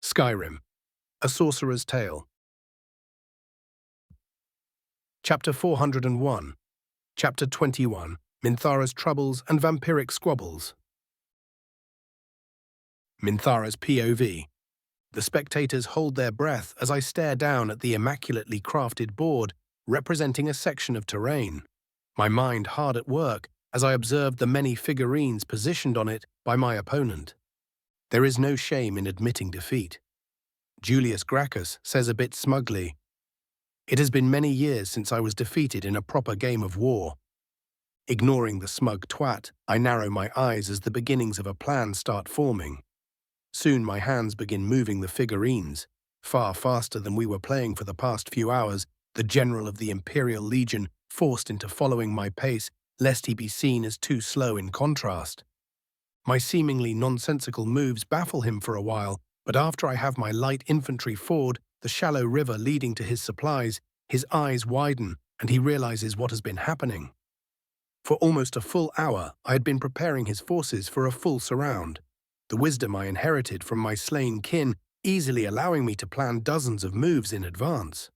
Skyrim, A Sorcerer's Tale. Chapter 401. Chapter 21. Minthara's Troubles and Vampiric Squabbles. Minthara's POV. The spectators hold their breath as I stare down at the immaculately crafted board representing a section of terrain, my mind hard at work as I observe the many figurines positioned on it by my opponent. There is no shame in admitting defeat. Julius Gracchus says a bit smugly, "It has been many years since I was defeated in a proper game of war." Ignoring the smug twat, I narrow my eyes as the beginnings of a plan start forming. Soon my hands begin moving the figurines, far faster than we were playing for the past few hours, the general of the Imperial Legion forced into following my pace lest he be seen as too slow in contrast. My seemingly nonsensical moves baffle him for a while, but after I have my light infantry ford the shallow river leading to his supplies, his eyes widen and he realizes what has been happening. For almost a full hour I had been preparing his forces for a full surround, the wisdom I inherited from my slain kin easily allowing me to plan dozens of moves in advance.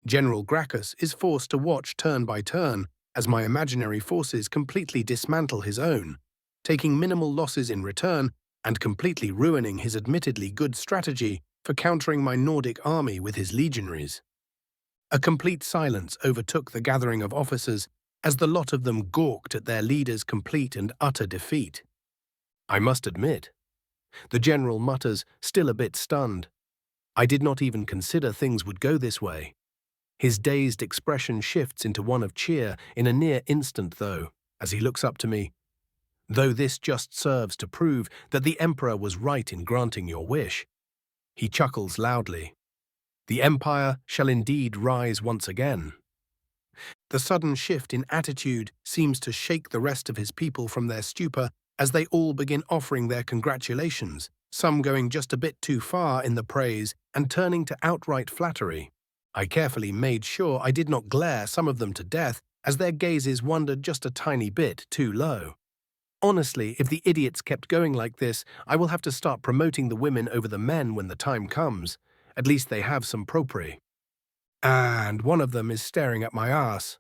General Gracchus is forced to watch turn by turn as my imaginary forces completely dismantle his own, taking minimal losses in return and completely ruining his admittedly good strategy for countering my Nordic army with his legionaries. A complete silence overtook the gathering of officers as the lot of them gawked at their leader's complete and utter defeat. I must admit, the general mutters, still a bit stunned, "I did not even consider things would go this way." His dazed expression shifts into one of cheer in a near instant though, as he looks up to me. "Though this just serves to prove that the Emperor was right in granting your wish." He chuckles loudly. "The Empire shall indeed rise once again." The sudden shift in attitude seems to shake the rest of his people from their stupor as they all begin offering their congratulations, some going just a bit too far in the praise and turning to outright flattery. I carefully made sure I did not glare some of them to death as their gazes wandered just a tiny bit too low. Honestly, if the idiots kept going like this, I will have to start promoting the women over the men when the time comes. At least they have some propre. And one of them is staring at my ass.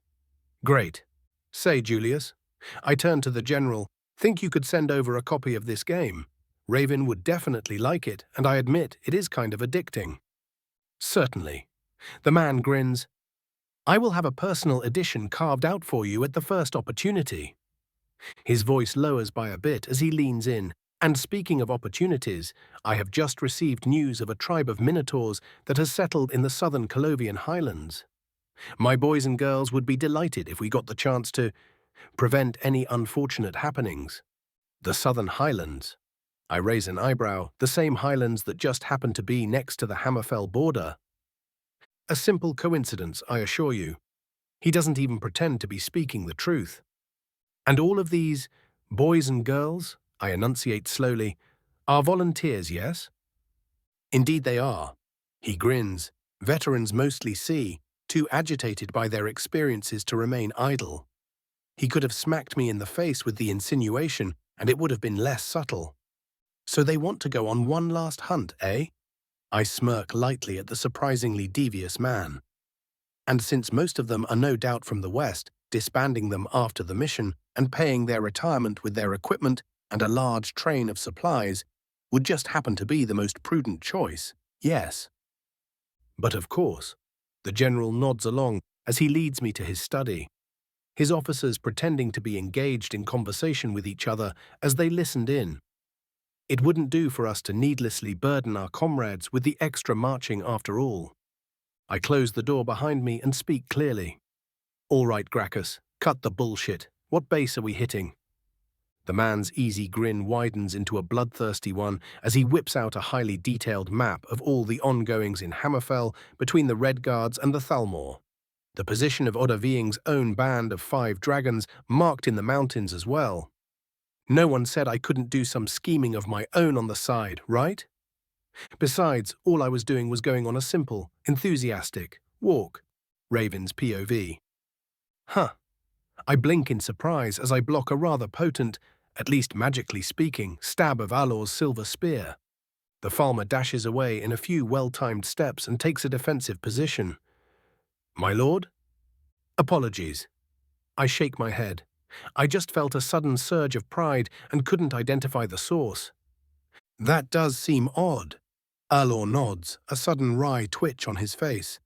"Great. Say, Julius." I turn to the general. "Think you could send over a copy of this game? Raven would definitely like it, and I admit it is kind of addicting." "Certainly." The man grins. "I will have a personal edition carved out for you at the first opportunity." His voice lowers by a bit as he leans in, and speaking of opportunities, I have just received news of a tribe of minotaurs that has settled in the southern Colovian highlands. My boys and girls would be delighted if we got the chance to prevent any unfortunate happenings. The southern highlands. I raise an eyebrow, the same highlands that just happen to be next to the Hammerfell border. A simple coincidence, I assure you. He doesn't even pretend to be speaking the truth. "And all of these boys and girls," I enunciate slowly, "are volunteers, yes?" "Indeed they are." He grins. "Veterans mostly see, too agitated by their experiences to remain idle." He could have smacked me in the face with the insinuation, and it would have been less subtle. "So they want to go on one last hunt, eh?" I smirk lightly at the surprisingly devious man. "And since most of them are no doubt from the West, disbanding them after the mission and paying their retirement with their equipment and a large train of supplies would just happen to be the most prudent choice, yes." But of course, the general nods along as he leads me to his study, his officers pretending to be engaged in conversation with each other as they listened in. It wouldn't do for us to needlessly burden our comrades with the extra marching after all. I close the door behind me and speak clearly. "All right, Gracchus, cut the bullshit. What base are we hitting?" The man's easy grin widens into a bloodthirsty one as he whips out a highly detailed map of all the ongoings in Hammerfell between the Red Guards and the Thalmor. The position of Odahviing's own band of 5 dragons marked in the mountains as well. No one said I couldn't do some scheming of my own on the side, right? Besides, all I was doing was going on a simple, enthusiastic walk. Raven's POV. Huh. I blink in surprise as I block a rather potent, at least magically speaking, stab of Alor's silver spear. The farmer dashes away in a few well-timed steps and takes a defensive position. "My lord?" "Apologies." I shake my head. I just felt a sudden surge of pride and couldn't identify the source. "That does seem odd." Alor nods, a sudden wry twitch on his face.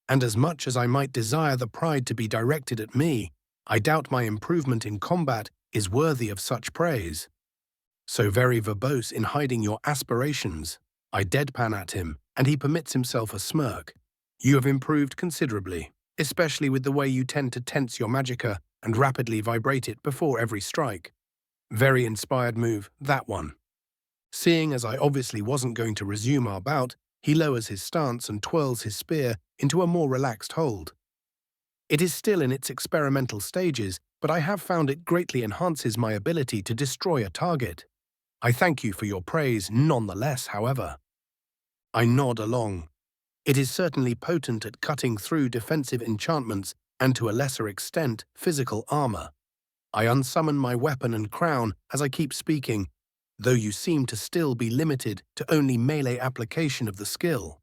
"And as much as I might desire the pride to be directed at me, I doubt my improvement in combat is worthy of such praise. So very verbose in hiding your aspirations." I deadpan at him, and he permits himself a smirk. "You have improved considerably, especially with the way you tend to tense your magicka and rapidly vibrate it before every strike. Very inspired move, that one." Seeing as I obviously wasn't going to resume our bout, he lowers his stance and twirls his spear into a more relaxed hold. It is still in its experimental stages, but I have found it greatly enhances my ability to destroy a target. I thank you for your praise nonetheless, however. I nod along. It is certainly potent at cutting through defensive enchantments and, to a lesser extent, physical armor. I unsummon my weapon and crown as I keep speaking, though you seem to still be limited to only melee application of the skill.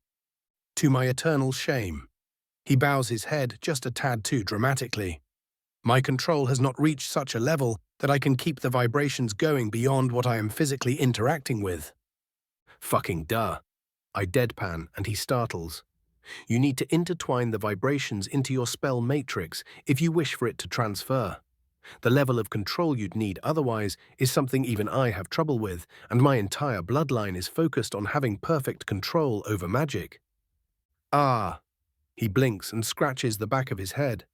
To my eternal shame. He bows his head just a tad too dramatically. My control has not reached such a level that I can keep the vibrations going beyond what I am physically interacting with. Fucking duh. I deadpan and he startles. You need to intertwine the vibrations into your spell matrix if you wish for it to transfer. The level of control you'd need otherwise is something even I have trouble with, and my entire bloodline is focused on having perfect control over magic. Ah. He blinks and scratches the back of his head.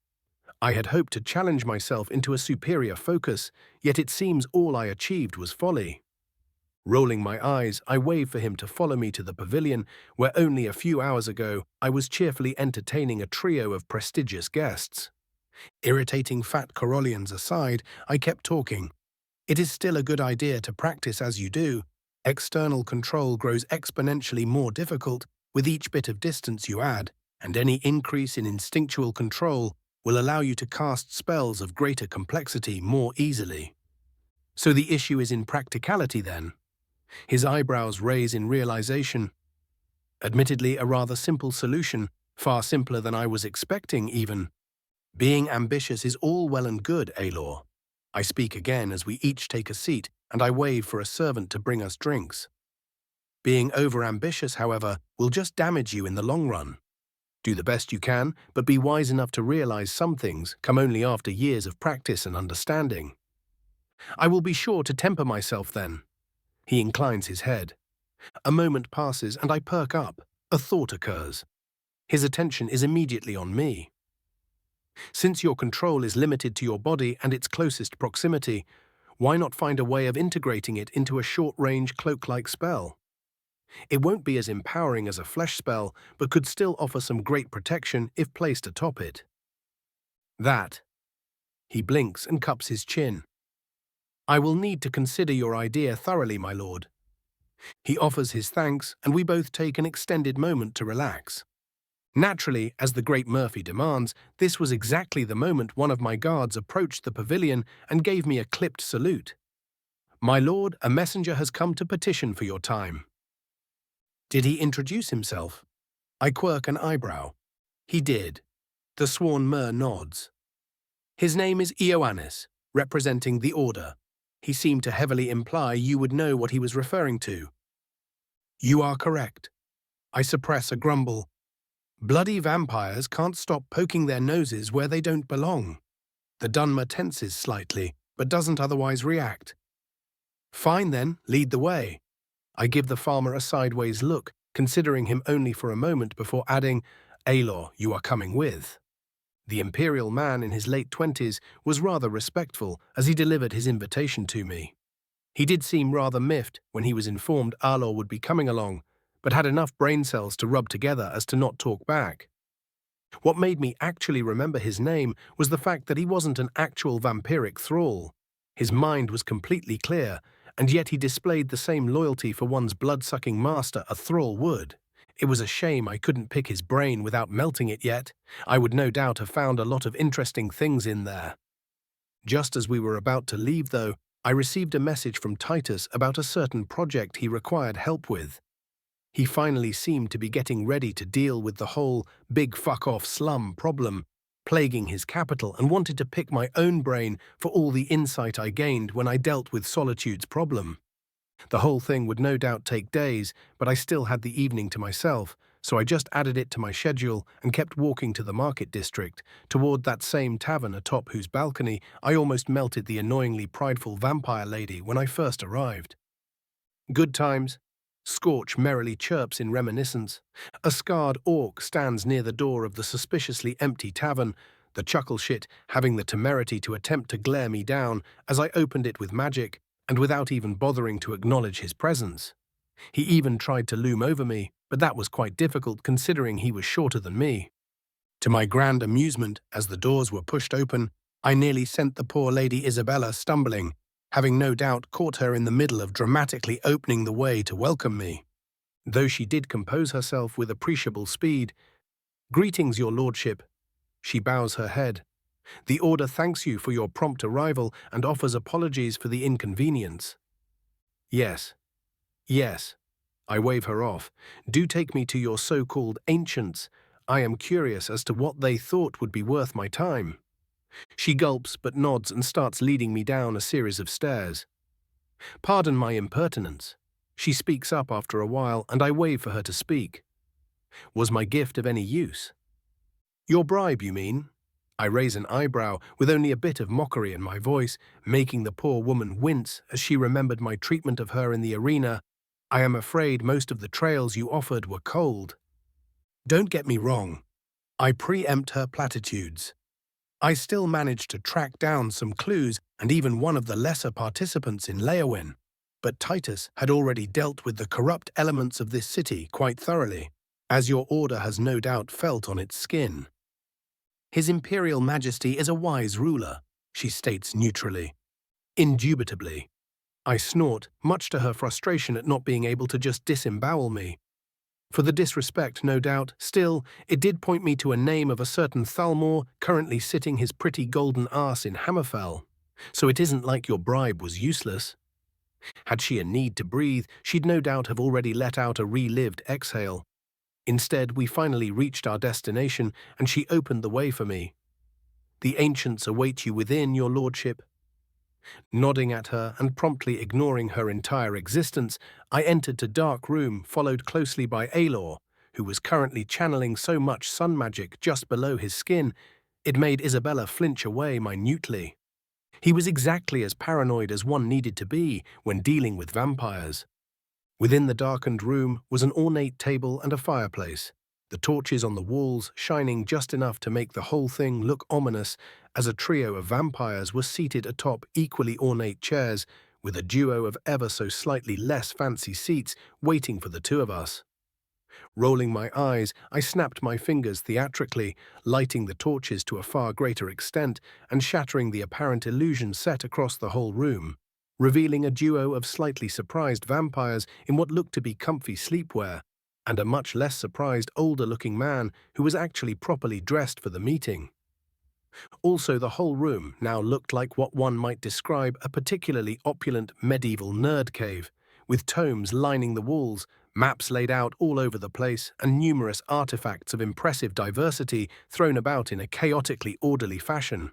I had hoped to challenge myself into a superior focus, yet it seems all I achieved was folly. Rolling my eyes, I wave for him to follow me to the pavilion, where only a few hours ago I was cheerfully entertaining a trio of prestigious guests. Irritating fat Corollians aside, I kept talking. It is still a good idea to practice as you do. External control grows exponentially more difficult with each bit of distance you add, and any increase in instinctual control will allow you to cast spells of greater complexity more easily. So the issue is in practicality then? His eyebrows raise in realization. Admittedly, a rather simple solution, far simpler than I was expecting even. Being ambitious is all well and good, Alor. I speak again as we each take a seat, and I wave for a servant to bring us drinks. Being over-ambitious, however, will just damage you in the long run. Do the best you can, but be wise enough to realize some things come only after years of practice and understanding. I will be sure to temper myself then. He inclines his head. A moment passes and I perk up. A thought occurs. His attention is immediately on me. Since your control is limited to your body and its closest proximity, why not find a way of integrating it into a short-range cloak-like spell? It won't be as empowering as a flesh spell, but could still offer some great protection if placed atop it. That. He blinks and cups his chin. I will need to consider your idea thoroughly, my lord. He offers his thanks, and we both take an extended moment to relax. Naturally, as the great Murphy demands, this was exactly the moment one of my guards approached the pavilion and gave me a clipped salute. My lord, a messenger has come to petition for your time. Did he introduce himself? I quirk an eyebrow. He did. The sworn Mer nods. His name is Ioannis, representing the Order. He seemed to heavily imply you would know what he was referring to. You are correct. I suppress a grumble. Bloody vampires can't stop poking their noses where they don't belong. The Dunmer tenses slightly, but doesn't otherwise react. Fine then, lead the way. I give the farmer a sideways look, considering him only for a moment before adding, Alor, you are coming with. The imperial man in his late 20s was rather respectful as he delivered his invitation to me. He did seem rather miffed when he was informed Alor would be coming along, but had enough brain cells to rub together as to not talk back. What made me actually remember his name was the fact that he wasn't an actual vampiric thrall. His mind was completely clear, and yet he displayed the same loyalty for one's blood-sucking master a thrall would. It was a shame I couldn't pick his brain without melting it yet. I would no doubt have found a lot of interesting things in there. Just as we were about to leave, though, I received a message from Titus about a certain project he required help with. He finally seemed to be getting ready to deal with the whole big fuck-off slum problem plaguing his capital and wanted to pick my own brain for all the insight I gained when I dealt with Solitude's problem. The whole thing would no doubt take days, but I still had the evening to myself, so I just added it to my schedule and kept walking to the market district, toward that same tavern atop whose balcony I almost melted the annoyingly prideful vampire lady when I first arrived. Good times. Scorch merrily chirps in reminiscence. A scarred orc stands near the door of the suspiciously empty tavern, the chuckle shit having the temerity to attempt to glare me down as I opened it with magic, and without even bothering to acknowledge his presence. He even tried to loom over me, but that was quite difficult considering he was shorter than me. To my grand amusement, as the doors were pushed open, I nearly sent the poor Lady Isabella stumbling, having no doubt caught her in the middle of dramatically opening the way to welcome me. Though she did compose herself with appreciable speed. "Greetings, your lordship." She bows her head. "The order thanks you for your prompt arrival and offers apologies for the inconvenience." "Yes. Yes." I wave her off. "Do take me to your so-called ancients. I am curious as to what they thought would be worth my time." She gulps but nods and starts leading me down a series of stairs. "Pardon my impertinence." She speaks up after a while and I wave for her to speak. "Was my gift of any use?" "Your bribe, you mean?" I raise an eyebrow with only a bit of mockery in my voice, making the poor woman wince as she remembered my treatment of her in the arena. "I am afraid most of the trails you offered were cold." Don't get me wrong. I preempt her platitudes. I still managed to track down some clues and even one of the lesser participants in Leowin, but Titus had already dealt with the corrupt elements of this city quite thoroughly, as your order has no doubt felt on its skin. "His Imperial Majesty is a wise ruler," she states neutrally. "Indubitably." I snort, much to her frustration at not being able to just disembowel me. For the disrespect, no doubt, still, it did point me to a name of a certain Thalmor currently sitting his pretty golden arse in Hammerfell. So it isn't like your bribe was useless. Had she a need to breathe, she'd no doubt have already let out a relived exhale. Instead, we finally reached our destination, and she opened the way for me. "The ancients await you within, your lordship." Nodding at her and promptly ignoring her entire existence, I entered a dark room followed closely by Aelor, who was currently channeling so much sun magic just below his skin, it made Isabella flinch away minutely. He was exactly as paranoid as one needed to be when dealing with vampires. Within the darkened room was an ornate table and a fireplace, the torches on the walls shining just enough to make the whole thing look ominous as a trio of vampires were seated atop equally ornate chairs with a duo of ever so slightly less fancy seats waiting for the two of us. Rolling my eyes, I snapped my fingers theatrically, lighting the torches to a far greater extent and shattering the apparent illusion set across the whole room, revealing a duo of slightly surprised vampires in what looked to be comfy sleepwear, and a much less surprised older-looking man who was actually properly dressed for the meeting. Also, the whole room now looked like what one might describe a particularly opulent medieval nerd cave, with tomes lining the walls, maps laid out all over the place, and numerous artifacts of impressive diversity thrown about in a chaotically orderly fashion.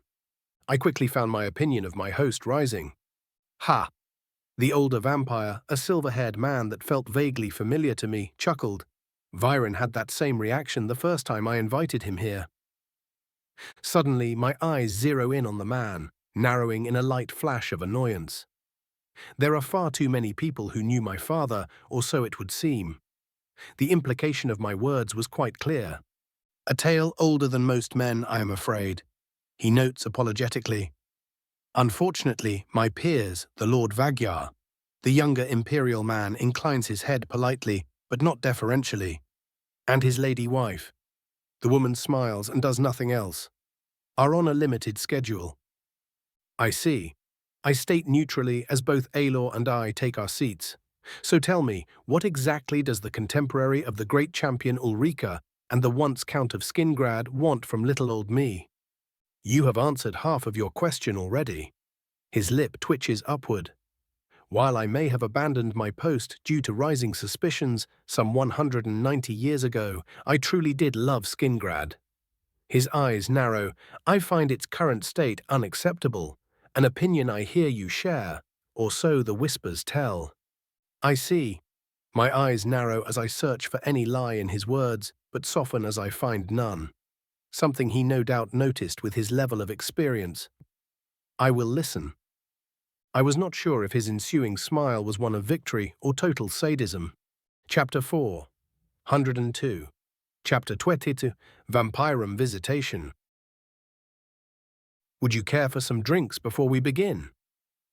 I quickly found my opinion of my host rising. "Ha!" The older vampire, a silver-haired man that felt vaguely familiar to me, chuckled. Viren had that same reaction the first time I invited him here. Suddenly, my eyes zero in on the man, narrowing in a light flash of annoyance. There are far too many people who knew my father, or so it would seem. The implication of my words was quite clear. "A tale older than most men, I am afraid," he notes apologetically. "Unfortunately, my peers, the Lord Vagyar." The younger imperial man inclines his head politely, but not deferentially. "And his lady wife." The woman smiles and does nothing else. "Are on a limited schedule." "I see." I state neutrally as both Aelor and I take our seats. "So tell me, what exactly does the contemporary of the great champion Ulrika and the once Count of Skingrad want from little old me?" "You have answered half of your question already." His lip twitches upward. While I may have abandoned my post due to rising suspicions some 190 years ago, I truly did love Skingrad. His eyes narrow. I find its current state unacceptable, an opinion I hear you share, or so the whispers tell. I see. My eyes narrow as I search for any lie in his words, but soften as I find none. Something he no doubt noticed with his level of experience. I will listen. I was not sure if his ensuing smile was one of victory or total sadism. Chapter 4, 102. Chapter 22, Vampirum Visitation. Would you care for some drinks before we begin?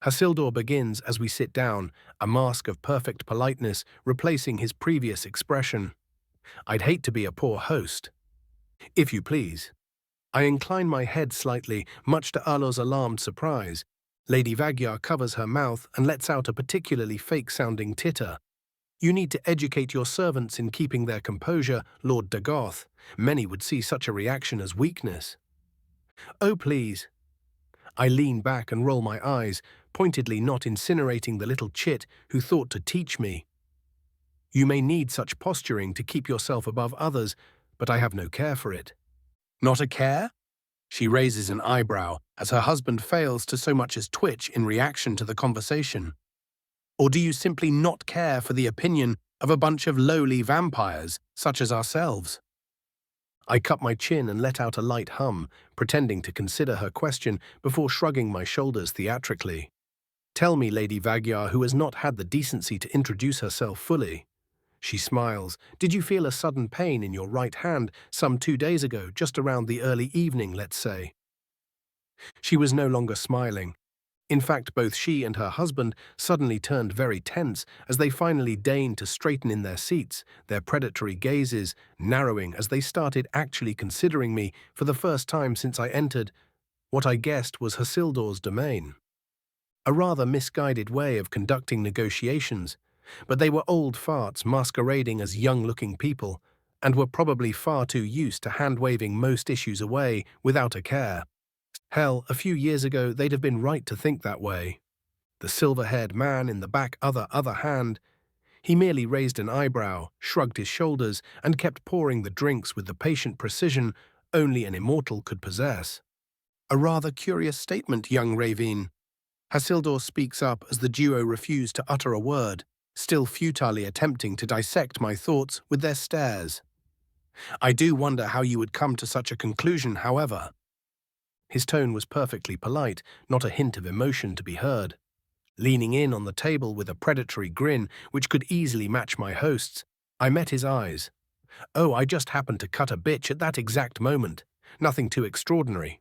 Hasildur begins as we sit down, a mask of perfect politeness replacing his previous expression. I'd hate to be a poor host. If you please. I incline my head slightly, much to Arlo's alarmed surprise. Lady Vagyar covers her mouth and lets out a particularly fake-sounding titter. You need to educate your servants in keeping their composure, Lord Dagoth. Many would see such a reaction as weakness. Oh, please. I lean back and roll my eyes, pointedly not incinerating the little chit who thought to teach me. You may need such posturing to keep yourself above others, but I have no care for it. Not a care? She raises an eyebrow as her husband fails to so much as twitch in reaction to the conversation. Or do you simply not care for the opinion of a bunch of lowly vampires, such as ourselves? I cup my chin and let out a light hum, pretending to consider her question before shrugging my shoulders theatrically. Tell me, Lady Vagyar, who has not had the decency to introduce herself fully. She smiles. Did you feel a sudden pain in your right hand some 2 days ago, just around the early evening, let's say? She was no longer smiling. In fact, both she and her husband suddenly turned very tense as they finally deigned to straighten in their seats, their predatory gazes narrowing as they started actually considering me for the first time since I entered what I guessed was Hasildur's domain. A rather misguided way of conducting negotiations, but they were old farts masquerading as young-looking people and were probably far too used to hand-waving most issues away without a care. Hell, a few years ago they'd have been right to think that way. The silver-haired man in the back other hand, he merely raised an eyebrow, shrugged his shoulders, and kept pouring the drinks with the patient precision only an immortal could possess. A rather curious statement, young Ravine. Hasildur speaks up as the duo refuse to utter a word, still futilely attempting to dissect my thoughts with their stares. I do wonder how you would come to such a conclusion, however. His tone was perfectly polite, not a hint of emotion to be heard. Leaning in on the table with a predatory grin which could easily match my host's, I met his eyes. Oh, I just happened to cut a bitch at that exact moment. Nothing too extraordinary.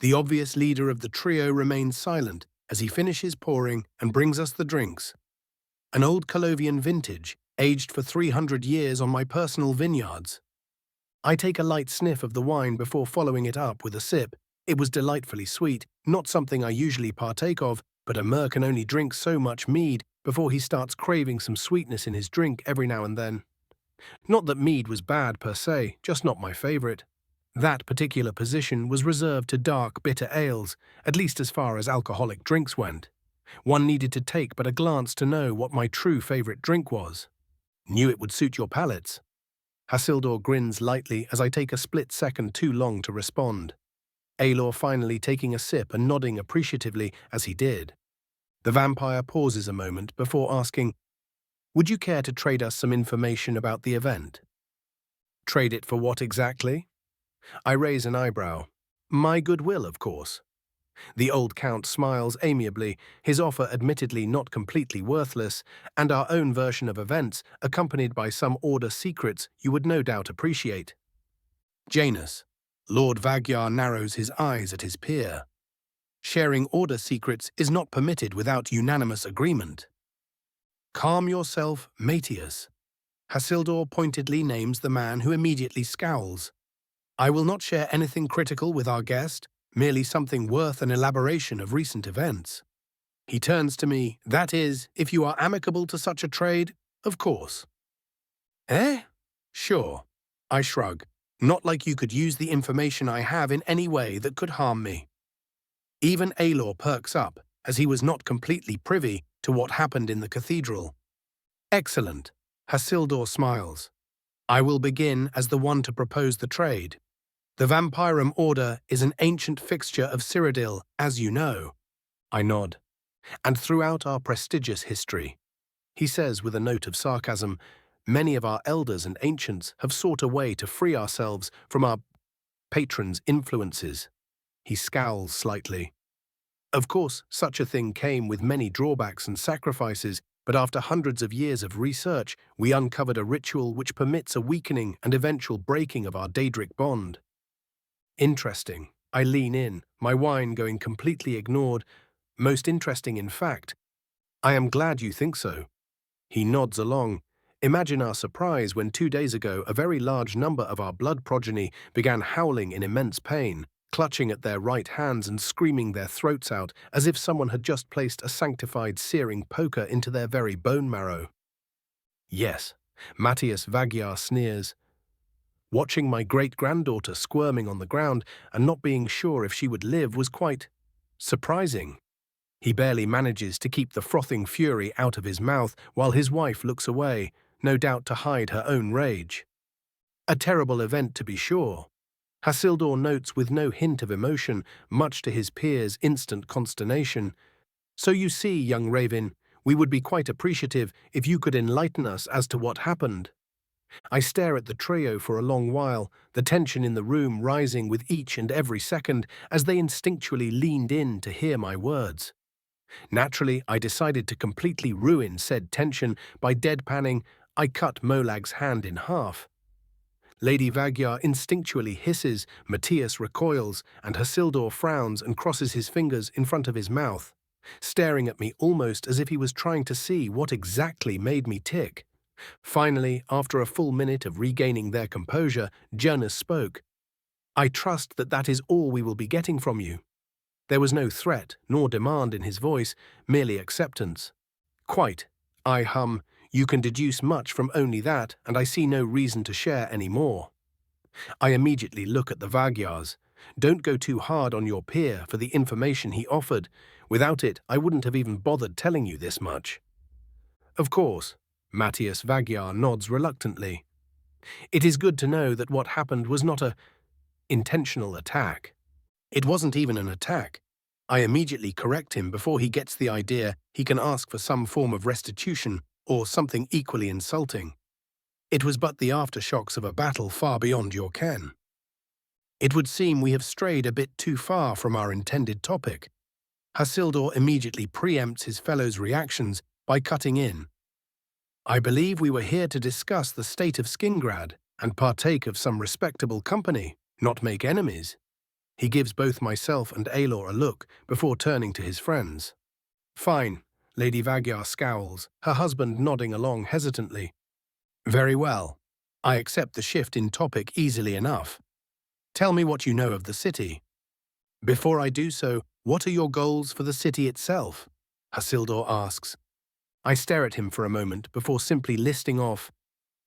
The obvious leader of the trio remains silent as he finishes pouring and brings us the drinks. An old Colovian vintage, aged for 300 years on my personal vineyards. I take a light sniff of the wine before following it up with a sip. It was delightfully sweet, not something I usually partake of, but a mer can only drink so much mead before he starts craving some sweetness in his drink every now and then. Not that mead was bad per se, just not my favorite. That particular position was reserved to dark, bitter ales, at least as far as alcoholic drinks went. One needed to take but a glance to know what my true favorite drink was. Knew it would suit your palates. Hasildur grins lightly as I take a split second too long to respond. Aelor finally taking a sip and nodding appreciatively as he did. The vampire pauses a moment before asking, "Would you care to trade us some information about the event?" Trade it for what exactly? I raise an eyebrow. My goodwill, of course. The old count smiles amiably, his offer admittedly not completely worthless, and our own version of events accompanied by some order secrets you would no doubt appreciate. Janus. Lord Vagyar narrows his eyes at his peer. Sharing order secrets is not permitted without unanimous agreement. Calm yourself, Mateus. Hasildur pointedly names the man who immediately scowls. I will not share anything critical with our guest, merely something worth an elaboration of recent events. He turns to me, that is, if you are amicable to such a trade, of course. Eh? Sure. I shrug. Not like you could use the information I have in any way that could harm me. Even Aelor perks up, as he was not completely privy to what happened in the cathedral. Excellent. Hassildor smiles. I will begin as the one to propose the trade. The Vampirum Order is an ancient fixture of Cyrodiil, as you know. I nod. And throughout our prestigious history, he says with a note of sarcasm, many of our elders and ancients have sought a way to free ourselves from our patron's influences. He scowls slightly. Of course, such a thing came with many drawbacks and sacrifices, but after hundreds of years of research, we uncovered a ritual which permits a weakening and eventual breaking of our Daedric bond. Interesting. I lean in, my wine going completely ignored. Most interesting, in fact. I am glad you think so. He nods along. Imagine our surprise when 2 days ago a very large number of our blood progeny began howling in immense pain, clutching at their right hands and screaming their throats out as if someone had just placed a sanctified searing poker into their very bone marrow. Yes, Matthias Magyar sneers. Watching my great-granddaughter squirming on the ground and not being sure if she would live was quite surprising. He barely manages to keep the frothing fury out of his mouth while his wife looks away, no doubt to hide her own rage. A terrible event, to be sure. Hassildor notes with no hint of emotion, much to his peers' instant consternation. So you see, young Raven, we would be quite appreciative if you could enlighten us as to what happened. I stare at the trio for a long while, the tension in the room rising with each and every second as they instinctually leaned in to hear my words. Naturally, I decided to completely ruin said tension by deadpanning, I cut Molag's hand in half. Lady Magyar instinctually hisses, Matthias recoils, and Hassildor frowns and crosses his fingers in front of his mouth, staring at me almost as if he was trying to see what exactly made me tick. Finally, after a full minute of regaining their composure, Jonas spoke. I trust that is all we will be getting from you. There was no threat nor demand in his voice, merely acceptance. Quite. I hum, you can deduce much from only that, and I see no reason to share any more. I immediately look at the Magyars. Don't go too hard on your peer for the information he offered. Without it, I wouldn't have even bothered telling you this much. Of course. Matthias Magyar nods reluctantly. It is good to know that what happened was not a intentional attack. It wasn't even an attack. I immediately correct him before he gets the idea he can ask for some form of restitution or something equally insulting. It was but the aftershocks of a battle far beyond your ken. It would seem we have strayed a bit too far from our intended topic. Hassildor immediately preempts his fellow's reactions by cutting in. I believe we were here to discuss the state of Skingrad and partake of some respectable company, not make enemies. He gives both myself and Aelor a look before turning to his friends. Fine, Lady Magyar scowls, her husband nodding along hesitantly. Very well. I accept the shift in topic easily enough. Tell me what you know of the city. Before I do so, what are your goals for the city itself? Hassildor asks. I stare at him for a moment before simply listing off.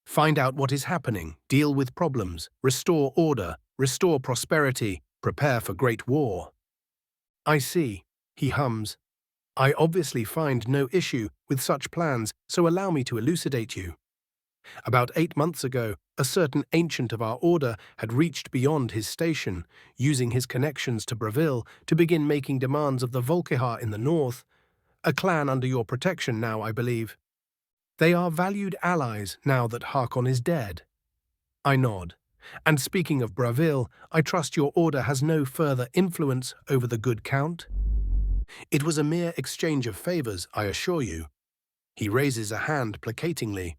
Find out what is happening, deal with problems, restore order, restore prosperity, prepare for great war. I see, he hums. I obviously find no issue with such plans, so allow me to elucidate you. About 8 months ago, a certain ancient of our order had reached beyond his station, using his connections to Bravil to begin making demands of the Volkihar in the north, a clan under your protection now, I believe. They are valued allies now that Harkon is dead. I nod. And speaking of Bravil, I trust your order has no further influence over the good Count? It was a mere exchange of favors, I assure you. He raises a hand placatingly.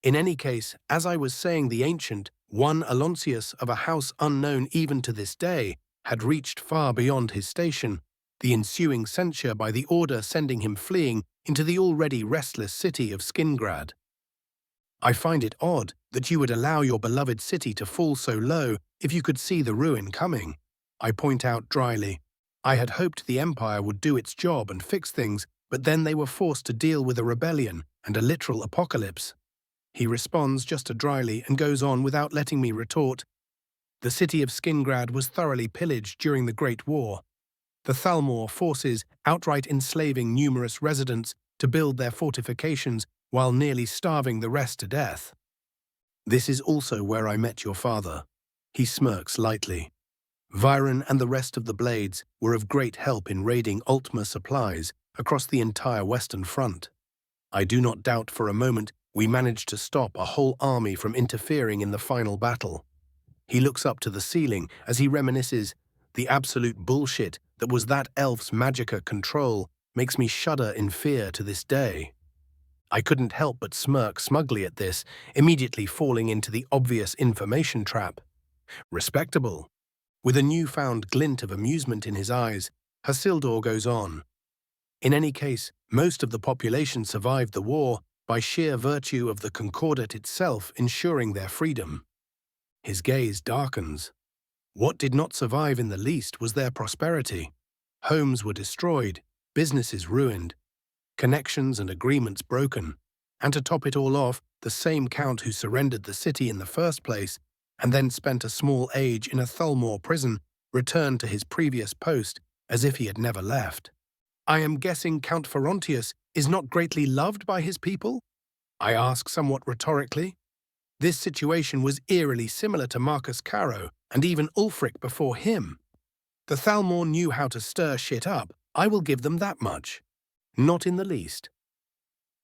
In any case, as I was saying, the ancient, one Aloncius of a house unknown even to this day, had reached far beyond his station, the ensuing censure by the order sending him fleeing into the already restless city of Skingrad. I find it odd that you would allow your beloved city to fall so low if you could see the ruin coming. I point out dryly. I had hoped the Empire would do its job and fix things, but then they were forced to deal with a rebellion and a literal apocalypse. He responds just as dryly and goes on without letting me retort. The city of Skingrad was thoroughly pillaged during the Great War. The Thalmor forces outright enslaving numerous residents to build their fortifications while nearly starving the rest to death. This is also where I met your father. He smirks lightly. Viren and the rest of the Blades were of great help in raiding Ultima supplies across the entire Western Front. I do not doubt for a moment we managed to stop a whole army from interfering in the final battle. He looks up to the ceiling as he reminisces. The absolute bullshit that was that elf's magicka control makes me shudder in fear to this day. I couldn't help but smirk smugly at this, immediately falling into the obvious information trap. Respectable. With a newfound glint of amusement in his eyes, Hasildur goes on. In any case, most of the population survived the war by sheer virtue of the Concordat itself ensuring their freedom. His gaze darkens. What did not survive in the least was their prosperity. Homes were destroyed, businesses ruined, connections and agreements broken, and to top it all off, the same count who surrendered the city in the first place and then spent a small age in a Thalmor prison returned to his previous post as if he had never left. I am guessing Count Ferontius is not greatly loved by his people? I ask somewhat rhetorically. This situation was eerily similar to Marcus Caro and even Ulfric before him. The Thalmor knew how to stir shit up, I will give them that much. Not in the least.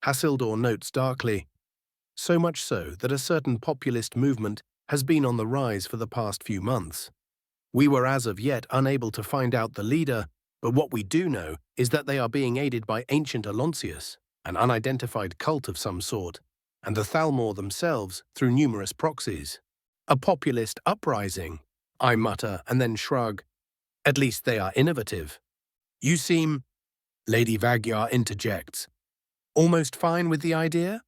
Hasildur notes darkly. So much so that a certain populist movement has been on the rise for the past few months. We were as of yet unable to find out the leader, but what we do know is that they are being aided by ancient Aloncius, an unidentified cult of some sort, and the Thalmor themselves through numerous proxies. A populist uprising, I mutter and then shrug. At least they are innovative. You seem, Lady Vagyar interjects, almost fine with the idea?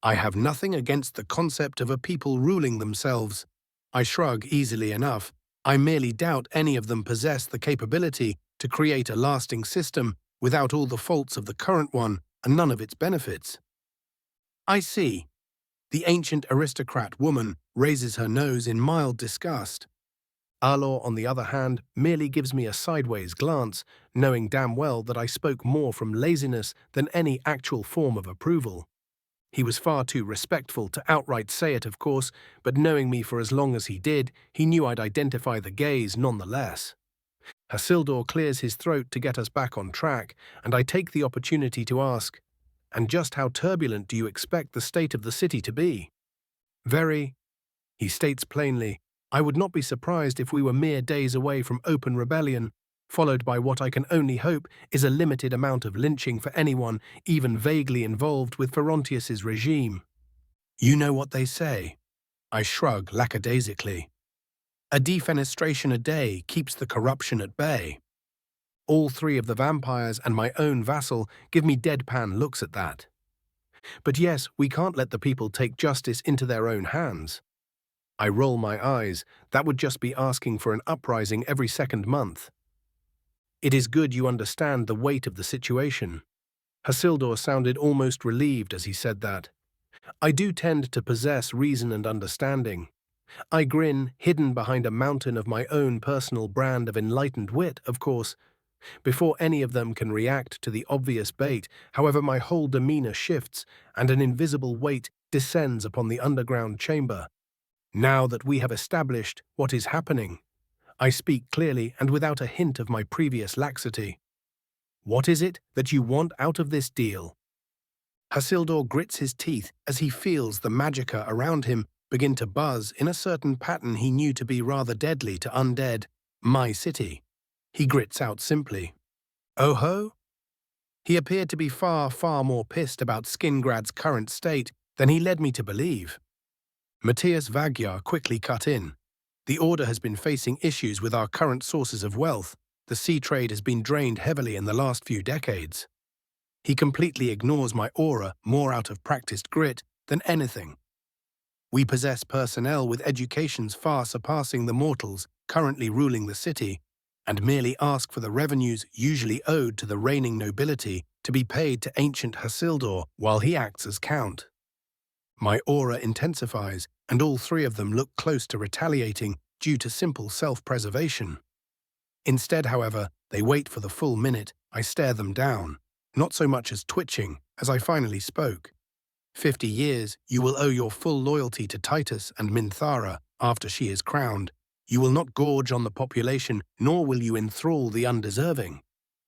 I have nothing against the concept of a people ruling themselves. I shrug easily enough. I merely doubt any of them possess the capability to create a lasting system without all the faults of the current one and none of its benefits. I see. The ancient aristocrat woman raises her nose in mild disgust. Alor, on the other hand, merely gives me a sideways glance, knowing damn well that I spoke more from laziness than any actual form of approval. He was far too respectful to outright say it, of course, but knowing me for as long as he did, he knew I'd identify the gaze nonetheless. Hasildur clears his throat to get us back on track, and I take the opportunity to ask, and just how turbulent do you expect the state of the city to be? Very, he states plainly. I would not be surprised if we were mere days away from open rebellion, followed by what I can only hope is a limited amount of lynching for anyone even vaguely involved with Ferontius's regime. You know what they say. I shrug lackadaisically. A defenestration a day keeps the corruption at bay. All three of the vampires and my own vassal give me deadpan looks at that. But yes, we can't let the people take justice into their own hands. I roll my eyes. That would just be asking for an uprising every second month. It is good you understand the weight of the situation. Hasildur sounded almost relieved as he said that. I do tend to possess reason and understanding. I grin, hidden behind a mountain of my own personal brand of enlightened wit, of course. Before any of them can react to the obvious bait, however, my whole demeanor shifts and an invisible weight descends upon the underground chamber. Now that we have established what is happening, I speak clearly and without a hint of my previous laxity. What is it that you want out of this deal? Hasildur grits his teeth as he feels the magicka around him begin to buzz in a certain pattern he knew to be rather deadly to undead, my city. He grits out simply, "Oh ho?" He appeared to be far more pissed about Skingrad's current state than he led me to believe. Matthias Vagyar quickly cut in. The Order has been facing issues with our current sources of wealth. The sea trade has been drained heavily in the last few decades. He completely ignores my aura more out of practiced grit than anything. We possess personnel with educations far surpassing the mortals currently ruling the city, and merely ask for the revenues usually owed to the reigning nobility to be paid to ancient Hasildur while he acts as count. My aura intensifies, and all three of them look close to retaliating due to simple self-preservation. Instead, however, they wait for the full minute. I stare them down. not so much as twitching, as I finally spoke. 50 years, you will owe your full loyalty to Titus and Minthara after she is crowned. You will not gorge on the population, nor will you enthrall the undeserving.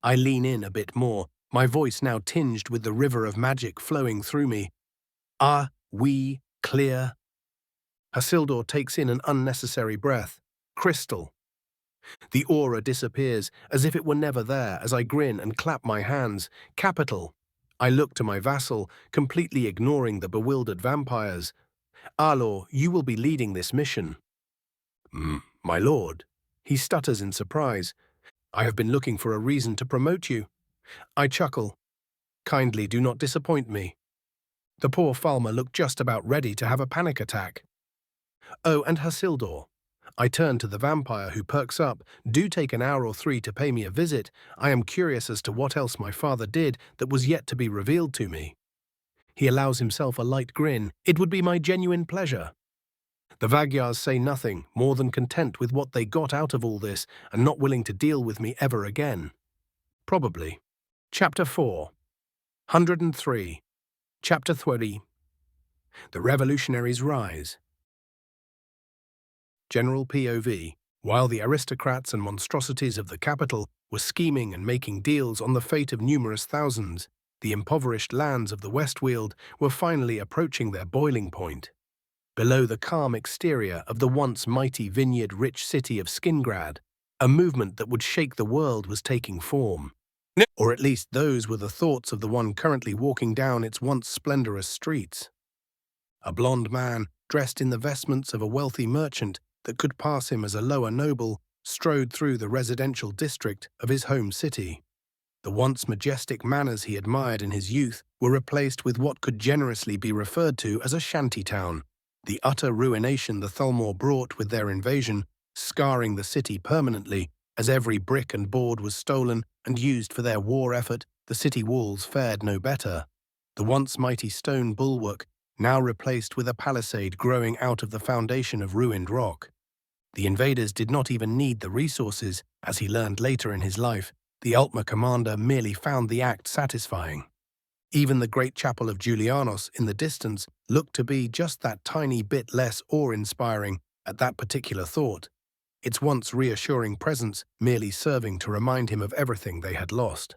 I lean in a bit more, my voice now tinged with the river of magic flowing through me. Are we clear? Hasildur takes in an unnecessary breath. Crystal. The aura disappears, as if it were never there, as I grin and clap my hands. Capital. I look to my vassal, completely ignoring the bewildered vampires. Arlor, you will be leading this mission. My lord. He stutters in surprise. I have been looking for a reason to promote you. I chuckle. Kindly do not disappoint me. The poor Falmer looked just about ready to have a panic attack. Oh, and Hasildur. I turn to the vampire, who perks up. Do take an hour or 3 to pay me a visit. I am curious as to what else my father did that was yet to be revealed to me. He allows himself a light grin. It would be my genuine pleasure. The Vagyars say nothing, more than content with what they got out of all this and not willing to deal with me ever again. Probably. Chapter 4. 103. Chapter 30. The Revolutionaries Rise. General POV. While the aristocrats and monstrosities of the capital were scheming and making deals on the fate of numerous thousands, the impoverished lands of the Westweald were finally approaching their boiling point. Below the calm exterior of the once mighty vineyard-rich city of Skingrad, a movement that would shake the world was taking form. Or at least those were the thoughts of the one currently walking down its once splendorous streets. A blond man, dressed in the vestments of a wealthy merchant that could pass him as a lower noble, strode through the residential district of his home city. The once majestic manners he admired in his youth were replaced with what could generously be referred to as a shanty town. The utter ruination the Thalmor brought with their invasion, scarring the city permanently, as every brick and board was stolen and used for their war effort. The city walls fared no better. The once mighty stone bulwark, now replaced with a palisade growing out of the foundation of ruined rock. The invaders did not even need the resources, as he learned later in his life. The Altmer commander merely found the act satisfying. Even the great chapel of Julianos in the distance looked to be just that tiny bit less awe-inspiring at that particular thought, its once reassuring presence merely serving to remind him of everything they had lost.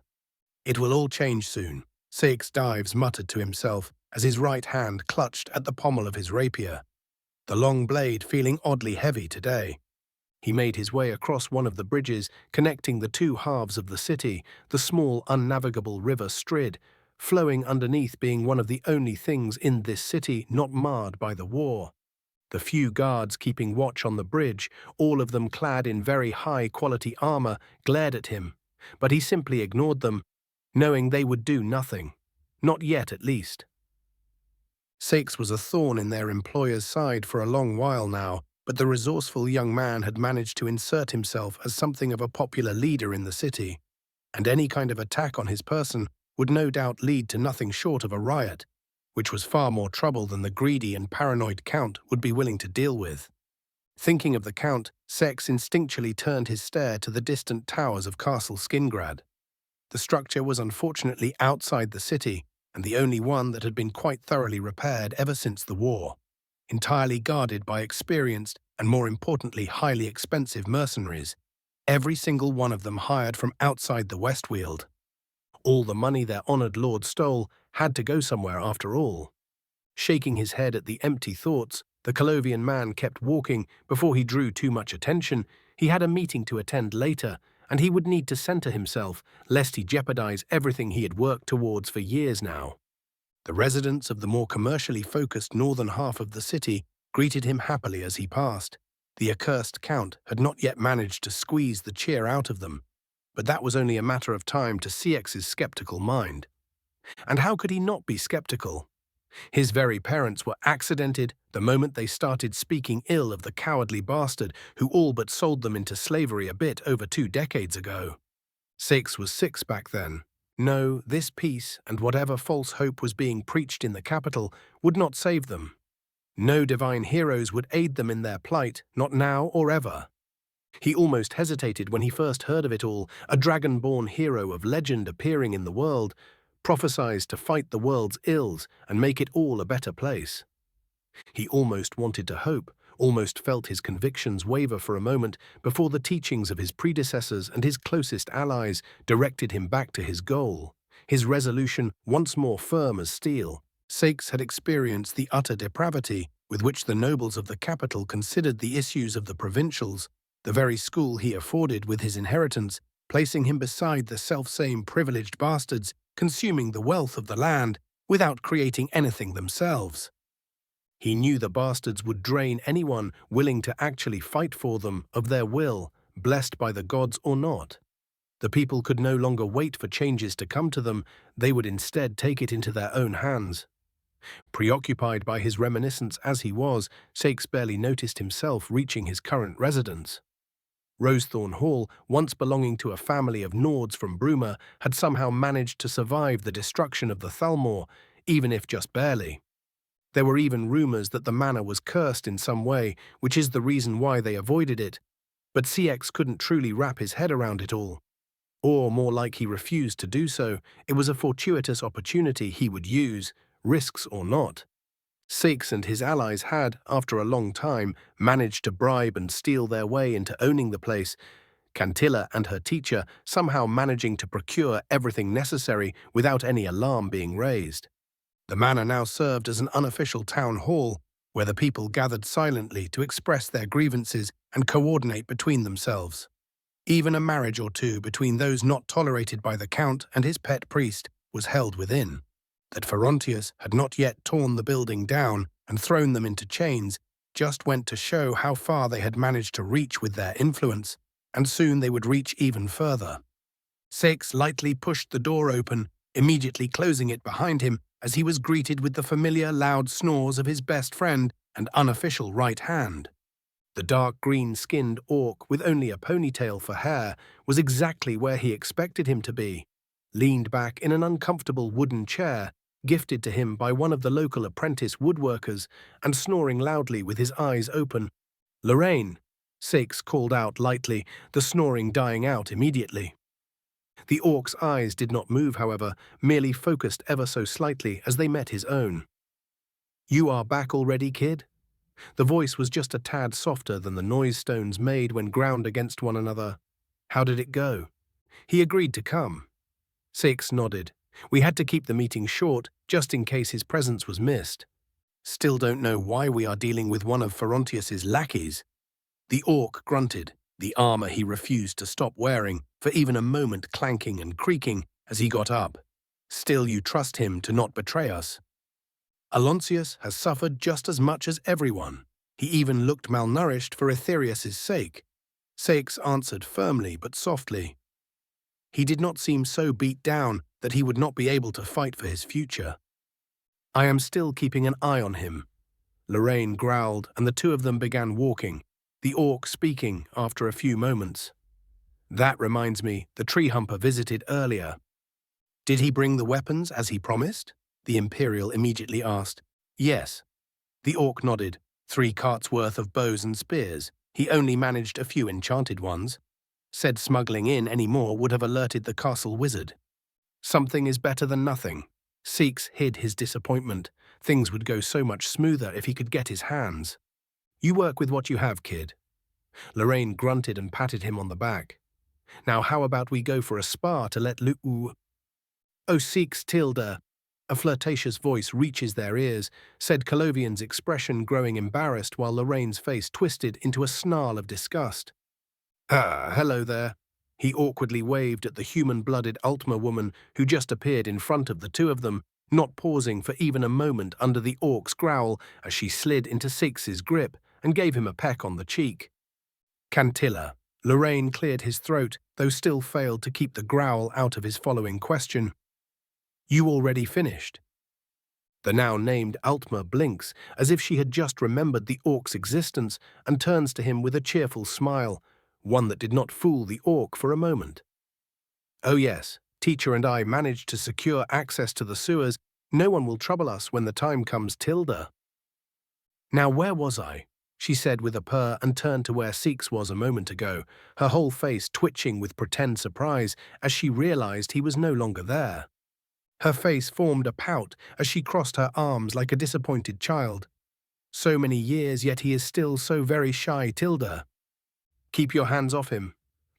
It will all change soon, Seix Dives muttered to himself as his right hand clutched at the pommel of his rapier, the long blade feeling oddly heavy today. He made his way across one of the bridges connecting the two halves of the city, the small, unnavigable river Strid, flowing underneath being one of the only things in this city not marred by the war. The few guards keeping watch on the bridge, all of them clad in very high-quality armor, glared at him, but he simply ignored them, knowing they would do nothing. Not yet, at least. Seix was a thorn in their employer's side for a long while now, but the resourceful young man had managed to insert himself as something of a popular leader in the city, and any kind of attack on his person would no doubt lead to nothing short of a riot, which was far more trouble than the greedy and paranoid Count would be willing to deal with. Thinking of the Count, Seix instinctually turned his stare to the distant towers of Castle Skingrad. The structure was unfortunately outside the city, and the only one that had been quite thoroughly repaired ever since the war, entirely guarded by experienced and, more importantly, highly expensive mercenaries, every single one of them hired from outside the Westweald. All the money their honored lord stole had to go somewhere after all. Shaking his head at the empty thoughts, the Colovian man kept walking before he drew too much attention. He had a meeting to attend later, and he would need to center himself, lest he jeopardize everything he had worked towards for years now. The residents of the more commercially focused northern half of the city greeted him happily as he passed. The accursed Count had not yet managed to squeeze the cheer out of them, but that was only a matter of time to Ceix's skeptical mind. And how could he not be skeptical? His very parents were accidented the moment they started speaking ill of the cowardly bastard who all but sold them into slavery a bit over 2 decades ago. Seix was 6 back then. No, this peace and whatever false hope was being preached in the capital would not save them. No divine heroes would aid them in their plight, not now or ever. He almost hesitated when he first heard of it all, a dragon-born hero of legend appearing in the world, prophesies to fight the world's ills and make it all a better place. He almost wanted to hope, almost felt his convictions waver for a moment before the teachings of his predecessors and his closest allies directed him back to his goal, his resolution once more firm as steel. Sakes had experienced the utter depravity with which the nobles of the capital considered the issues of the provincials, the very school he afforded with his inheritance, placing him beside the selfsame privileged bastards consuming the wealth of the land without creating anything themselves. He knew the bastards would drain anyone willing to actually fight for them of their will, blessed by the gods or not. The people could no longer wait for changes to come to them, they would instead take it into their own hands. Preoccupied by his reminiscence as he was, Sakes barely noticed himself reaching his current residence. Rosethorn Hall, once belonging to a family of Nords from Bruma, had somehow managed to survive the destruction of the Thalmor, even if just barely. There were even rumors that the manor was cursed in some way, which is the reason why they avoided it. But CX couldn't truly wrap his head around it all. Or, more like he refused to do so, it was a fortuitous opportunity he would use, risks or not. Sakes and his allies had, after a long time, managed to bribe and steal their way into owning the place, Cantilla and her teacher somehow managing to procure everything necessary without any alarm being raised. The manor now served as an unofficial town hall, where the people gathered silently to express their grievances and coordinate between themselves. Even a marriage or two between those not tolerated by the count and his pet priest was held within. That Ferontius had not yet torn the building down and thrown them into chains just went to show how far they had managed to reach with their influence, and soon they would reach even further. Sakes lightly pushed the door open, immediately closing it behind him as he was greeted with the familiar loud snores of his best friend and unofficial right hand. The dark green-skinned orc with only a ponytail for hair was exactly where he expected him to be, leaned back in an uncomfortable wooden chair, gifted to him by one of the local apprentice woodworkers, and snoring loudly with his eyes open. "Lorraine," Sakes called out lightly, the snoring dying out immediately. The orc's eyes did not move, however, merely focused ever so slightly as they met his own. "You are back already, kid?" The voice was just a tad softer than the noise stones made when ground against one another. "How did it go?" He agreed to come. Sakes nodded. We had to keep the meeting short, just in case his presence was missed. "Still don't know why we are dealing with one of Ferontius's lackeys." The orc grunted, the armor he refused to stop wearing for even a moment clanking and creaking as he got up. "Still you trust him to not betray us?" "Aloncius has suffered just as much as everyone. He even looked malnourished for Aetherius's sake." Sakes answered firmly but softly. He did not seem so beat down that he would not be able to fight for his future. "I am still keeping an eye on him." Lorraine growled, and the two of them began walking, the orc speaking after a few moments. "That reminds me, the tree humper visited earlier." "Did he bring the weapons as he promised?" the Imperial immediately asked. "Yes." The orc nodded. 3 carts worth of bows and spears. He only managed a few enchanted ones. Said smuggling in any more would have alerted the castle wizard. Something is better than nothing. Sakes hid his disappointment. Things would go so much smoother if he could get his hands. "You work with what you have, kid." Lorraine grunted and patted him on the back. "Now how about we go for a spa to let "Oh, Sakes Tilda." A flirtatious voice reaches their ears, said Colovian's expression growing embarrassed while Lorraine's face twisted into a snarl of disgust. "Ah, hello there." He awkwardly waved at the human-blooded Altmer woman who just appeared in front of the two of them, not pausing for even a moment under the orc's growl as she slid into Sakes's grip and gave him a peck on the cheek. "Cantilla." Lorraine cleared his throat, though still failed to keep the growl out of his following question. "You already finished?" The now-named Altmer blinks as if she had just remembered the orc's existence and turns to him with a cheerful smile, one that did not fool the orc for a moment. "Oh yes, teacher and I managed to secure access to the sewers. No one will trouble us when the time comes, Tilda." "Now where was I?" she said with a purr and turned to where Sakes was a moment ago, her whole face twitching with pretend surprise as she realized he was no longer there. Her face formed a pout as she crossed her arms like a disappointed child. So many years, yet he is still so very shy, Tilda. Keep your hands off him,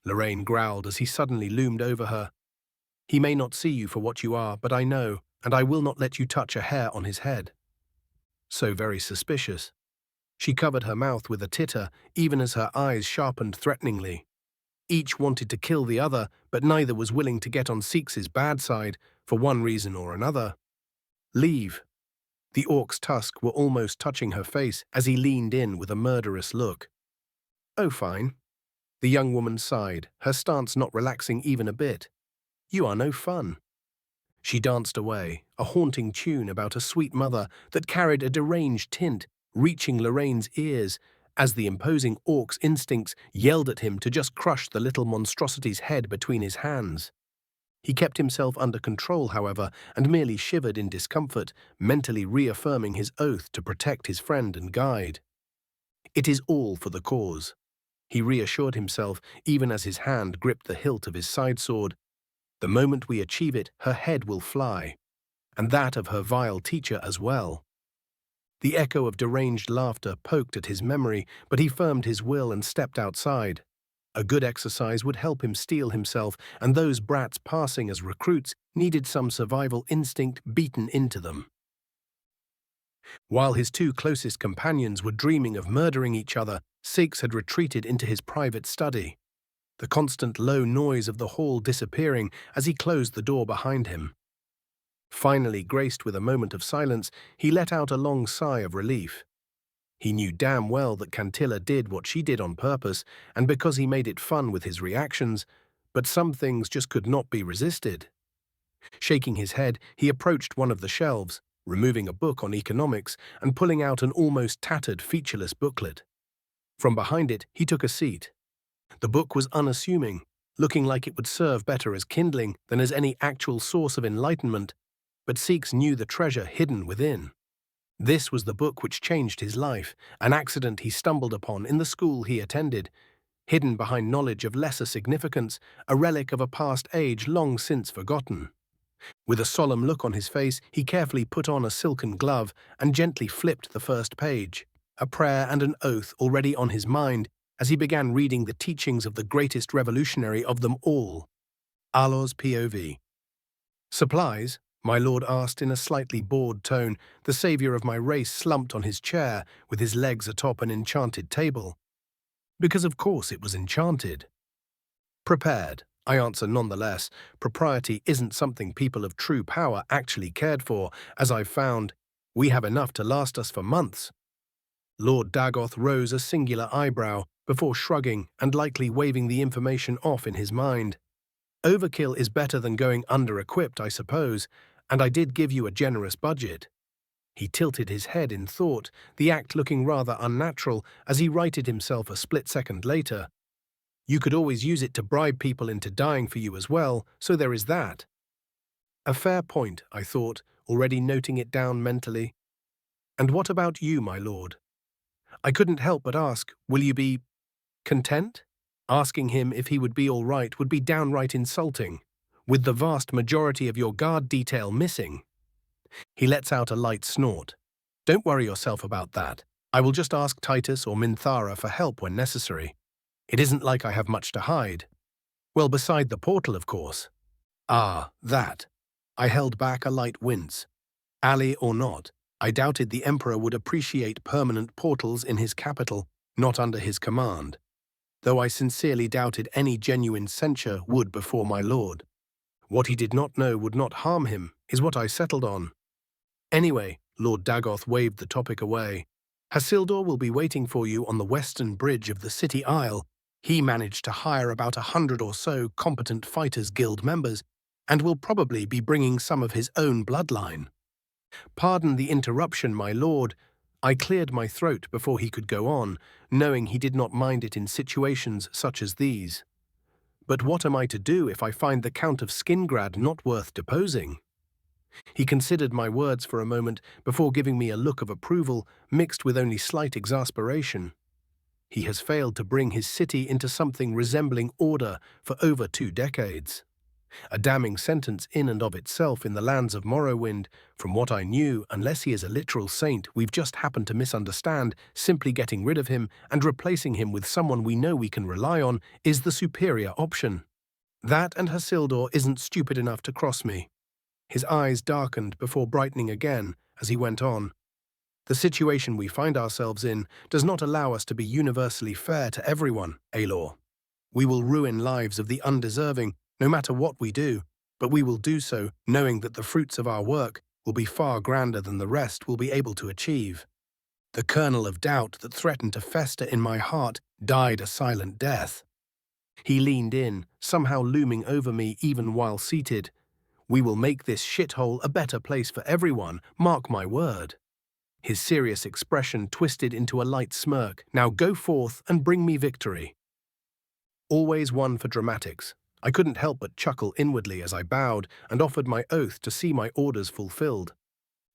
Lorraine growled as he suddenly loomed over her. He may not see you for what you are, but I know, and I will not let you touch a hair on his head. So very suspicious. She covered her mouth with a titter, even as her eyes sharpened threateningly. Each wanted to kill the other, but neither was willing to get on Seeks's bad side, for one reason or another. Leave. The orc's tusks were almost touching her face as he leaned in with a murderous look. Oh, fine. The young woman sighed, her stance not relaxing even a bit. You are no fun. She danced away, a haunting tune about a sweet mother that carried a deranged tint, reaching Lorraine's ears, as the imposing orc's instincts yelled at him to just crush the little monstrosity's head between his hands. He kept himself under control, however, and merely shivered in discomfort, mentally reaffirming his oath to protect his friend and guide. It is all for the cause, he reassured himself, even as his hand gripped the hilt of his side sword. The moment we achieve it, her head will fly, and that of her vile teacher as well. The echo of deranged laughter poked at his memory, but he firmed his will and stepped outside. A good exercise would help him steel himself, and those brats passing as recruits needed some survival instinct beaten into them. While his two closest companions were dreaming of murdering each other, Sykes had retreated into his private study, the constant low noise of the hall disappearing as he closed the door behind him. Finally, graced with a moment of silence, he let out a long sigh of relief. He knew damn well that Cantilla did what she did on purpose, and because he made it fun with his reactions, but some things just could not be resisted. Shaking his head, he approached one of the shelves, removing a book on economics and pulling out an almost tattered, featureless booklet. From behind it, he took a seat. The book was unassuming, looking like it would serve better as kindling than as any actual source of enlightenment, but Sykes knew the treasure hidden within. This was the book which changed his life, an accident he stumbled upon in the school he attended, hidden behind knowledge of lesser significance, a relic of a past age long since forgotten. With a solemn look on his face, he carefully put on a silken glove and gently flipped the first page, a prayer and an oath already on his mind as he began reading the teachings of the greatest revolutionary of them all, Alo's POV. Supplies? My lord asked in a slightly bored tone, the savior of my race slumped on his chair with his legs atop an enchanted table. Because of course it was enchanted. Prepared, I answer nonetheless. Propriety isn't something people of true power actually cared for, as I've found. We have enough to last us for months. Lord Dagoth rose a singular eyebrow before shrugging and likely waving the information off in his mind. Overkill is better than going under-equipped, I suppose, and I did give you a generous budget. He tilted his head in thought, the act looking rather unnatural as he righted himself a split second later. You could always use it to bribe people into dying for you as well, so there is that. A fair point, I thought, already noting it down mentally. And what about you, my lord? I couldn't help but ask, will you be content? Asking him if he would be all right would be downright insulting, with the vast majority of your guard detail missing. He lets out a light snort. Don't worry yourself about that. I will just ask Titus or Minthara for help when necessary. It isn't like I have much to hide. Well, beside the portal, of course. Ah, that. I held back a light wince. Ally or not, I doubted the Emperor would appreciate permanent portals in his capital, not under his command, though I sincerely doubted any genuine censure would before my lord. What he did not know would not harm him is what I settled on. Anyway, Lord Dagoth waved the topic away. Hasildur will be waiting for you on the western bridge of the city Isle. He managed to hire about 100 or so competent Fighters Guild members and will probably be bringing some of his own bloodline. Pardon the interruption, my lord. I cleared my throat before he could go on, knowing he did not mind it in situations such as these. But what am I to do if I find the Count of Skingrad not worth deposing? He considered my words for a moment before giving me a look of approval mixed with only slight exasperation. He has failed to bring his city into something resembling order for over 2 decades. A damning sentence in and of itself in the lands of Morrowind. From what I knew, unless he is a literal saint, we've just happened to misunderstand, simply getting rid of him and replacing him with someone we know we can rely on is the superior option. That and Hasildur isn't stupid enough to cross me. His eyes darkened before brightening again as he went on. The situation we find ourselves in does not allow us to be universally fair to everyone, Aelor. We will ruin lives of the undeserving, no matter what we do, but we will do so knowing that the fruits of our work will be far grander than the rest will be able to achieve. The kernel of doubt that threatened to fester in my heart died a silent death. He leaned in, somehow looming over me even while seated. We will make this shithole a better place for everyone, mark my word. His serious expression twisted into a light smirk. Now go forth and bring me victory. Always one for dramatics. I couldn't help but chuckle inwardly as I bowed and offered my oath to see my orders fulfilled.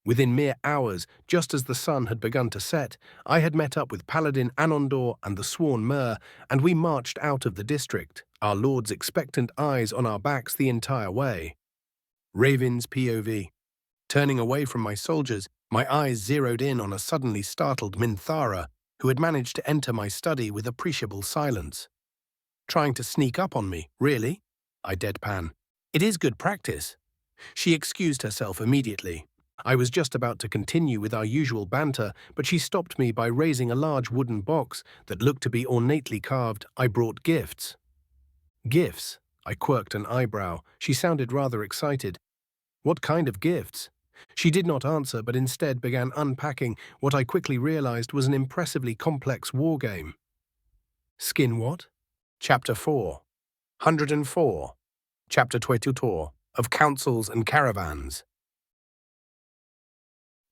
Within mere hours, just as the sun had begun to set, I had met up with Paladin Anondor and the sworn Mer, and we marched out of the district, our lord's expectant eyes on our backs the entire way. Raven's POV. Turning away from my soldiers, my eyes zeroed in on a suddenly startled Minthara, who had managed to enter my study with appreciable silence. Trying to sneak up on me, really? I deadpan. It is good practice. She excused herself immediately. I was just about to continue with our usual banter, but she stopped me by raising a large wooden box that looked to be ornately carved. I brought gifts. Gifts? I quirked an eyebrow. She sounded rather excited. What kind of gifts? She did not answer, but instead began unpacking what I quickly realized was an impressively complex wargame. Skin what? Chapter 4. 104. Chapter 22. Of Councils and Caravans.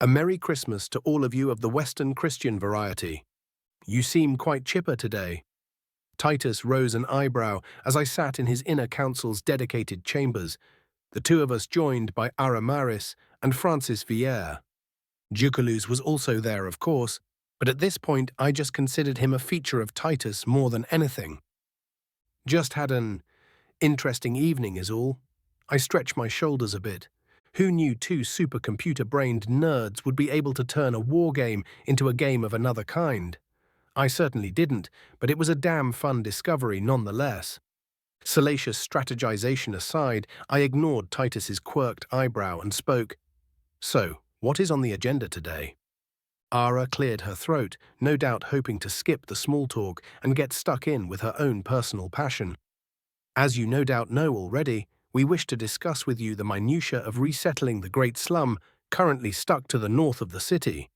A Merry Christmas to all of you of the Western Christian variety. You seem quite chipper today. Titus rose an eyebrow as I sat in his inner council's dedicated chambers, the two of us joined by Aramaris and Francis Villers. Duculus was also there, of course, but at this point I just considered him a feature of Titus more than anything. Just had an interesting evening is all. I stretched my shoulders a bit. Who knew two supercomputer-brained nerds would be able to turn a war game into a game of another kind? I certainly didn't, but it was a damn fun discovery nonetheless. Salacious strategization aside, I ignored Titus's quirked eyebrow and spoke. So, what is on the agenda today? Ara cleared her throat, no doubt hoping to skip the small talk and get stuck in with her own personal passion. As you no doubt know already, we wish to discuss with you the minutiae of resettling the Great Slum currently stuck to the north of the city.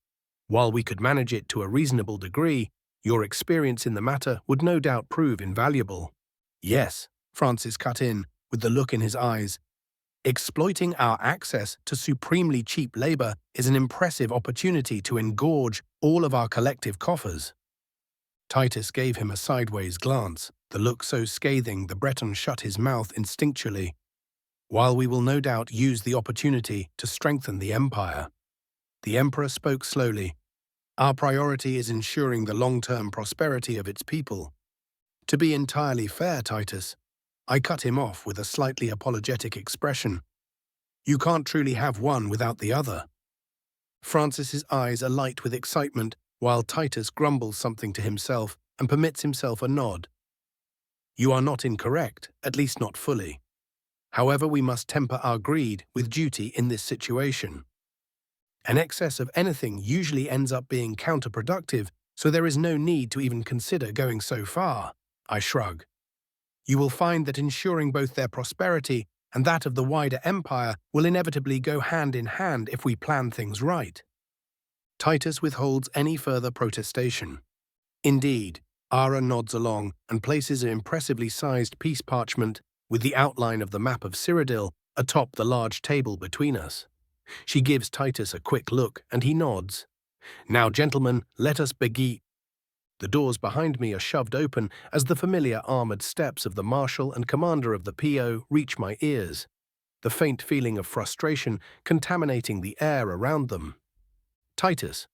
While we could manage it to a reasonable degree, your experience in the matter would no doubt prove invaluable. Yes, Francis cut in, with the look in his eyes. Exploiting our access to supremely cheap labor is an impressive opportunity to engorge all of our collective coffers. Titus gave him a sideways glance, the look so scathing the Breton shut his mouth instinctually. While we will no doubt use the opportunity to strengthen the Empire. The Emperor spoke slowly. Our priority is ensuring the long-term prosperity of its people. To be entirely fair, Titus, I cut him off with a slightly apologetic expression. You can't truly have one without the other. Francis's eyes alight with excitement, while Titus grumbles something to himself and permits himself a nod. You are not incorrect, at least not fully. However, we must temper our greed with duty in this situation. An excess of anything usually ends up being counterproductive, so there is no need to even consider going so far. I shrug. You will find that ensuring both their prosperity and that of the wider empire will inevitably go hand in hand if we plan things right. Titus withholds any further protestation. Indeed, Ara nods along and places an impressively sized piece parchment with the outline of the map of Cyrodiil atop the large table between us. She gives Titus a quick look, and he nods. Now, gentlemen, let us begin. The doors behind me are shoved open as the familiar armored steps of the Marshal and Commander of the PO reach my ears, the faint feeling of frustration contaminating the air around them. Titus.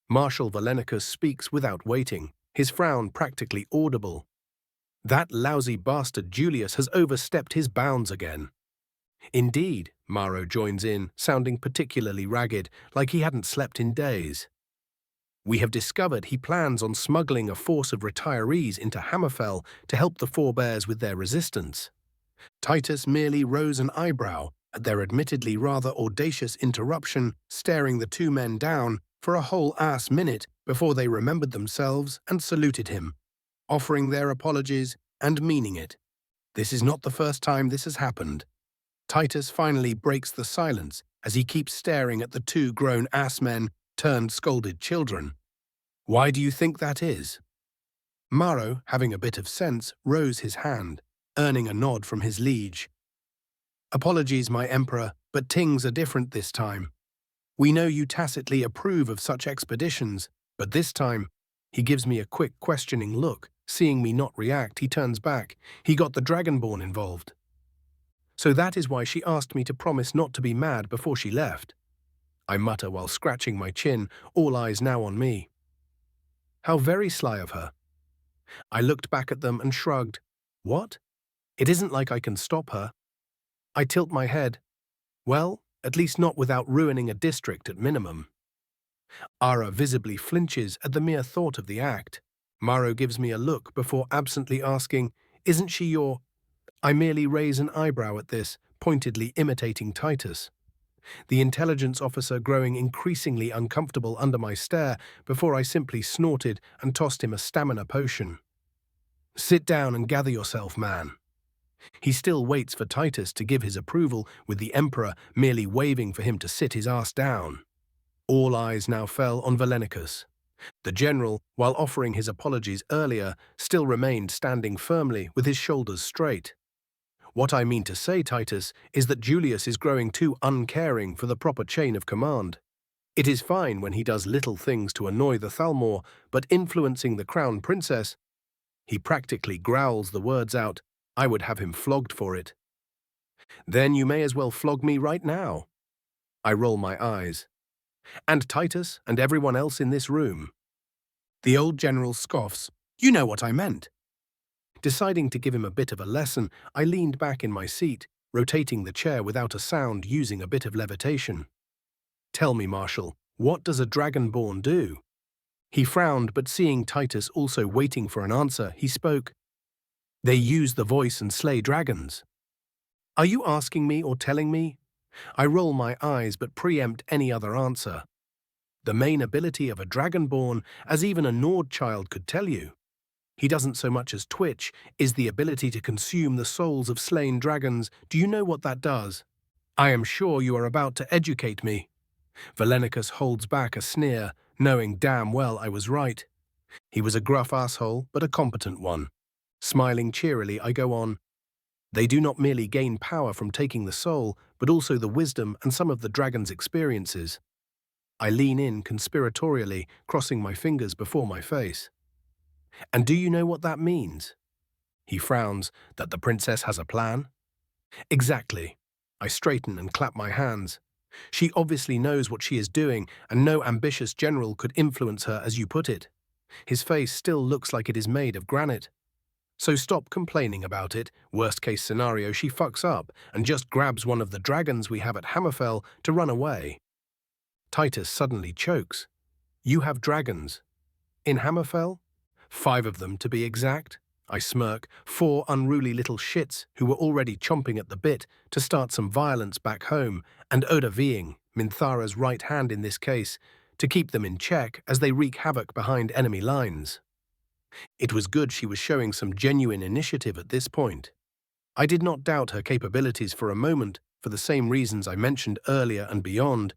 Marshal Valenicus speaks without waiting, his frown practically audible. That lousy bastard Julius has overstepped his bounds again. Indeed, Maro joins in, sounding particularly ragged, like he hadn't slept in days. We have discovered he plans on smuggling a force of retirees into Hammerfell to help the forebears with their resistance. Titus merely rose an eyebrow at their admittedly rather audacious interruption, staring the two men down for a whole minute before they remembered themselves and saluted him, offering their apologies and meaning it. This is not the first time this has happened. Titus finally breaks the silence as he keeps staring at the two grown men turned scolded children. Why do you think that is? Maro, having a bit of sense, rose his hand, earning a nod from his liege. Apologies, my emperor, but things are different this time. We know you tacitly approve of such expeditions, but this time, he gives me a quick questioning look. Seeing me not react, he turns back. He got the Dragonborn involved. So that is why she asked me to promise not to be mad before she left. I mutter while scratching my chin, all eyes now on me. How very sly of her. I looked back at them and shrugged. What? It isn't like I can stop her. I tilt my head. Well, at least not without ruining a district at minimum. Ara visibly flinches at the mere thought of the act. Maro gives me a look before absently asking, "Isn't she your—" I merely raise an eyebrow at this, pointedly imitating Titus. The intelligence officer growing increasingly uncomfortable under my stare before I simply snorted and tossed him a stamina potion. Sit down and gather yourself, man. He still waits for Titus to give his approval, with the Emperor merely waving for him to sit his ass down. All eyes now fell on Valenicus. The general, while offering his apologies earlier, still remained standing firmly with his shoulders straight. What I mean to say, Titus, is that Julius is growing too uncaring for the proper chain of command. It is fine when he does little things to annoy the Thalmor, but influencing the crown princess, he practically growls the words out. I would have him flogged for it. Then you may as well flog me right now. I roll my eyes. And Titus and everyone else in this room. The old general scoffs. You know what I meant. Deciding to give him a bit of a lesson, I leaned back in my seat, rotating the chair without a sound using a bit of levitation. Tell me, Marshal, what does a dragonborn do? He frowned, but seeing Titus also waiting for an answer, he spoke. They use the voice and slay dragons. Are you asking me or telling me? I roll my eyes but preempt any other answer. The main ability of a dragonborn, as even a Nord child could tell you, he doesn't so much as twitch, is the ability to consume the souls of slain dragons. Do you know what that does? I am sure you are about to educate me. Valenicus holds back a sneer, knowing damn well I was right. He was a gruff asshole, but a competent one. Smiling cheerily, I go on. They do not merely gain power from taking the soul, but also the wisdom and some of the dragon's experiences. I lean in conspiratorially, crossing my fingers before my face. And do you know what that means? He frowns. That the princess has a plan? Exactly. I straighten and clap my hands. She obviously knows what she is doing, and no ambitious general could influence her, as you put it. His face still looks like it is made of granite. So stop complaining about it. Worst case scenario, she fucks up and just grabs one of the dragons we have at Hammerfell to run away. Titus suddenly chokes. You have dragons? In Hammerfell? 5 of them, to be exact. I smirk. 4 unruly little shits who were already chomping at the bit to start some violence back home, and Oda Veing, Minthara's right hand in this case, to keep them in check as they wreak havoc behind enemy lines. It was good she was showing some genuine initiative at this point. I did not doubt her capabilities for a moment, for the same reasons I mentioned earlier and beyond,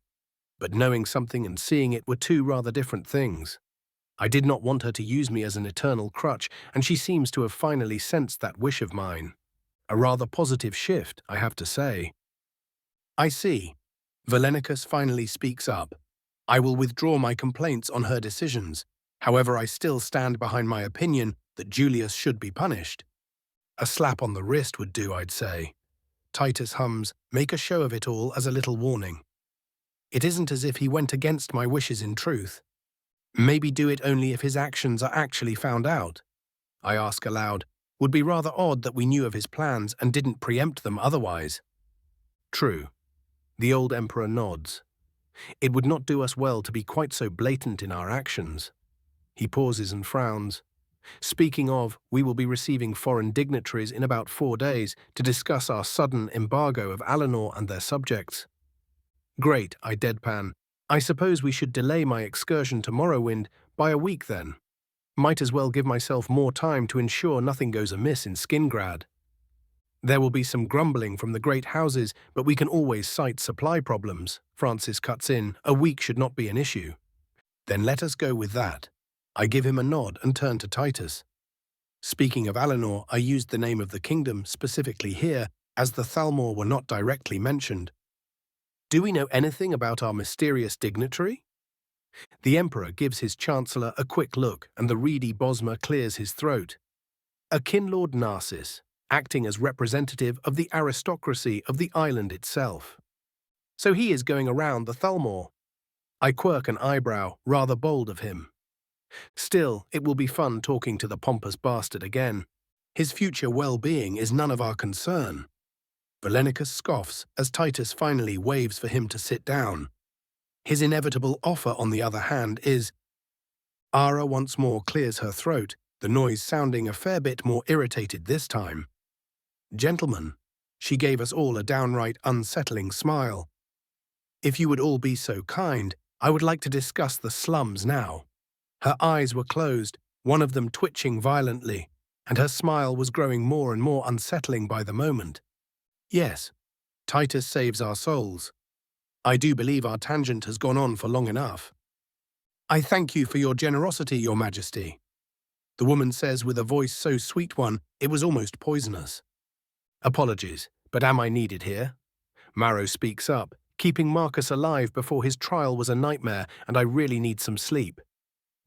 but knowing something and seeing it were 2 rather different things. I did not want her to use me as an eternal crutch, and she seems to have finally sensed that wish of mine. A rather positive shift, I have to say. I see. Valenicus finally speaks up. I will withdraw my complaints on her decisions. However, I still stand behind my opinion that Julius should be punished. A slap on the wrist would do, I'd say. Titus hums, make a show of it all as a little warning. It isn't as if he went against my wishes in truth. Maybe do it only if his actions are actually found out. I ask aloud. Would be rather odd that we knew of his plans and didn't preempt them otherwise. True. The old emperor nods. It would not do us well to be quite so blatant in our actions. He pauses and frowns. Speaking of, we will be receiving foreign dignitaries in about 4 days to discuss our sudden embargo of Alinor and their subjects. Great, I deadpan. I suppose we should delay my excursion to Morrowind by a week then. Might as well give myself more time to ensure nothing goes amiss in Skingrad. There will be some grumbling from the great houses, but we can always cite supply problems. Francis cuts in. A week should not be an issue. Then let us go with that. I give him a nod and turn to Titus. Speaking of Alinor, I used the name of the kingdom specifically here, as the Thalmor were not directly mentioned. Do we know anything about our mysterious dignitary? The Emperor gives his Chancellor a quick look, and the reedy Bosmer clears his throat. A Kinlord Narcissus, acting as representative of the aristocracy of the island itself. So he is going around the Thalmor. I quirk an eyebrow, rather bold of him. Still, it will be fun talking to the pompous bastard again. His future well-being is none of our concern. Valenicus scoffs as Titus finally waves for him to sit down. His inevitable offer, on the other hand, is... Ara once more clears her throat, the noise sounding a fair bit more irritated this time. Gentlemen, she gave us all a downright unsettling smile. If you would all be so kind, I would like to discuss the slums now. Her eyes were closed, one of them twitching violently, and her smile was growing more and more unsettling by the moment. Yes, Titus saves our souls. I do believe our tangent has gone on for long enough. I thank you for your generosity, Your Majesty. The woman says with a voice so sweet one, it was almost poisonous. Apologies, but am I needed here? Maro speaks up, keeping Marcus alive before his trial was a nightmare, and I really need some sleep.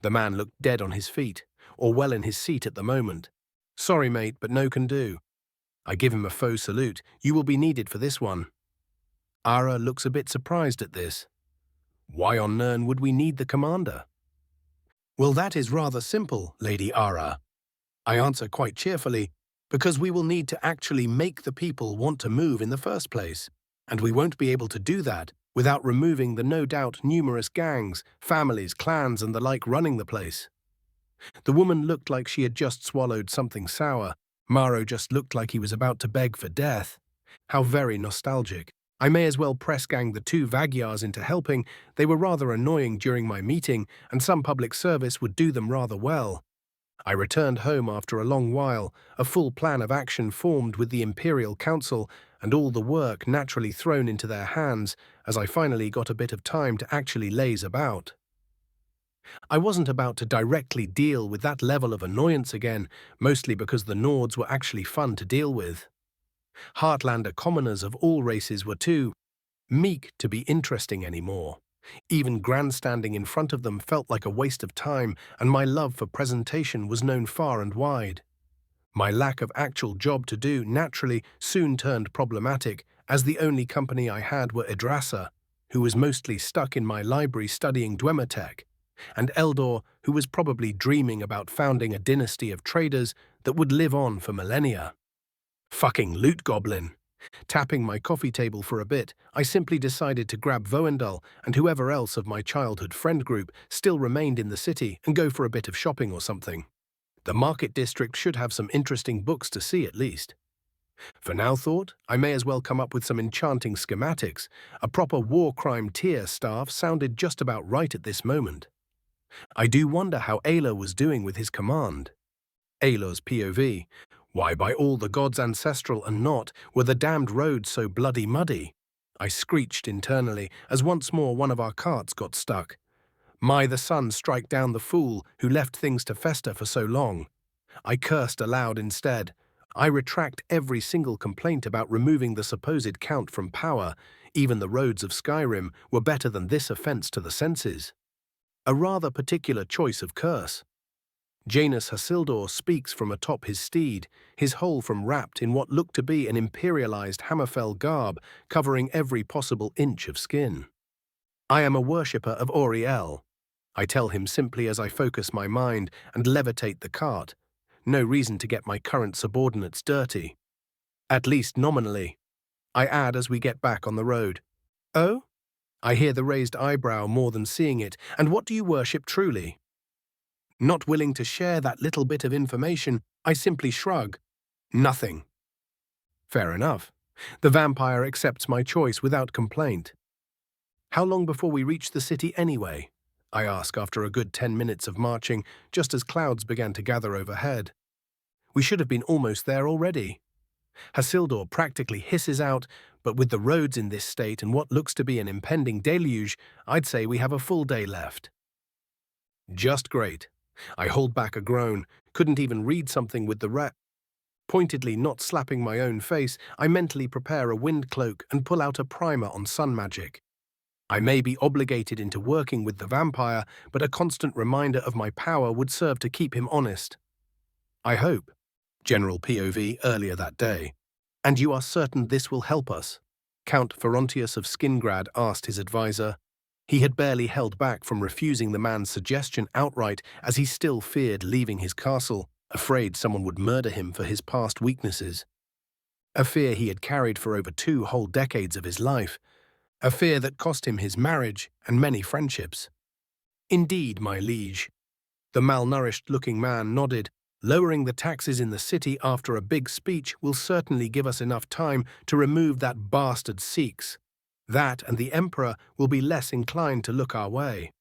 The man looked dead on his feet, or well in his seat at the moment. Sorry, mate, but no can do. I give him a faux salute. You will be needed for this one. Ara looks a bit surprised at this. Why on Nirn would we need the commander? Well, that is rather simple, Lady Ara. I answer quite cheerfully, because we will need to actually make the people want to move in the first place, and we won't be able to do that without removing the no doubt numerous gangs, families, clans, and the like running the place. The woman looked like she had just swallowed something sour. Maro just looked like he was about to beg for death. How very nostalgic. I may as well press gang the 2 Vagyars into helping. They were rather annoying during my meeting, and some public service would do them rather well. I returned home after a long while, a full plan of action formed with the Imperial Council, and all the work naturally thrown into their hands, as I finally got a bit of time to actually laze about. I wasn't about to directly deal with that level of annoyance again, mostly because the Nords were actually fun to deal with. Heartlander commoners of all races were too meek to be interesting anymore. Even grandstanding in front of them felt like a waste of time, and my love for presentation was known far and wide. My lack of actual job to do naturally soon turned problematic, as the only company I had were Idrassa, who was mostly stuck in my library studying Dwemertech, and Eldor, who was probably dreaming about founding a dynasty of traders that would live on for millennia. Fucking loot goblin. Tapping my coffee table for a bit, I simply decided to grab Voendal and whoever else of my childhood friend group still remained in the city and go for a bit of shopping or something. The market district should have some interesting books to see at least. For now thought, I may as well come up with some enchanting schematics. A proper war crime tier staff sounded just about right at this moment. I do wonder how Ayla was doing with his command. Ayla's POV. Why, by all the gods ancestral and not, were the damned roads so bloody muddy? I screeched internally as once more one of our carts got stuck. My, the sun strike down the fool who left things to fester for so long. I cursed aloud instead. I retract every single complaint about removing the supposed count from power. Even the roads of Skyrim were better than this offense to the senses. A rather particular choice of curse. Janus Hasildor speaks from atop his steed, his whole from wrapped in what looked to be an imperialized Hammerfell garb covering every possible inch of skin. I am a worshipper of Auriel. I tell him simply as I focus my mind and levitate the cart. No reason to get my current subordinates dirty. At least nominally. I add as we get back on the road. Oh? I hear the raised eyebrow more than seeing it, and what do you worship truly? Not willing to share that little bit of information, I simply shrug. Nothing. Fair enough. The vampire accepts my choice without complaint. How long before we reach the city anyway? I ask after a good 10 minutes of marching, just as clouds began to gather overhead. We should have been almost there already. Hasildor practically hisses out, but with the roads in this state and what looks to be an impending deluge, I'd say we have a full day left. Just great. I hold back a groan, couldn't even read something with the Pointedly not slapping my own face, I mentally prepare a wind cloak and pull out a primer on sun magic. I may be obligated into working with the vampire, but a constant reminder of my power would serve to keep him honest. I hope. General POV earlier that day. And you are certain this will help us? Count Ferontius of Skingrad asked his advisor. He had barely held back from refusing the man's suggestion outright, as he still feared leaving his castle, afraid someone would murder him for his past weaknesses. A fear he had carried for over 2 whole decades of his life. A fear that cost him his marriage and many friendships. Indeed, my liege. The malnourished-looking man nodded. Lowering the taxes in the city after a big speech will certainly give us enough time to remove that bastard Sikhs. That and the Emperor will be less inclined to look our way.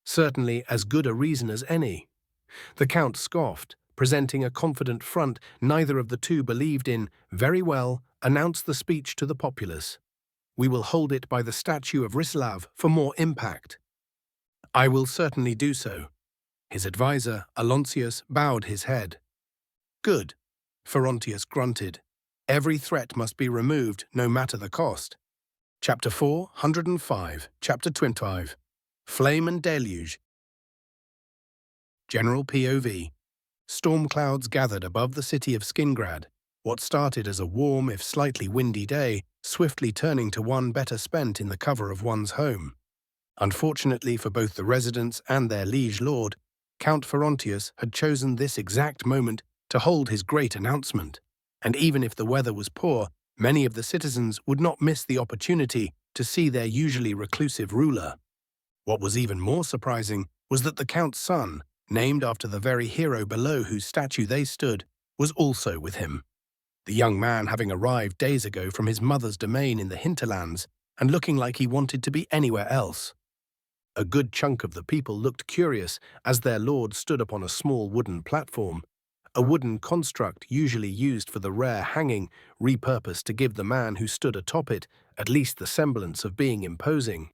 Certainly as good a reason as any. The Count scoffed, presenting a confident front neither of the two believed in. Very well, announce the speech to the populace. We will hold it by the statue of Rislav for more impact. I will certainly do so. His advisor, Aloncius, bowed his head. Good. Ferontius grunted. Every threat must be removed, no matter the cost. Chapter 405, Chapter 25. Flame and Deluge. General POV. Storm clouds gathered above the city of Skingrad. What started as a warm, if slightly windy day, swiftly turning to one better spent in the cover of one's home. Unfortunately for both the residents and their liege lord, Count Ferontius had chosen this exact moment to hold his great announcement, and even if the weather was poor, many of the citizens would not miss the opportunity to see their usually reclusive ruler. What was even more surprising was that the Count's son, named after the very hero below whose statue they stood, was also with him. The young man having arrived days ago from his mother's domain in the hinterlands and looking like he wanted to be anywhere else. A good chunk of the people looked curious as their lord stood upon a small wooden platform, a wooden construct usually used for the rare hanging, repurposed to give the man who stood atop it at least the semblance of being imposing.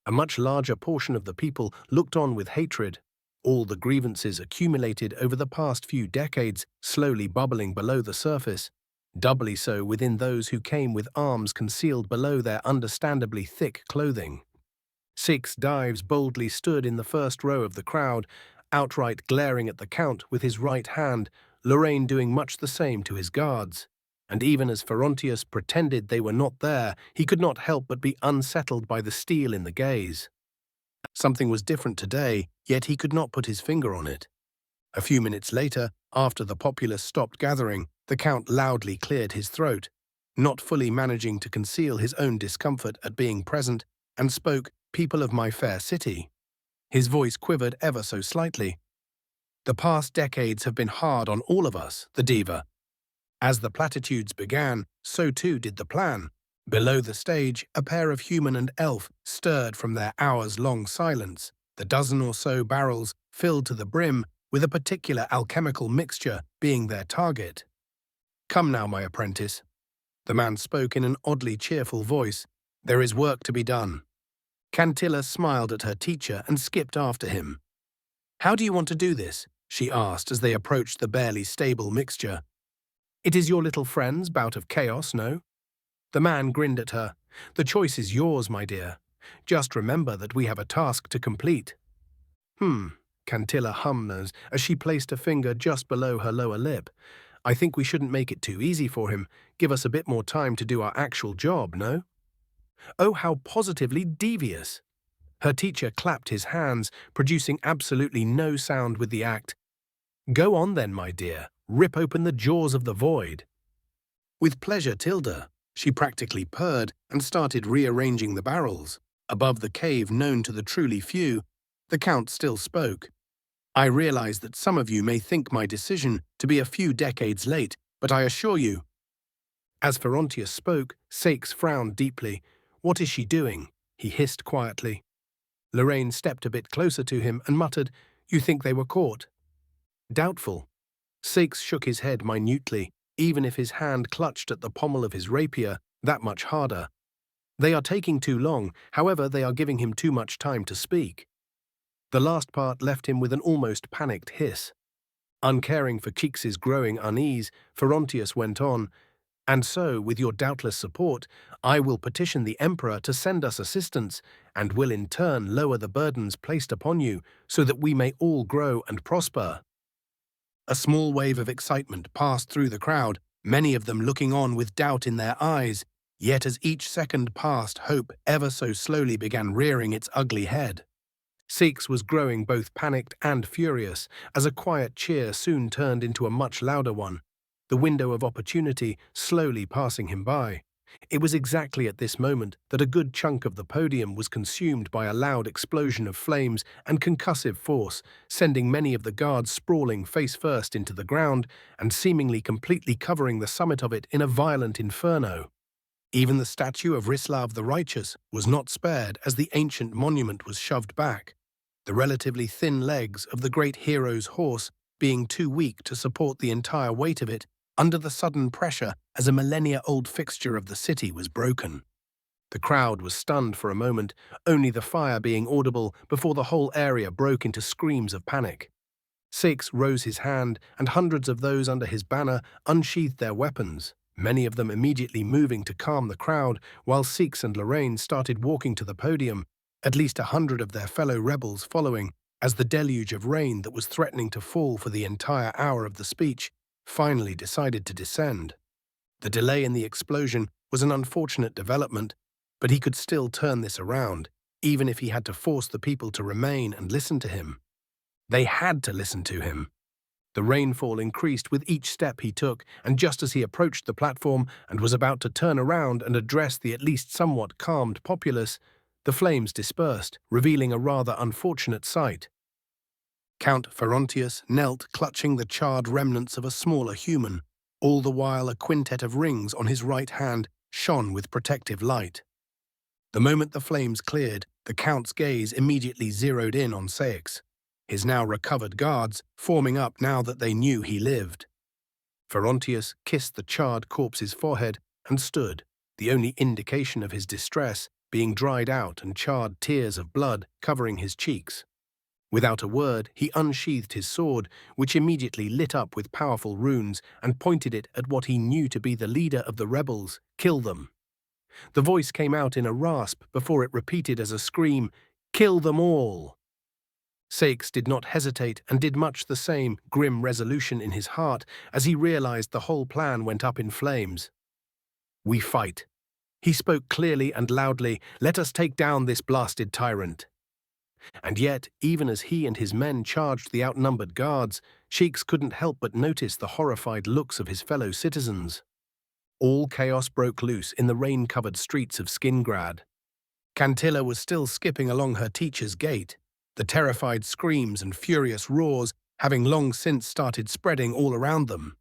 A much larger portion of the people looked on with hatred, all the grievances accumulated over the past few decades slowly bubbling below the surface, doubly so within those who came with arms concealed below their understandably thick clothing. 6 dives boldly stood in the first row of the crowd, outright glaring at the Count with his right hand, Lorraine doing much the same to his guards. And even as Ferontius pretended they were not there, he could not help but be unsettled by the steel in the gaze. Something was different today, yet he could not put his finger on it. A few minutes later, after the populace stopped gathering, the Count loudly cleared his throat, not fully managing to conceal his own discomfort at being present, and spoke, "People of my fair city." His voice quivered ever so slightly. The past decades have been hard on all of us, the diva. As the platitudes began, so too did the plan. Below the stage, a pair of human and elf stirred from their hours-long silence, the dozen or so barrels filled to the brim with a particular alchemical mixture being their target. "Come now, my apprentice." The man spoke in an oddly cheerful voice. "There is work to be done." Cantilla smiled at her teacher and skipped after him. "How do you want to do this?" she asked as they approached the barely stable mixture. "It is your little friend's bout of chaos, no?" The man grinned at her. "The choice is yours, my dear. Just remember that we have a task to complete." Cantilla hummed as she placed a finger just below her lower lip. "I think we shouldn't make it too easy for him. Give us a bit more time to do our actual job, no?" "Oh, how positively devious!" Her teacher clapped his hands, producing absolutely no sound with the act. "Go on then, my dear. Rip open the jaws of the void." "With pleasure, Tilda." She practically purred and started rearranging the barrels. Above the cave known to the truly few, the Count still spoke. I realize that some of you may think my decision to be a few decades late, but I assure you. As Ferontius spoke, Sakes frowned deeply. What is she doing? He hissed quietly. Lorraine stepped a bit closer to him and muttered, You think they were caught? Doubtful. Sakes shook his head minutely, even if his hand clutched at the pommel of his rapier, that much harder. They are taking too long, however they are giving him too much time to speak. The last part left him with an almost panicked hiss. Uncaring for Cheeks's growing unease, Ferontius went on, And so, with your doubtless support, I will petition the Emperor to send us assistance, and will in turn lower the burdens placed upon you, so that we may all grow and prosper. A small wave of excitement passed through the crowd, many of them looking on with doubt in their eyes, yet as each second passed, hope ever so slowly began rearing its ugly head. Sakes was growing both panicked and furious, as a quiet cheer soon turned into a much louder one, the window of opportunity slowly passing him by. It was exactly at this moment that a good chunk of the podium was consumed by a loud explosion of flames and concussive force, sending many of the guards sprawling face first into the ground and seemingly completely covering the summit of it in a violent inferno. Even the statue of Rislav the Righteous was not spared as the ancient monument was shoved back, the relatively thin legs of the great hero's horse being too weak to support the entire weight of it under the sudden pressure as a millennia-old fixture of the city was broken. The crowd was stunned for a moment, only the fire being audible before the whole area broke into screams of panic. Sakes rose his hand, and hundreds of those under his banner unsheathed their weapons, many of them immediately moving to calm the crowd, while Sakes and Lorraine started walking to the podium, at least 100 of their fellow rebels following, as the deluge of rain that was threatening to fall for the entire hour of the speech finally decided to descend. The delay in the explosion was an unfortunate development, but he could still turn this around, even if he had to force the people to remain and listen to him. They had to listen to him. The rainfall increased with each step he took, and just as he approached the platform and was about to turn around and address the at least somewhat calmed populace, the flames dispersed, revealing a rather unfortunate sight. Count Ferontius knelt clutching the charred remnants of a smaller human, all the while a quintet of rings on his right hand shone with protective light. The moment the flames cleared, the Count's gaze immediately zeroed in on Sakes, his now recovered guards forming up now that they knew he lived. Ferontius kissed the charred corpse's forehead and stood, the only indication of his distress being dried out and charred tears of blood covering his cheeks. Without a word, he unsheathed his sword, which immediately lit up with powerful runes, and pointed it at what he knew to be the leader of the rebels. Kill them. The voice came out in a rasp before it repeated as a scream, Kill them all. Sakes did not hesitate and did much the same grim resolution in his heart as he realized the whole plan went up in flames. We fight. He spoke clearly and loudly, Let us take down this blasted tyrant. And yet, even as he and his men charged the outnumbered guards, Cheeks couldn't help but notice the horrified looks of his fellow citizens. All chaos broke loose in the rain-covered streets of Skingrad. Cantilla was still skipping along her teacher's gate, the terrified screams and furious roars having long since started spreading all around them.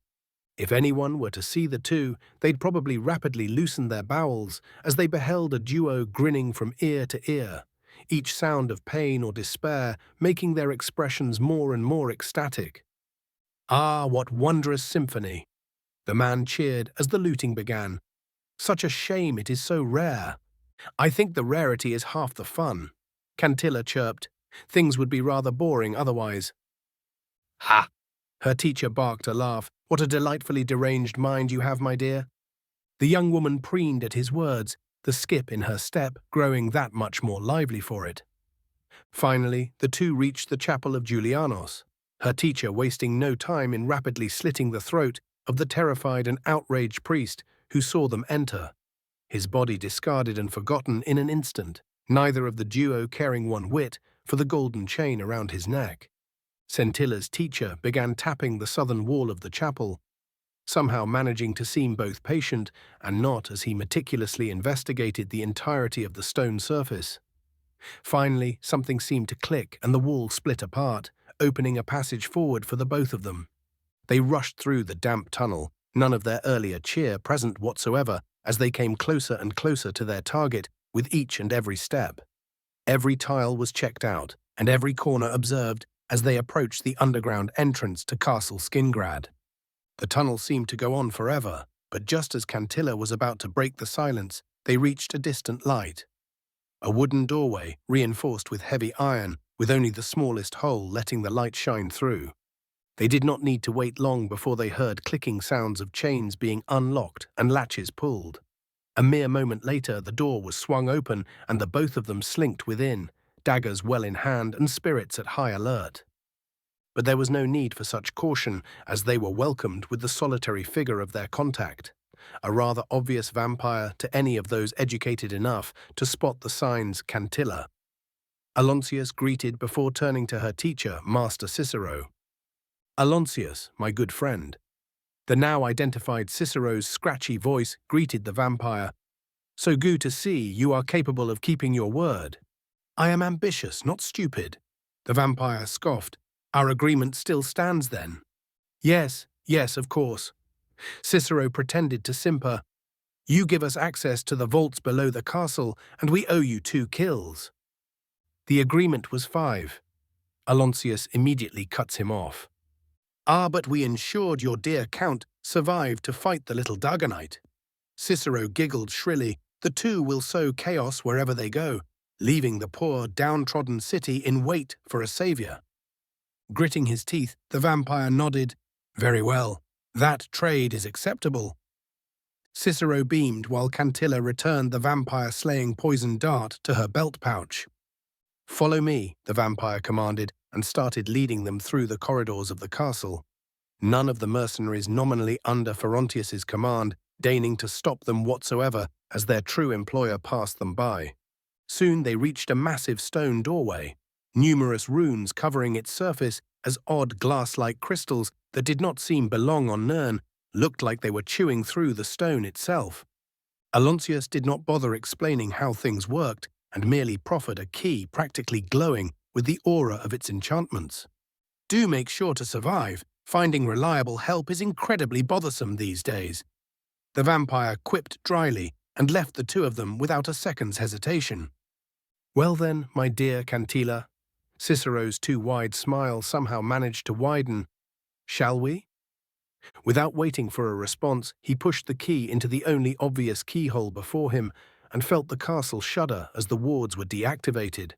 If anyone were to see the two, they'd probably rapidly loosen their bowels as they beheld a duo grinning from ear to ear, each sound of pain or despair making their expressions more and more ecstatic. Ah, what wondrous symphony! The man cheered as the looting began. Such a shame it is so rare. I think the rarity is half the fun. Cantilla chirped. Things would be rather boring otherwise. Ha! Her teacher barked a laugh. What a delightfully deranged mind you have, my dear. The young woman preened at his words, the skip in her step growing that much more lively for it. Finally, the two reached the chapel of Julianos, her teacher wasting no time in rapidly slitting the throat of the terrified and outraged priest who saw them enter, his body discarded and forgotten in an instant, neither of the duo caring one whit for the golden chain around his neck. Centilla's teacher began tapping the southern wall of the chapel, somehow managing to seem both patient and not as he meticulously investigated the entirety of the stone surface. Finally, something seemed to click and the wall split apart, opening a passage forward for the both of them. They rushed through the damp tunnel, none of their earlier cheer present whatsoever, as they came closer and closer to their target with each and every step. Every tile was checked out, and every corner observed as they approached the underground entrance to Castle Skingrad. The tunnel seemed to go on forever, but just as Cantilla was about to break the silence, they reached a distant light. A wooden doorway, reinforced with heavy iron, with only the smallest hole letting the light shine through. They did not need to wait long before they heard clicking sounds of chains being unlocked and latches pulled. A mere moment later, the door was swung open and the both of them slinked within, daggers well in hand and spirits at high alert. But there was no need for such caution, as they were welcomed with the solitary figure of their contact, a rather obvious vampire to any of those educated enough to spot the signs Cantilla. Aloncius greeted before turning to her teacher, Master Cicero. "Aloncius, my good friend." The now identified Cicero's scratchy voice greeted the vampire. "So good to see you are capable of keeping your word." "I am ambitious, not stupid." The vampire scoffed. "Our agreement still stands then?" Yes, of course." Cicero pretended to simper. "You give us access to the vaults below the castle, and we owe you 2 kills." "The agreement was 5. Aloncius immediately cuts him off. "Ah, but we ensured your dear count survived to fight the little Dagonite." Cicero giggled shrilly. "The 2 will sow chaos wherever they go, leaving the poor, downtrodden city in wait for a savior." Gritting his teeth, the vampire nodded. "Very well. That trade is acceptable." Cicero beamed while Cantilla returned the vampire-slaying poison dart to her belt pouch. "Follow me," the vampire commanded, and started leading them through the corridors of the castle. None of the mercenaries nominally under Ferontius's command deigning to stop them whatsoever as their true employer passed them by. Soon they reached a massive stone doorway, numerous runes covering its surface as odd glass-like crystals that did not seem belong on Nirn looked like they were chewing through the stone itself. Aloncius did not bother explaining how things worked and merely proffered a key practically glowing with the aura of its enchantments. "Do make sure to survive. Finding reliable help is incredibly bothersome these days." The vampire quipped dryly and left the 2 of them without a second's hesitation. "Well then, my dear Cantilla," Cicero's too wide smile somehow managed to widen, "shall we?" Without waiting for a response, he pushed the key into the only obvious keyhole before him and felt the castle shudder as the wards were deactivated,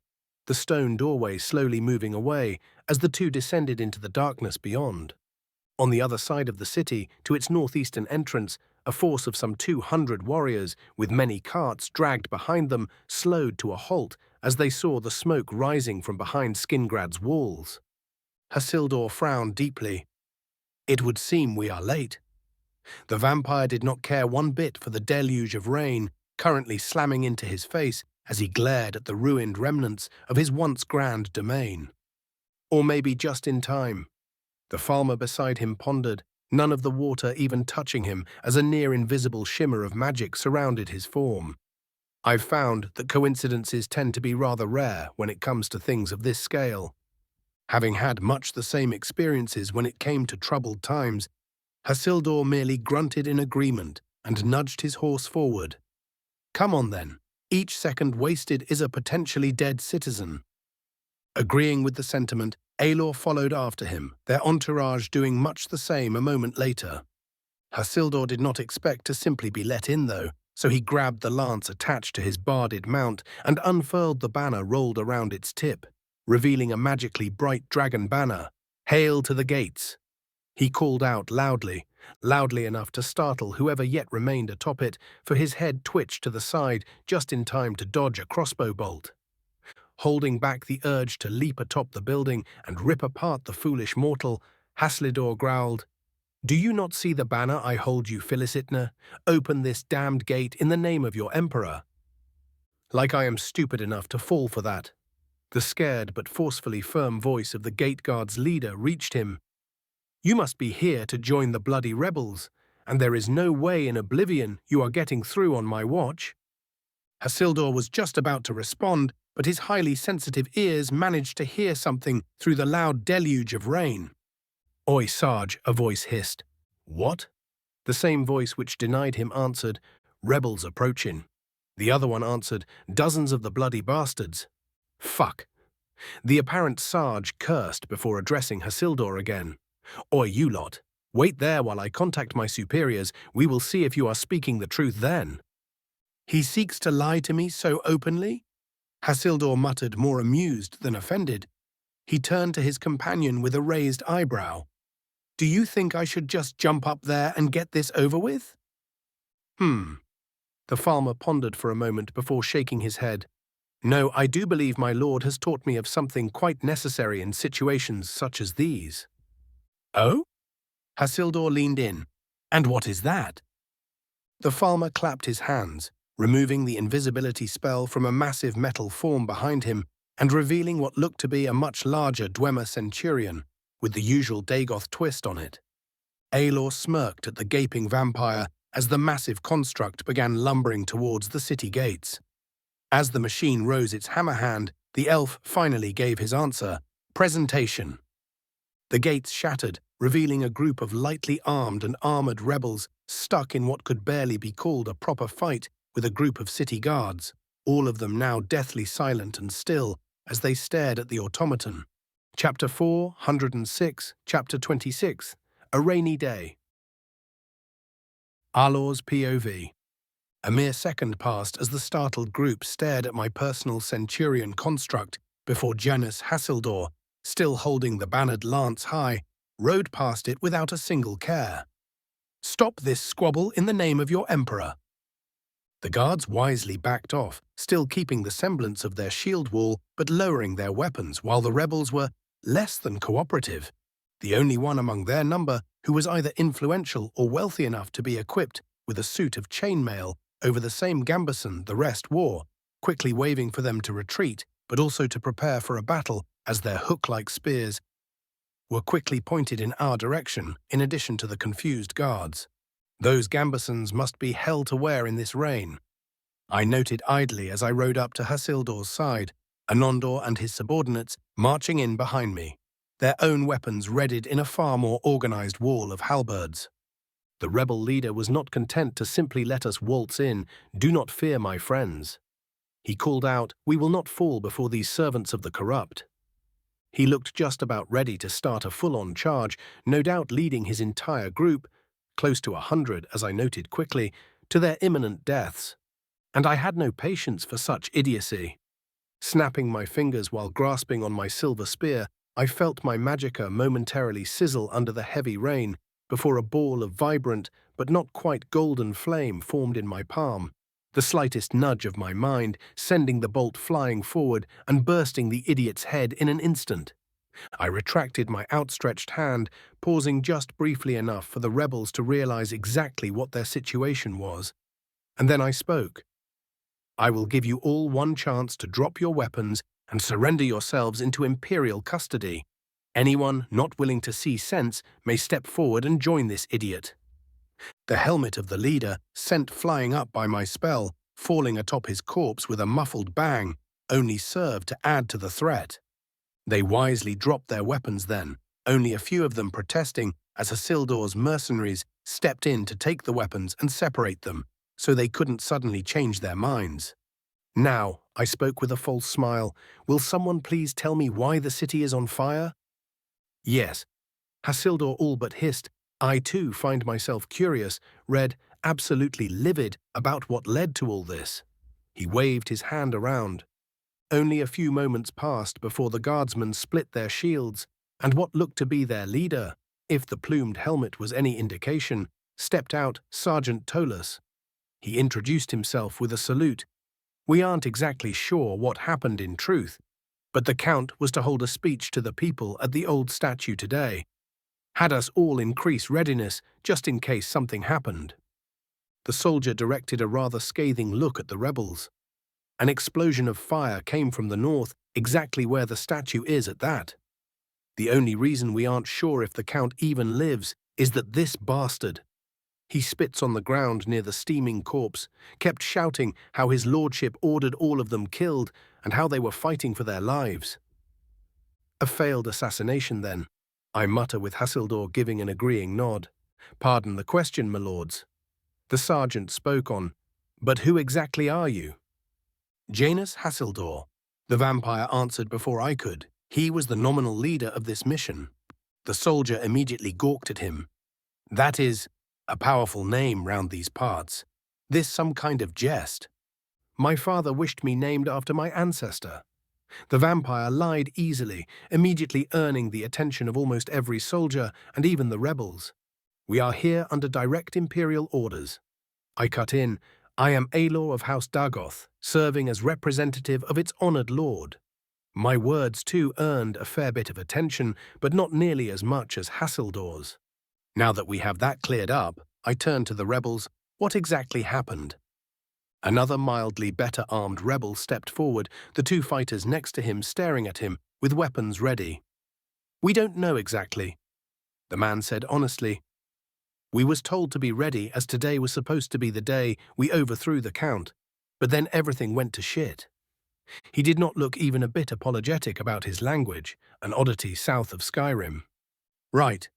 the stone doorway slowly moving away as the 2 descended into the darkness beyond. On the other side of the city, to its northeastern entrance, a force of some 200 warriors, with many carts dragged behind them, slowed to a halt as they saw the smoke rising from behind Skingrad's walls. Hasildor frowned deeply. "It would seem we are late." The vampire did not care one bit for the deluge of rain currently slamming into his face as he glared at the ruined remnants of his once grand domain. Or maybe just in time. The farmer beside him pondered, none of the water even touching him as a near-invisible shimmer of magic surrounded his form. "I've found that coincidences tend to be rather rare when it comes to things of this scale." Having had much the same experiences when it came to troubled times, Hasildor merely grunted in agreement and nudged his horse forward. "Come on then. Each second wasted is a potentially dead citizen." Agreeing with the sentiment, Aelor followed after him, their entourage doing much the same a moment later. Hasildor did not expect to simply be let in, though, so he grabbed the lance attached to his barded mount and unfurled the banner rolled around its tip, revealing a magically bright dragon banner. "Hail to the gates!" He called out loudly enough to startle whoever yet remained atop it, for his head twitched to the side just in time to dodge a crossbow bolt. Holding back the urge to leap atop the building and rip apart the foolish mortal, Haslidor growled, "Do you not see the banner I hold you, Felicitna? Open this damned gate in the name of your emperor." "Like I am stupid enough to fall for that." The scared but forcefully firm voice of the gate guard's leader reached him. You must be here to join the bloody rebels, and there is no way in oblivion you are getting through on my watch." Hasildor was just about to respond, but his highly sensitive ears managed to hear something through the loud deluge of rain. "Oi, Sarge," a voice hissed. "What?" The same voice which denied him answered, "Rebels approaching." The other one answered, "Dozens of the bloody bastards." "Fuck." The apparent Sarge cursed before addressing Hasildor again. "Oi, you lot. Wait there while I contact my superiors. We will see if you are speaking the truth then." "He seeks to lie to me so openly?" Hasildor muttered, more amused than offended. He turned to his companion with a raised eyebrow. "Do you think I should just jump up there and get this over with?" The farmer pondered for a moment before shaking his head. "No, I do believe my lord has taught me of something quite necessary in situations such as these." "Oh?" Hasildor leaned in. "And what is that?" The farmer clapped his hands, removing the invisibility spell from a massive metal form behind him and revealing what looked to be a much larger Dwemer centurion, with the usual Dagoth twist on it. Aelor smirked at the gaping vampire as the massive construct began lumbering towards the city gates. As the machine rose its hammer hand, the elf finally gave his answer: "Presentation." The gates shattered, revealing a group of lightly armed and armored rebels stuck in what could barely be called a proper fight with a group of city guards, all of them now deathly silent and still as they stared at the automaton. Chapter 406, Chapter 26, A Rainy Day. Alor's POV. A mere second passed as the startled group stared at my personal centurion construct before Janus Hasildor, still holding the bannered lance high, rode past it without a single care. "Stop this squabble in the name of your emperor." The guards wisely backed off, still keeping the semblance of their shield wall but lowering their weapons, while the rebels were less than cooperative. The only one among their number who was either influential or wealthy enough to be equipped with a suit of chainmail over the same gambeson the rest wore, quickly waving for them to retreat, but also to prepare for a battle as their hook-like spears were quickly pointed in our direction, in addition to the confused guards. Those gambesons must be hell to wear in this rain. I noted idly as I rode up to Hasildor's side, Anondor and his subordinates marching in behind me, their own weapons readied in a far more organized wall of halberds. The rebel leader was not content to simply let us waltz in. "Do not fear, my friends." He called out, "We will not fall before these servants of the corrupt." He looked just about ready to start a full-on charge, no doubt leading his entire group, close to 100 as I noted quickly, to their imminent deaths. And I had no patience for such idiocy. Snapping my fingers while grasping on my silver spear, I felt my magicka momentarily sizzle under the heavy rain before a ball of vibrant but not quite golden flame formed in my palm, the slightest nudge of my mind sending the bolt flying forward and bursting the idiot's head in an instant. I retracted my outstretched hand, pausing just briefly enough for the rebels to realize exactly what their situation was. And then I spoke. "I will give you all one chance to drop your weapons and surrender yourselves into Imperial custody. Anyone not willing to see sense may step forward and join this idiot." The helmet of the leader, sent flying up by my spell, falling atop his corpse with a muffled bang, only served to add to the threat. They wisely dropped their weapons then, only a few of them protesting as Hasildor's mercenaries stepped in to take the weapons and separate them, so they couldn't suddenly change their minds. "Now," I spoke with a false smile, "will someone please tell me why the city is on fire?" "Yes." Hasildor all but hissed. I too find myself curious, red, absolutely livid about what led to all this. He waved his hand around. Only a few moments passed before the guardsmen split their shields, and what looked to be their leader, if the plumed helmet was any indication, stepped out Sergeant Tolus. He introduced himself with a salute. We aren't exactly sure what happened in truth, but the Count was to hold a speech to the people at the old statue today. Had us all increase readiness just in case something happened. The soldier directed a rather scathing look at the rebels. An explosion of fire came from the north, exactly where the statue is at that. The only reason we aren't sure if the Count even lives is that this bastard—" He spits on the ground near the steaming corpse, kept shouting how his lordship ordered all of them killed and how they were fighting for their lives. "A failed assassination, then," I mutter with Hassildor giving an agreeing nod. "Pardon the question, my lords." The sergeant spoke on, "But who exactly are you?" "Janus Hassildor," the vampire answered before I could. He was the nominal leader of this mission. The soldier immediately gawked at him. "That is a powerful name round these parts. This some kind of jest." "My father wished me named after my ancestor." The vampire lied easily, immediately earning the attention of almost every soldier and even the rebels. "We are here under direct imperial orders." I cut in. "I am Aelor of House Dagoth, serving as representative of its honored lord." My words, too, earned a fair bit of attention, but not nearly as much as Hassildor's. Now that we have that cleared up, I turned to the rebels. What exactly happened? Another mildly better armed rebel stepped forward, the two fighters next to him staring at him, with weapons ready. "We don't know exactly," the man said honestly. "We was told to be ready as today was supposed to be the day we overthrew the Count, but then everything went to shit." He did not look even a bit apologetic about his language, an oddity south of Skyrim. "Right,"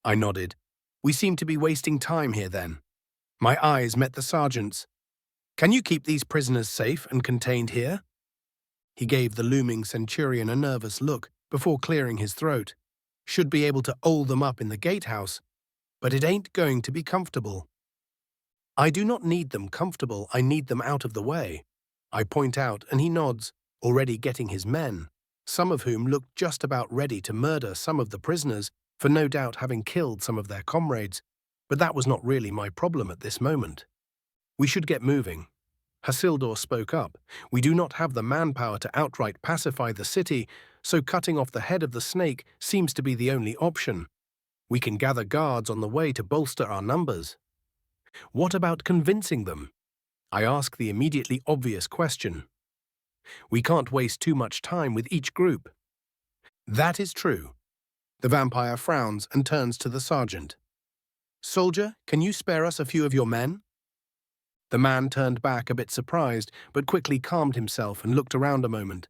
I nodded. "We seem to be wasting time here then." My eyes met the sergeant's. "Can you keep these prisoners safe and contained here?" He gave the looming centurion a nervous look before clearing his throat. "Should be able to 'ole them up in the gatehouse, but it ain't going to be comfortable." "I do not need them comfortable, I need them out of the way." I point out, and he nods, already getting his men, some of whom looked just about ready to murder some of the prisoners for no doubt having killed some of their comrades, but that was not really my problem at this moment. "We should get moving." Hassildor spoke up. "We do not have the manpower to outright pacify the city, so cutting off the head of the snake seems to be the only option. We can gather guards on the way to bolster our numbers." "What about convincing them?" I ask the immediately obvious question. "We can't waste too much time with each group." "That is true." The vampire frowns and turns to the sergeant. "Soldier, can you spare us a few of your men?" The man turned back a bit surprised, but quickly calmed himself and looked around a moment.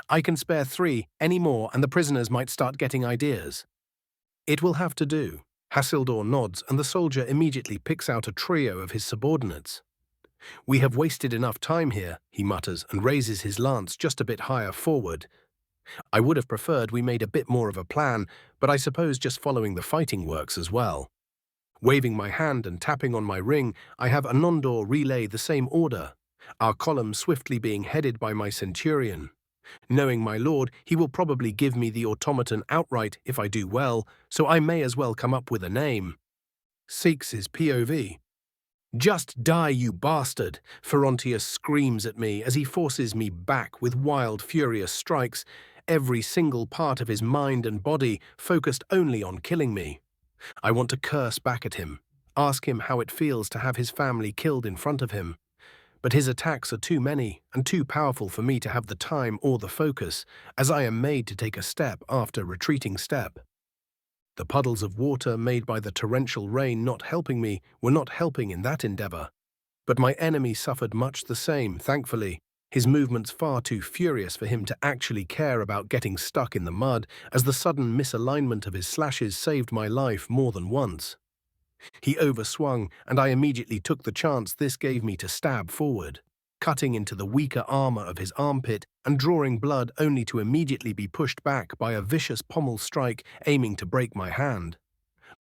"I can spare 3, any more, and the prisoners might start getting ideas." "It will have to do." Hassildor nods, and the soldier immediately picks out a trio of his subordinates. "We have wasted enough time here," he mutters and raises his lance just a bit higher forward. "I would have preferred we made a bit more of a plan, but I suppose just following the fighting works as well." Waving my hand and tapping on my ring, I have Anondor relay the same order, our column swiftly being headed by my centurion. Knowing my lord, he will probably give me the automaton outright if I do well, so I may as well come up with a name. Seeks his POV. "Just die, you bastard!" Ferontius screams at me as he forces me back with wild, furious strikes, every single part of his mind and body focused only on killing me. I want to curse back at him, ask him how it feels to have his family killed in front of him. But his attacks are too many and too powerful for me to have the time or the focus, as I am made to take a step after retreating step. The puddles of water made by the torrential rain not helping me were not helping in that endeavor. But my enemy suffered much the same, thankfully, his movements far too furious for him to actually care about getting stuck in the mud, as the sudden misalignment of his slashes saved my life more than once. He overswung, and I immediately took the chance this gave me to stab forward, cutting into the weaker armor of his armpit and drawing blood only to immediately be pushed back by a vicious pommel strike aiming to break my hand.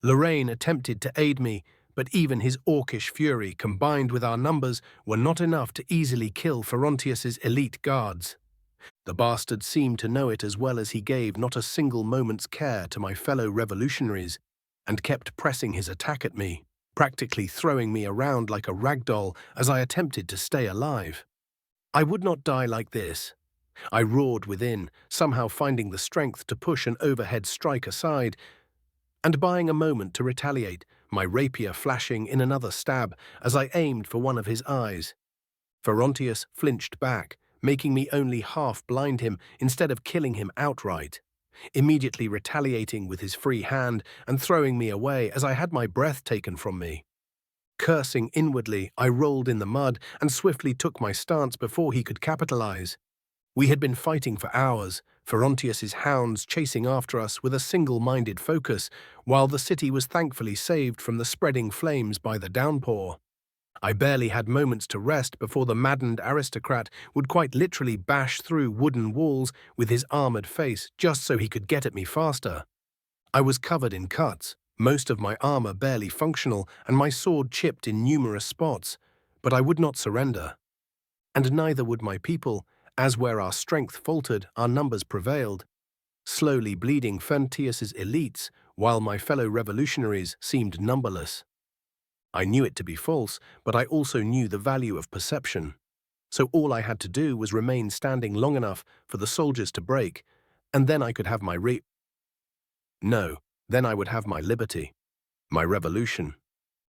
Lorraine attempted to aid me, but even his orcish fury combined with our numbers were not enough to easily kill Ferontius's elite guards. The bastard seemed to know it as well as he gave not a single moment's care to my fellow revolutionaries, and kept pressing his attack at me, practically throwing me around like a rag doll as I attempted to stay alive. I would not die like this. I roared within, somehow finding the strength to push an overhead strike aside, and buying a moment to retaliate, my rapier flashing in another stab as I aimed for one of his eyes. Ferontius flinched back, making me only half blind him instead of killing him outright. immediately retaliating with his free hand and throwing me away as I had my breath taken from me. Cursing inwardly, I rolled in the mud and swiftly took my stance before he could capitalize. We had been fighting for hours, Ferontius's hounds chasing after us with a single-minded focus, while the city was thankfully saved from the spreading flames by the downpour. I barely had moments to rest before the maddened aristocrat would quite literally bash through wooden walls with his armored face just so he could get at me faster. I was covered in cuts, most of my armor barely functional and my sword chipped in numerous spots, but I would not surrender. And neither would my people, as where our strength faltered, our numbers prevailed, slowly bleeding Ferontius's elites, while my fellow revolutionaries seemed numberless. I knew it to be false, but I also knew the value of perception. So all I had to do was remain standing long enough for the soldiers to break, and then I could have my then I would have my liberty, my revolution.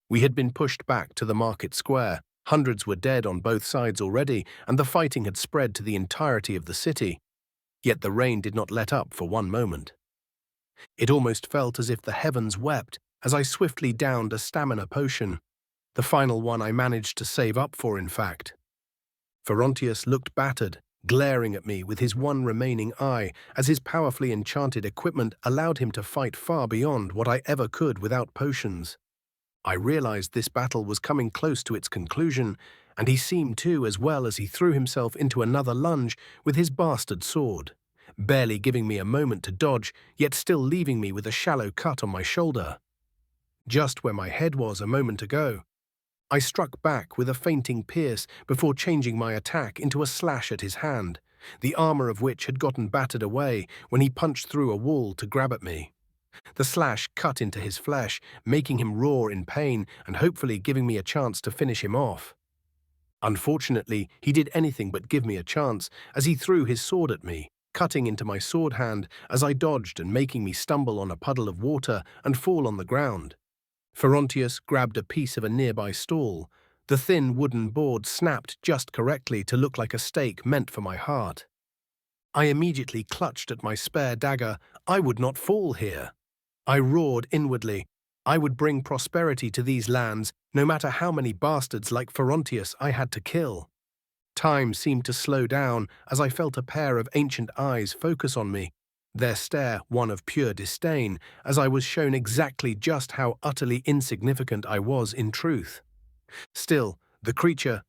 We had been pushed back to the market square. Hundreds were dead on both sides already, and the fighting had spread to the entirety of the city. Yet the rain did not let up for one moment. It almost felt as if the heavens wept as I swiftly downed a stamina potion, the final one I managed to save up for, in fact. Ferontius looked battered, glaring at me with his one remaining eye, as his powerfully enchanted equipment allowed him to fight far beyond what I ever could without potions. I realized this battle was coming close to its conclusion, and he seemed to, as well, as he threw himself into another lunge with his bastard sword, barely giving me a moment to dodge, yet still leaving me with a shallow cut on my shoulder. Just where my head was a moment ago. I struck back with a fainting pierce before changing my attack into a slash at his hand, the armor of which had gotten battered away when he punched through a wall to grab at me. The slash cut into his flesh, making him roar in pain and hopefully giving me a chance to finish him off. Unfortunately, he did anything but give me a chance as he threw his sword at me, cutting into my sword hand as I dodged and making me stumble on a puddle of water and fall on the ground. Ferontius grabbed a piece of a nearby stall. The thin wooden board snapped just correctly to look like a stake meant for my heart. I immediately clutched at my spare dagger. I would not fall here. I roared inwardly. I would bring prosperity to these lands, no matter how many bastards like Ferontius I had to kill. Time seemed to slow down as I felt a pair of ancient eyes focus on me, their stare one of pure disdain, as I was shown exactly just how utterly insignificant I was in truth. Still, the creature,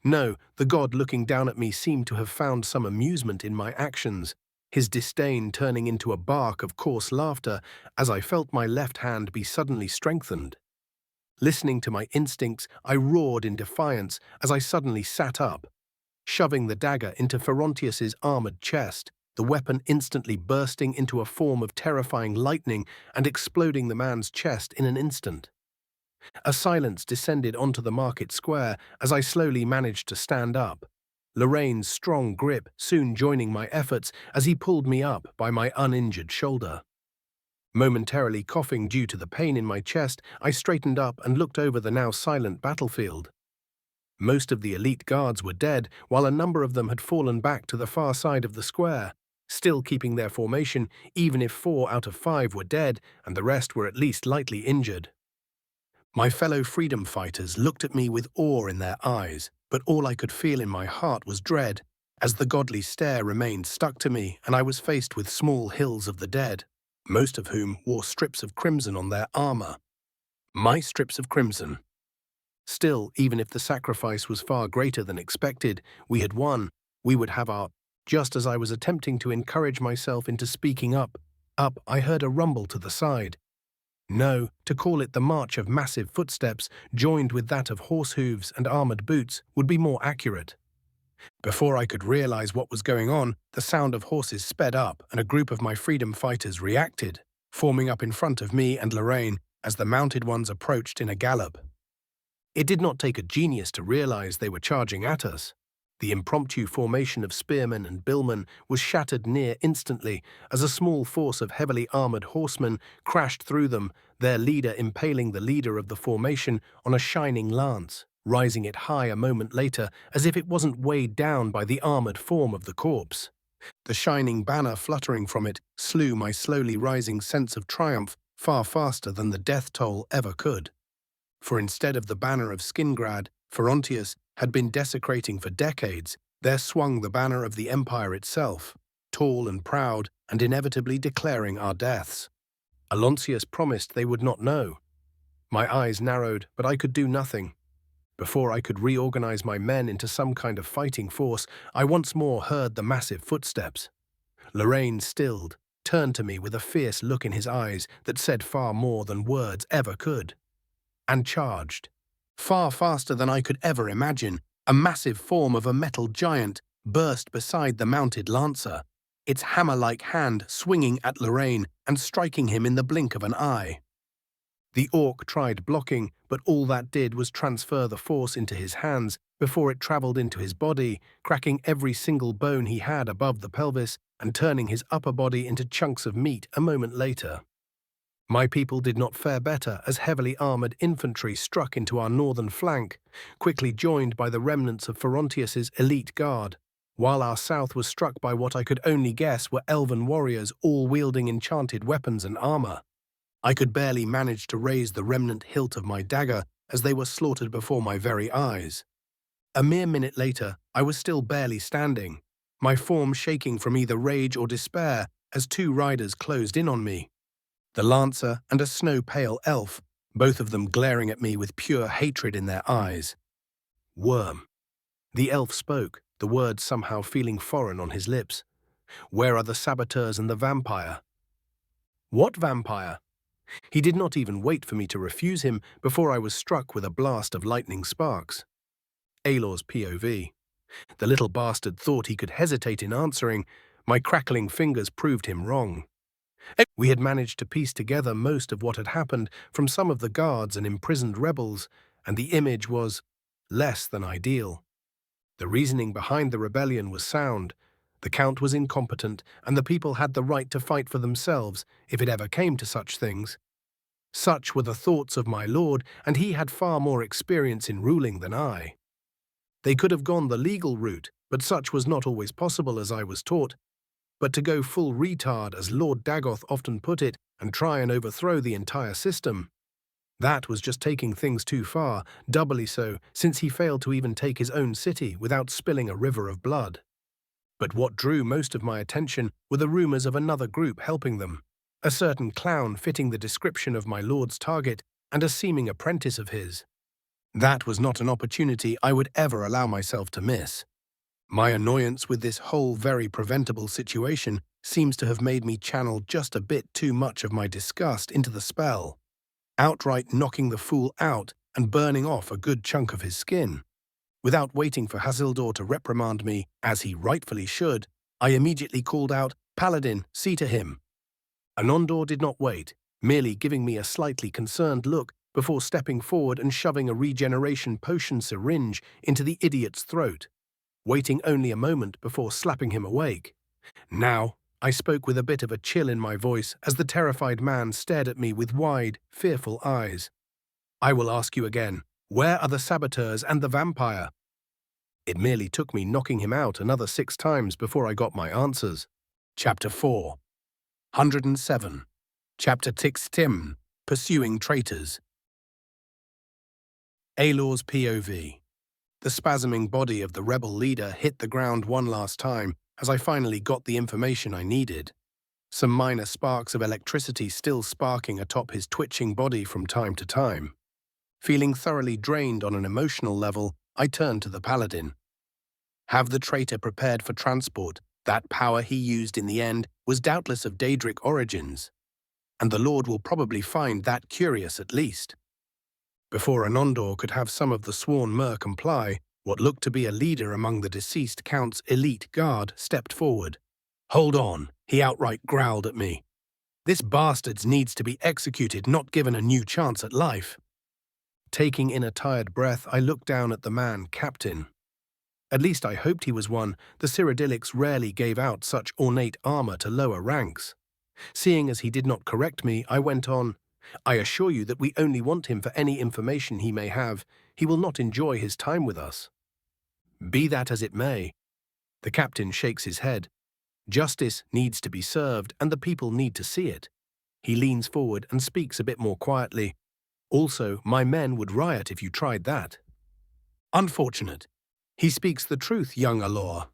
no, the god looking down at me seemed to have found some amusement in my actions, his disdain turning into a bark of coarse laughter as I felt my left hand be suddenly strengthened. Listening to my instincts, I roared in defiance as I suddenly sat up, shoving the dagger into Ferontius's armored chest, the weapon instantly bursting into a form of terrifying lightning and exploding the man's chest in an instant. A silence descended onto the market square as I slowly managed to stand up, Lorraine's strong grip soon joining my efforts as he pulled me up by my uninjured shoulder. Momentarily coughing due to the pain in my chest, I straightened up and looked over the now silent battlefield. Most of the elite guards were dead, while a number of them had fallen back to the far side of the square, still keeping their formation even if 4 out of 5 were dead and the rest were at least lightly injured. My fellow freedom fighters looked at me with awe in their eyes, but all I could feel in my heart was dread, as the godly stare remained stuck to me and I was faced with small hills of the dead, most of whom wore strips of crimson on their armor. My strips of crimson. Still, even if the sacrifice was far greater than expected, we had won. We would have our... Just as I was attempting to encourage myself into speaking up, I heard a rumble to the side. No, to call it the march of massive footsteps, joined with that of horse hooves and armored boots, would be more accurate. Before I could realize what was going on, the sound of horses sped up and a group of my freedom fighters reacted, forming up in front of me and Lorraine as the mounted ones approached in a gallop. It did not take a genius to realize they were charging at us. The impromptu formation of spearmen and billmen was shattered near instantly as a small force of heavily armored horsemen crashed through them, their leader impaling the leader of the formation on a shining lance, rising it high a moment later as if it wasn't weighed down by the armored form of the corpse. The shining banner fluttering from it slew my slowly rising sense of triumph far faster than the death toll ever could. For instead of the banner of Skingrad, Ferontius had been desecrating for decades, there swung the banner of the Empire itself, tall and proud and inevitably declaring our deaths. Aloncius promised they would not know. My eyes narrowed, but I could do nothing. Before I could reorganize my men into some kind of fighting force, I once more heard the massive footsteps. Lorraine stilled, turned to me with a fierce look in his eyes that said far more than words ever could, and charged. Far faster than I could ever imagine, a massive form of a metal giant burst beside the mounted lancer, its hammer-like hand swinging at Lorraine and striking him in the blink of an eye. The orc tried blocking, but all that did was transfer the force into his hands before it traveled into his body, cracking every single bone he had above the pelvis and turning his upper body into chunks of meat a moment later. My people did not fare better as heavily armored infantry struck into our northern flank, quickly joined by the remnants of Ferontius's elite guard, while our south was struck by what I could only guess were elven warriors all wielding enchanted weapons and armor. I could barely manage to raise the remnant hilt of my dagger as they were slaughtered before my very eyes. A mere minute later, I was still barely standing, my form shaking from either rage or despair as two riders closed in on me. The lancer and a snow-pale elf, both of them glaring at me with pure hatred in their eyes. Worm. The elf spoke, the words somehow feeling foreign on his lips. Where are the saboteurs and the vampire? What vampire? He did not even wait for me to refuse him before I was struck with a blast of lightning sparks. Aelor's POV. The little bastard thought he could hesitate in answering. My crackling fingers proved him wrong. We had managed to piece together most of what had happened from some of the guards and imprisoned rebels, and the image was less than ideal. The reasoning behind the rebellion was sound. The Count was incompetent, and the people had the right to fight for themselves if it ever came to such things. Such were the thoughts of my lord, and he had far more experience in ruling than I. They could have gone the legal route, but such was not always possible as I was taught. But to go full retard, as Lord Dagoth often put it, and try and overthrow the entire system, that was just taking things too far, doubly so since he failed to even take his own city without spilling a river of blood. But what drew most of my attention were the rumors of another group helping them, a certain clown fitting the description of my lord's target and a seeming apprentice of his. That was not an opportunity I would ever allow myself to miss. My annoyance with this whole very preventable situation seems to have made me channel just a bit too much of my disgust into the spell, outright knocking the fool out and burning off a good chunk of his skin. Without waiting for Hasildor to reprimand me, as he rightfully should, I immediately called out, "Paladin, see to him." Anandor did not wait, merely giving me a slightly concerned look before stepping forward and shoving a regeneration potion syringe into the idiot's throat, waiting only a moment before slapping him awake. Now, I spoke with a bit of a chill in my voice as the terrified man stared at me with wide, fearful eyes. I will ask you again, where are the saboteurs and the vampire? It merely took me knocking him out another 6 times before I got my answers. Chapter 4. 107. Chapter Tixtim, Pursuing Traitors. Aelor's POV. The spasming body of the rebel leader hit the ground one last time as I finally got the information I needed. Some minor sparks of electricity still sparking atop his twitching body from time to time. Feeling thoroughly drained on an emotional level, I turned to the paladin. Have the traitor prepared for transport. That power he used in the end was doubtless of Daedric origins, and the Lord will probably find that curious at least. Before Anandor could have some of the sworn Mer comply, what looked to be a leader among the deceased Count's elite guard stepped forward. "Hold on," he outright growled at me. "This bastard needs to be executed, not given a new chance at life." Taking in a tired breath, I looked down at the man, Captain. At least I hoped he was one. The Cyrodiilics rarely gave out such ornate armor to lower ranks. Seeing as he did not correct me, I went on, "I assure you that we only want him for any information he may have. He will not enjoy his time with us." "Be that as it may." The captain shakes his head. Justice needs to be served and the people need to see it. He leans forward and speaks a bit more quietly. Also, my men would riot if you tried that. Unfortunate. He speaks the truth, young Alor.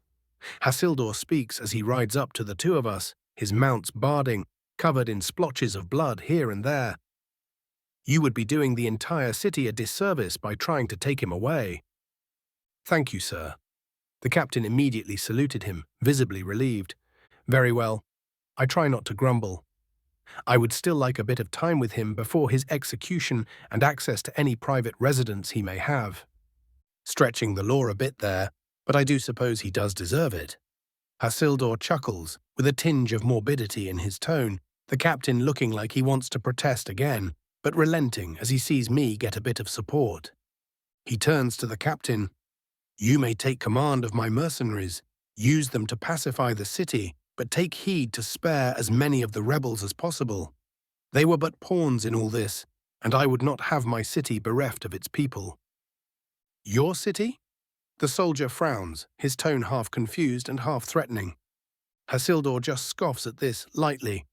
Hassildor speaks as he rides up to the two of us, his mounts barding, covered in splotches of blood here and there. You would be doing the entire city a disservice by trying to take him away. Thank you, sir. The captain immediately saluted him, visibly relieved. Very well. I try not to grumble. I would still like a bit of time with him before his execution and access to any private residence he may have. Stretching the law a bit there, but I do suppose he does deserve it. Hassildor chuckles, with a tinge of morbidity in his tone, the captain looking like he wants to protest again, but relenting as he sees me get a bit of support. He turns to the captain. You may take command of my mercenaries, use them to pacify the city, but take heed to spare as many of the rebels as possible. They were but pawns in all this, and I would not have my city bereft of its people. Your city? The soldier frowns, his tone half confused and half threatening. Hassildor just scoffs at this lightly.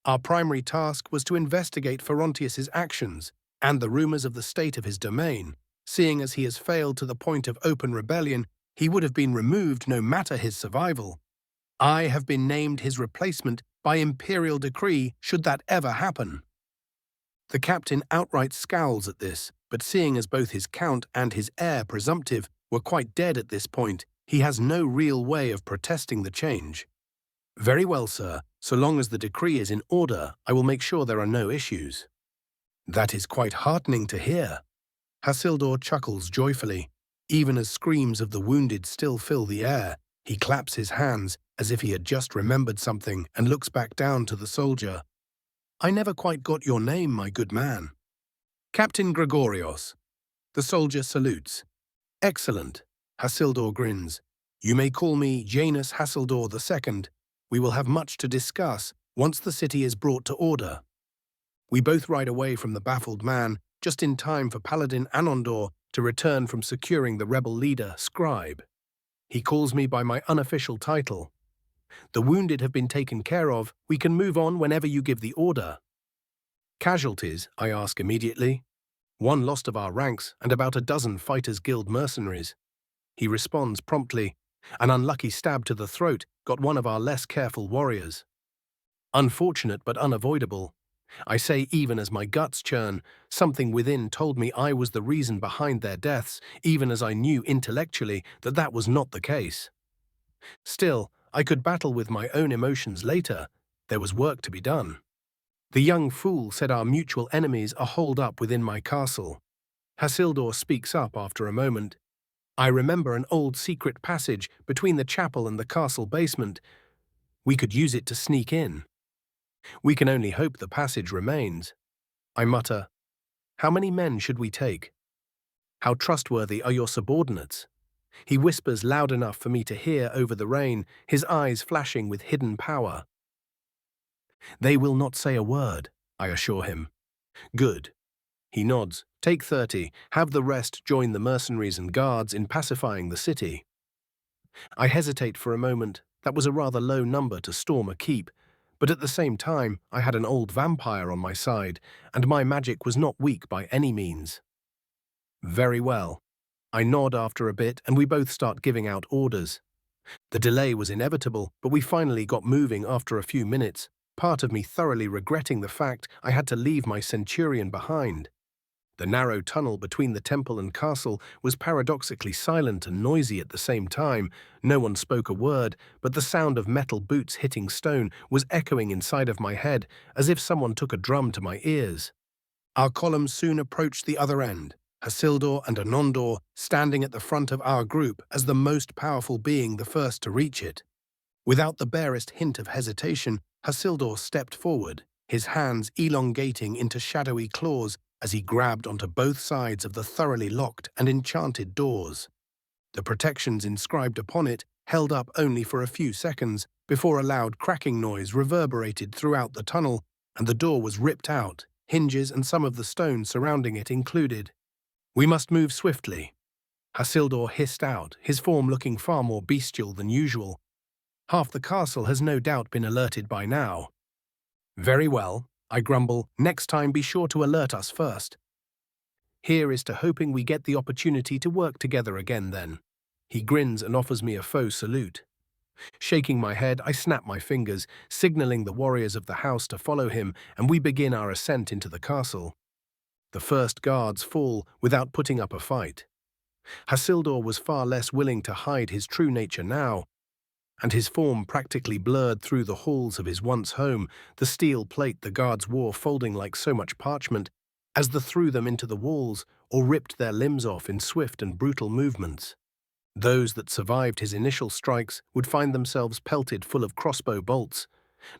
Our primary task was to investigate Ferontius's actions and the rumors of the state of his domain. Seeing as he has failed to the point of open rebellion, he would have been removed no matter his survival. I have been named his replacement by imperial decree should that ever happen. The captain outright scowls at this, but seeing as both his count and his heir presumptive were quite dead at this point, he has no real way of protesting the change. Very well, sir. So long as the decree is in order, I will make sure there are no issues. That is quite heartening to hear. Hassildor chuckles joyfully. Even as screams of the wounded still fill the air, he claps his hands as if he had just remembered something and looks back down to the soldier. I never quite got your name, my good man. Captain Gregorios. The soldier salutes. Excellent. Hassildor grins. You may call me Janus Hassildor II. We will have much to discuss once the city is brought to order. We both ride away from the baffled man, just in time for Paladin Anondor to return from securing the rebel leader, Scribe. He calls me by my unofficial title. The wounded have been taken care of. We can move on whenever you give the order. Casualties, I ask immediately. 1 lost of our ranks and about a dozen Fighters Guild mercenaries. He responds promptly. An unlucky stab to the throat got one of our less careful warriors. Unfortunate but unavoidable. I say even as my guts churn, something within told me I was the reason behind their deaths, even as I knew intellectually that that was not the case. Still, I could battle with my own emotions later. There was work to be done. The young fool said our mutual enemies are holed up within my castle. Hassildor speaks up after a moment. I remember an old secret passage between the chapel and the castle basement. We could use it to sneak in. We can only hope the passage remains. I mutter, how many men should we take? How trustworthy are your subordinates? He whispers loud enough for me to hear over the rain, his eyes flashing with hidden power. They will not say a word, I assure him. Good. He nods. Take 30, have the rest join the mercenaries and guards in pacifying the city. I hesitate for a moment. That was a rather low number to storm a keep, but at the same time I had an old vampire on my side, and my magic was not weak by any means. Very well. I nod after a bit and we both start giving out orders. The delay was inevitable, but we finally got moving after a few minutes, part of me thoroughly regretting the fact I had to leave my centurion behind. The narrow tunnel between the temple and castle was paradoxically silent and noisy at the same time. No one spoke a word, but the sound of metal boots hitting stone was echoing inside of my head, as if someone took a drum to my ears. Our column soon approached the other end, Hassildor and Anondor standing at the front of our group as the most powerful being the first to reach it. Without the barest hint of hesitation, Hassildor stepped forward, his hands elongating into shadowy claws as he grabbed onto both sides of the thoroughly locked and enchanted doors. The protections inscribed upon it held up only for a few seconds before a loud cracking noise reverberated throughout the tunnel and the door was ripped out, hinges and some of the stone surrounding it included. We must move swiftly. Hassildor hissed out, his form looking far more bestial than usual. Half the castle has no doubt been alerted by now. Very well, I grumble. Next time be sure to alert us first. Here is to hoping we get the opportunity to work together again then. He grins and offers me a faux salute. Shaking my head, I snap my fingers, signaling the warriors of the house to follow him, and we begin our ascent into the castle. The first guards fall without putting up a fight. Hassildor was far less willing to hide his true nature now, and his form practically blurred through the halls of his once home, the steel plate the guards wore folding like so much parchment, as they threw them into the walls or ripped their limbs off in swift and brutal movements. Those that survived his initial strikes would find themselves pelted full of crossbow bolts,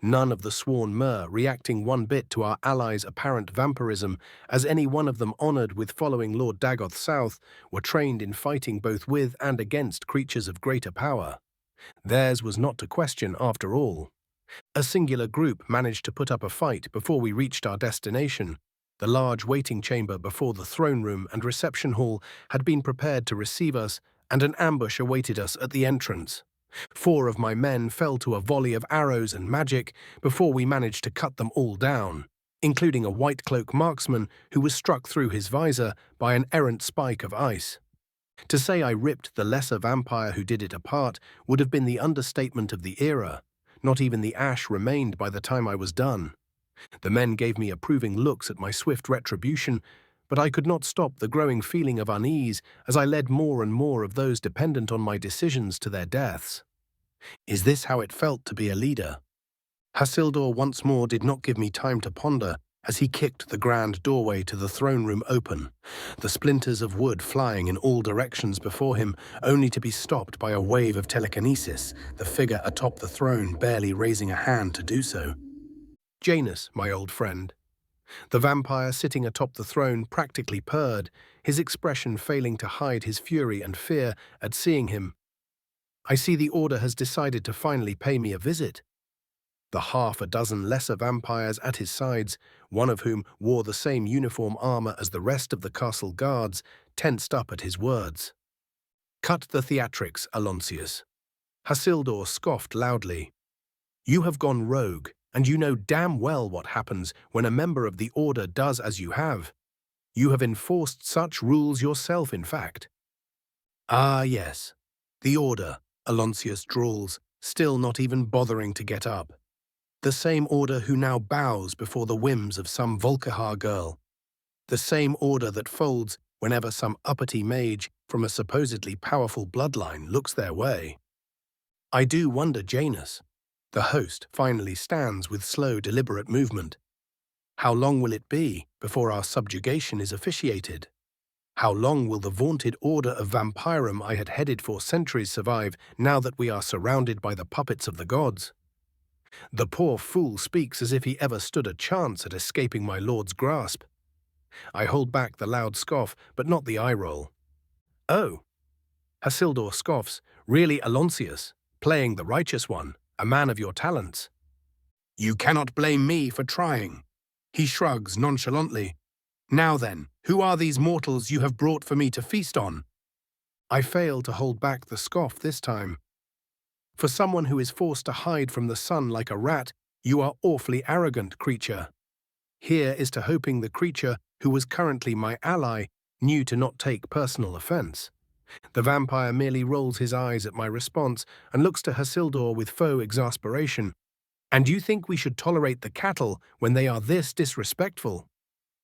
none of the sworn Mer reacting one bit to our allies' apparent vampirism, as any one of them honoured with following Lord Dagoth south were trained in fighting both with and against creatures of greater power. Theirs was not to question after all. A singular group managed to put up a fight before we reached our destination. The large waiting chamber before the throne room and reception hall had been prepared to receive us, and an ambush awaited us at the entrance. 4 of my men fell to a volley of arrows and magic before we managed to cut them all down, including a white cloak marksman who was struck through his visor by an errant spike of ice. To say I ripped the lesser vampire who did it apart would have been the understatement of the era. Not even the ash remained by the time I was done. The men gave me approving looks at my swift retribution, but I could not stop the growing feeling of unease as I led more and more of those dependent on my decisions to their deaths. Is this how it felt to be a leader? Hassildor once more did not give me time to ponder as he kicked the grand doorway to the throne room open, the splinters of wood flying in all directions before him, only to be stopped by a wave of telekinesis, the figure atop the throne barely raising a hand to do so. Janus, my old friend. The vampire sitting atop the throne practically purred, his expression failing to hide his fury and fear at seeing him. I see the Order has decided to finally pay me a visit. The 6 lesser vampires at his sides, one of whom wore the same uniform armor as the rest of the castle guards, tensed up at his words. Cut the theatrics, Aloncius. Hassildor scoffed loudly. You have gone rogue, and you know damn well what happens when a member of the Order does as you have. You have enforced such rules yourself, in fact. Ah, yes. The Order, Aloncius drawls, still not even bothering to get up. The same Order who now bows before the whims of some Volkihar girl. The same Order that folds whenever some uppity mage from a supposedly powerful bloodline looks their way. I do wonder, Janus. The host finally stands with slow, deliberate movement. How long will it be before our subjugation is officiated? How long will the vaunted order of Vampirum I had headed for centuries survive now that we are surrounded by the puppets of the gods? The poor fool speaks as if he ever stood a chance at escaping my lord's grasp. I hold back the loud scoff, but not the eye roll. Oh, Hassildor scoffs, really Aloncius, playing the righteous one, a man of your talents. You cannot blame me for trying. He shrugs nonchalantly. Now then, who are these mortals you have brought for me to feast on? I fail to hold back the scoff this time. For someone who is forced to hide from the sun like a rat, you are awfully arrogant, creature. Here is to hoping the creature, who was currently my ally, knew to not take personal offense. The vampire merely rolls his eyes at my response and looks to Hassildor with faux exasperation. And you think we should tolerate the cattle when they are this disrespectful?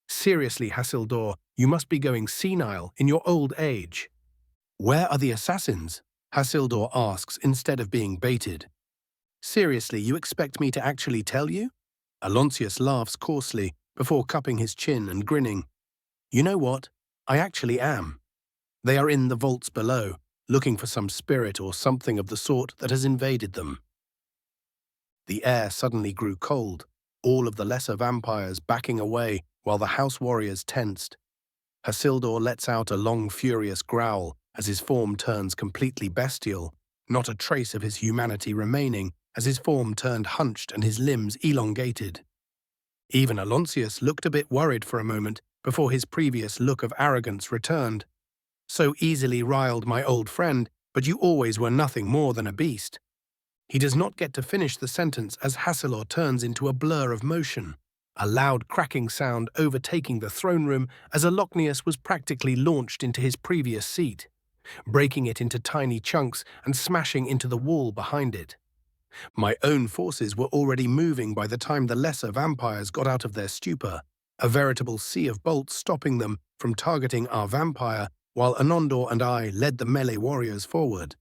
Seriously, Hassildor, you must be going senile in your old age. Where are the assassins? Hassildor asks instead of being baited. Seriously, you expect me to actually tell you? Aloncius laughs coarsely before cupping his chin and grinning. You know what? I actually am. They are in the vaults below, looking for some spirit or something of the sort that has invaded them. The air suddenly grew cold, all of the lesser vampires backing away while the house warriors tensed. Hassildor lets out a long, furious growl as his form turns completely bestial, not a trace of his humanity remaining as his form turned hunched and his limbs elongated. Even Aloncius looked a bit worried for a moment before his previous look of arrogance returned. So easily riled, my old friend, but you always were nothing more than a beast. He does not get to finish the sentence as Hasselor turns into a blur of motion, a loud cracking sound overtaking the throne room as Aloknius was practically launched into his previous seat, breaking it into tiny chunks and smashing into the wall behind it. My own forces were already moving by the time the lesser vampires got out of their stupor, a veritable sea of bolts stopping them from targeting our vampire, while Anondor and I led the melee warriors forward.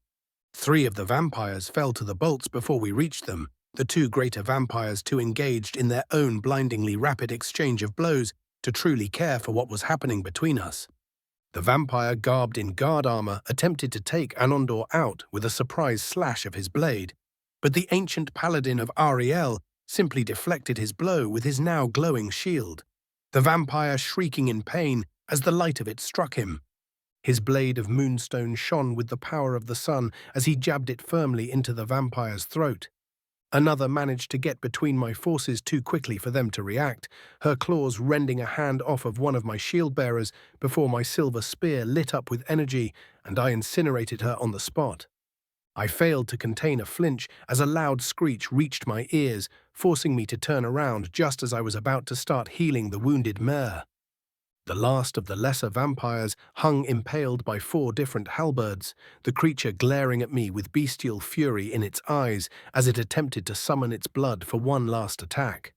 3 of the vampires fell to the bolts before we reached them, the 2 greater vampires too engaged in their own blindingly rapid exchange of blows to truly care for what was happening between us. The vampire garbed in guard armor attempted to take Anondor out with a surprise slash of his blade, but the ancient paladin of Ariel simply deflected his blow with his now glowing shield, the vampire shrieking in pain as the light of it struck him. His blade of moonstone shone with the power of the sun as he jabbed it firmly into the vampire's throat. Another managed to get between my forces too quickly for them to react, her claws rending a hand off of one of my shield-bearers before my silver spear lit up with energy and I incinerated her on the spot. I failed to contain a flinch as a loud screech reached my ears, forcing me to turn around just as I was about to start healing the wounded mare. The last of the lesser vampires hung impaled by 4 different halberds, the creature glaring at me with bestial fury in its eyes as it attempted to summon its blood for one last attack.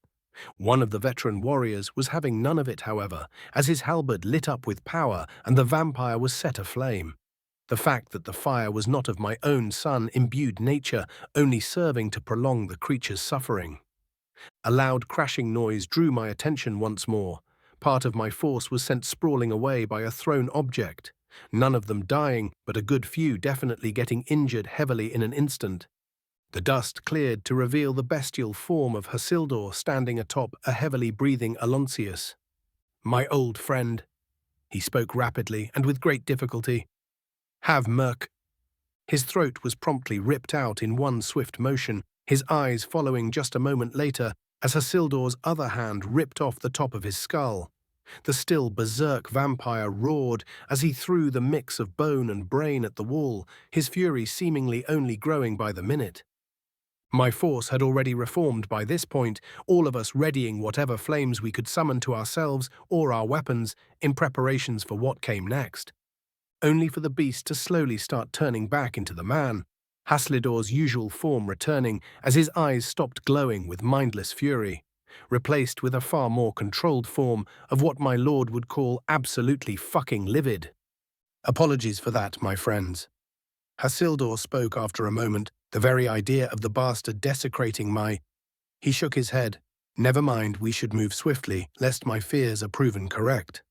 One of the veteran warriors was having none of it, however, as his halberd lit up with power and the vampire was set aflame. The fact that the fire was not of my own son imbued nature, only serving to prolong the creature's suffering. A loud crashing noise drew my attention once more. Part of my force was sent sprawling away by a thrown object, none of them dying, but a good few definitely getting injured heavily in an instant. The dust cleared to reveal the bestial form of Hasildor standing atop a heavily breathing Aloncius. "My old friend," he spoke rapidly and with great difficulty. "Have merc." His throat was promptly ripped out in one swift motion, his eyes following just a moment later as Hasildor's other hand ripped off the top of his skull. The still berserk vampire roared as he threw the mix of bone and brain at the wall, his fury seemingly only growing by the minute. My force had already reformed by this point, all of us readying whatever flames we could summon to ourselves or our weapons in preparations for what came next. Only for the beast to slowly start turning back into the man, Haslidor's usual form returning as his eyes stopped glowing with mindless fury, replaced with a far more controlled form of what my lord would call absolutely fucking livid. "Apologies for that, my friends." Hasildor spoke after a moment, the very idea of the bastard desecrating my... He shook his head. "Never mind, we should move swiftly, lest my fears are proven correct.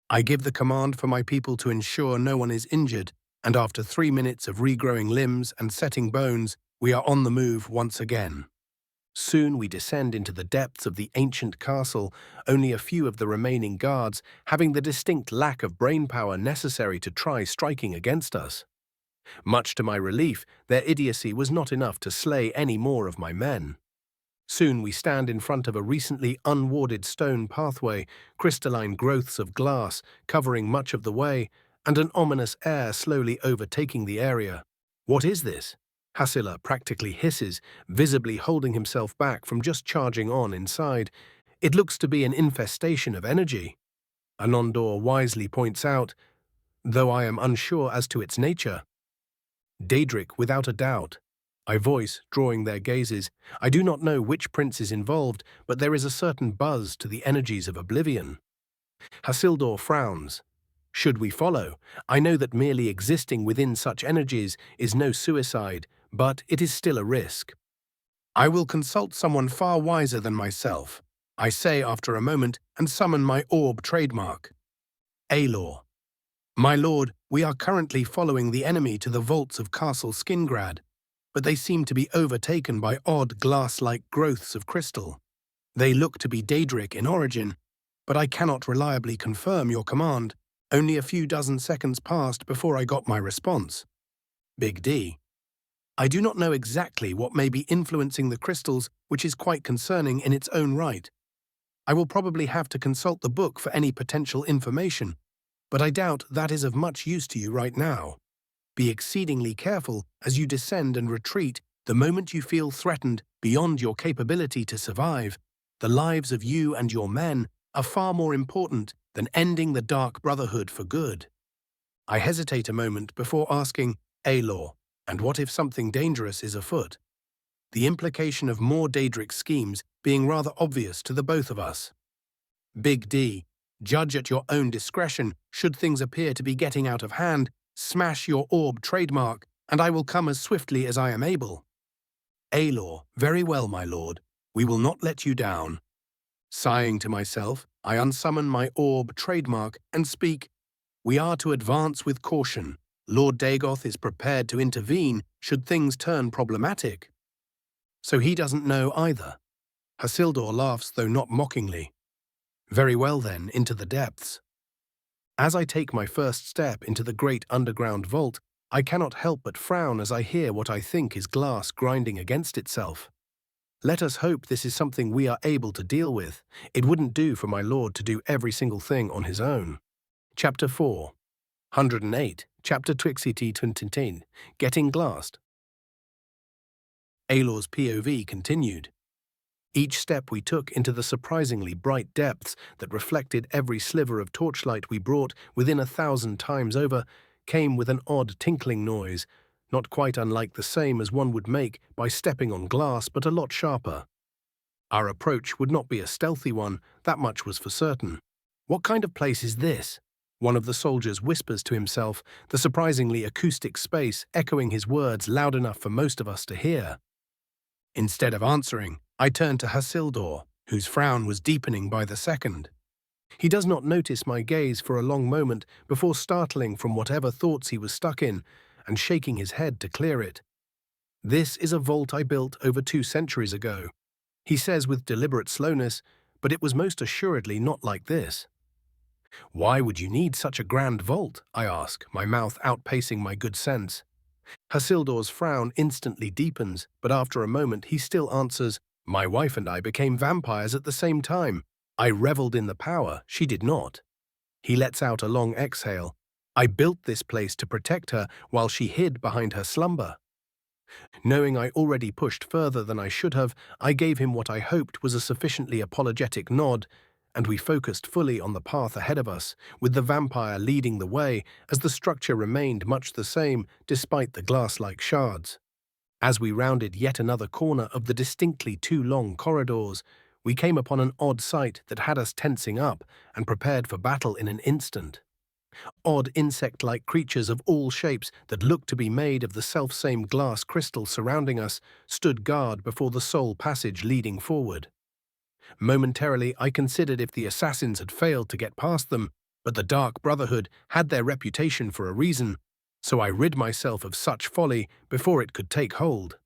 I give the command for my people to ensure no one is injured, and after 3 minutes of regrowing limbs and setting bones, we are on the move once again." Soon we descend into the depths of the ancient castle, only a few of the remaining guards having the distinct lack of brainpower necessary to try striking against us. Much to my relief, their idiocy was not enough to slay any more of my men. Soon we stand in front of a recently unwarded stone pathway, crystalline growths of glass covering much of the way, and an ominous air slowly overtaking the area. "What is this?" Hasila practically hisses, visibly holding himself back from just charging on inside. "It looks to be an infestation of energy." Anondor wisely points out, though I am unsure as to its nature. "Daedric, without a doubt," I voice, drawing their gazes. "I do not know which prince is involved, but there is a certain buzz to the energies of oblivion." Hasildor frowns. "Should we follow? I know that merely existing within such energies is no suicide, but it is still a risk." "I will consult someone far wiser than myself," I say after a moment and summon my orb trademark. "Aelor. My lord, we are currently following the enemy to the vaults of Castle Skingrad, but they seem to be overtaken by odd glass-like growths of crystal. They look to be Daedric in origin, but I cannot reliably confirm your command. Only a few dozen seconds passed before I got my response. Big D. I do not know exactly what may be influencing the crystals, which is quite concerning in its own right. I will probably have to consult the book for any potential information, but I doubt that is of much use to you right now. Be exceedingly careful as you descend and retreat, The moment you feel threatened beyond your capability to survive, the lives of you and your men are far more important than ending the Dark Brotherhood for good. I hesitate a moment before asking, Aelor, and what if something dangerous is afoot? The implication of more Daedric schemes being rather obvious to the both of us. Big D, judge at your own discretion should things appear to be getting out of hand, smash your orb trademark, and I will come as swiftly as I am able. Aelor, very well, my lord, we will not let you down. Sighing to myself, I unsummon my orb trademark and speak, we are to advance with caution. Lord Dagoth is prepared to intervene should things turn problematic. So he doesn't know either. Hasildor laughs, though not mockingly. Very well then, into the depths. As I take my first step into the great underground vault, I cannot help but frown as I hear what I think is glass grinding against itself. Let us hope this is something we are able to deal with. It wouldn't do for my lord to do every single thing on his own. Chapter 4, 108, Chapter Twixity Twintintin, Getting Glassed. Aelor's POV continued. Each step we took into the surprisingly bright depths that reflected every sliver of torchlight we brought within 1,000 times over came with an odd tinkling noise, not quite unlike the same as one would make by stepping on glass, but a lot sharper. Our approach would not be a stealthy one, that much was for certain. What kind of place is this? One of the soldiers whispers to himself, the surprisingly acoustic space echoing his words loud enough for most of us to hear. Instead of answering, I turn to Hasildor, whose frown was deepening by the second. He does not notice my gaze for a long moment before startling from whatever thoughts he was stuck in and shaking his head to clear it. This is a vault I built over 2 centuries ago, he says with deliberate slowness, but it was most assuredly not like this. Why would you need such a grand vault? I ask, my mouth outpacing my good sense. Hasildor's frown instantly deepens, but after a moment he still answers, my wife and I became vampires at the same time. I reveled in the power, she did not. He lets out a long exhale. I built this place to protect her while she hid behind her slumber. Knowing I already pushed further than I should have, I gave him what I hoped was a sufficiently apologetic nod, and we focused fully on the path ahead of us, with the vampire leading the way as the structure remained much the same despite the glass-like shards. As we rounded yet another corner of the distinctly too long corridors, we came upon an odd sight that had us tensing up and prepared for battle in an instant. Odd insect-like creatures of all shapes that looked to be made of the selfsame glass crystal surrounding us stood guard before the sole passage leading forward. Momentarily, I considered if the assassins had failed to get past them, but the Dark Brotherhood had their reputation for a reason, so I rid myself of such folly before it could take hold.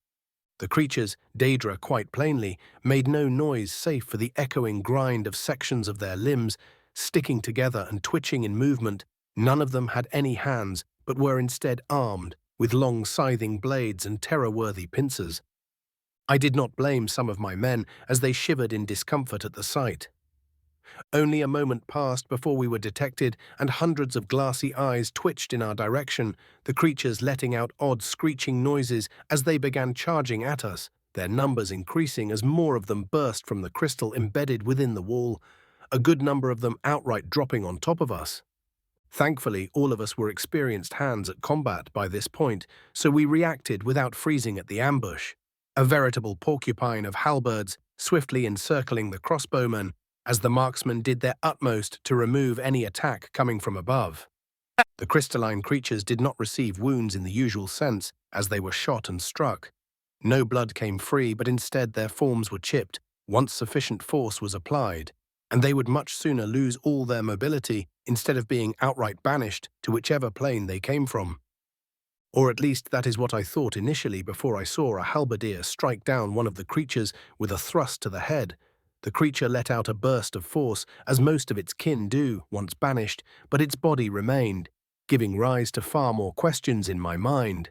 The creatures, Daedra quite plainly, made no noise save for the echoing grind of sections of their limbs, sticking together and twitching in movement. None of them had any hands, but were instead armed, with long scything blades and terror-worthy pincers. I did not blame some of my men, as they shivered in discomfort at the sight. Only a moment passed before we were detected, and hundreds of glassy eyes twitched in our direction, the creatures letting out odd screeching noises as they began charging at us, their numbers increasing as more of them burst from the crystal embedded within the wall, a good number of them outright dropping on top of us. Thankfully, all of us were experienced hands at combat by this point, so we reacted without freezing at the ambush. A veritable porcupine of halberds swiftly encircling the crossbowmen, as the marksmen did their utmost to remove any attack coming from above. The crystalline creatures did not receive wounds in the usual sense, as they were shot and struck. No blood came free, but instead their forms were chipped once sufficient force was applied, and they would much sooner lose all their mobility instead of being outright banished to whichever plane they came from. Or at least that is what I thought initially before I saw a halberdier strike down one of the creatures with a thrust to the head. The creature let out a burst of force, as most of its kin do once banished, but its body remained, giving rise to far more questions in my mind.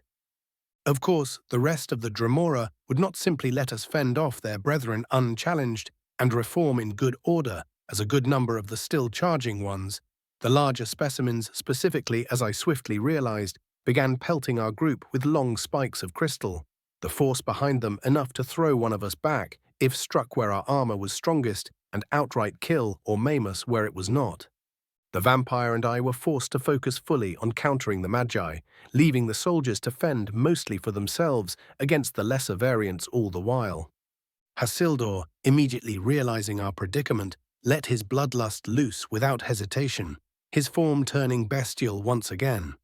Of course, the rest of the Dremora would not simply let us fend off their brethren unchallenged and reform in good order, as a good number of the still charging ones, the larger specimens specifically, as I swiftly realized, began pelting our group with long spikes of crystal. the force behind them enough to throw one of us back if struck where our armor was strongest, and outright kill or maim us where it was not. The vampire and I were forced to focus fully on countering the Magi, leaving the soldiers to fend mostly for themselves against the lesser variants all the while. Hasildur, immediately realizing our predicament, let his bloodlust loose without hesitation, his form turning bestial once again.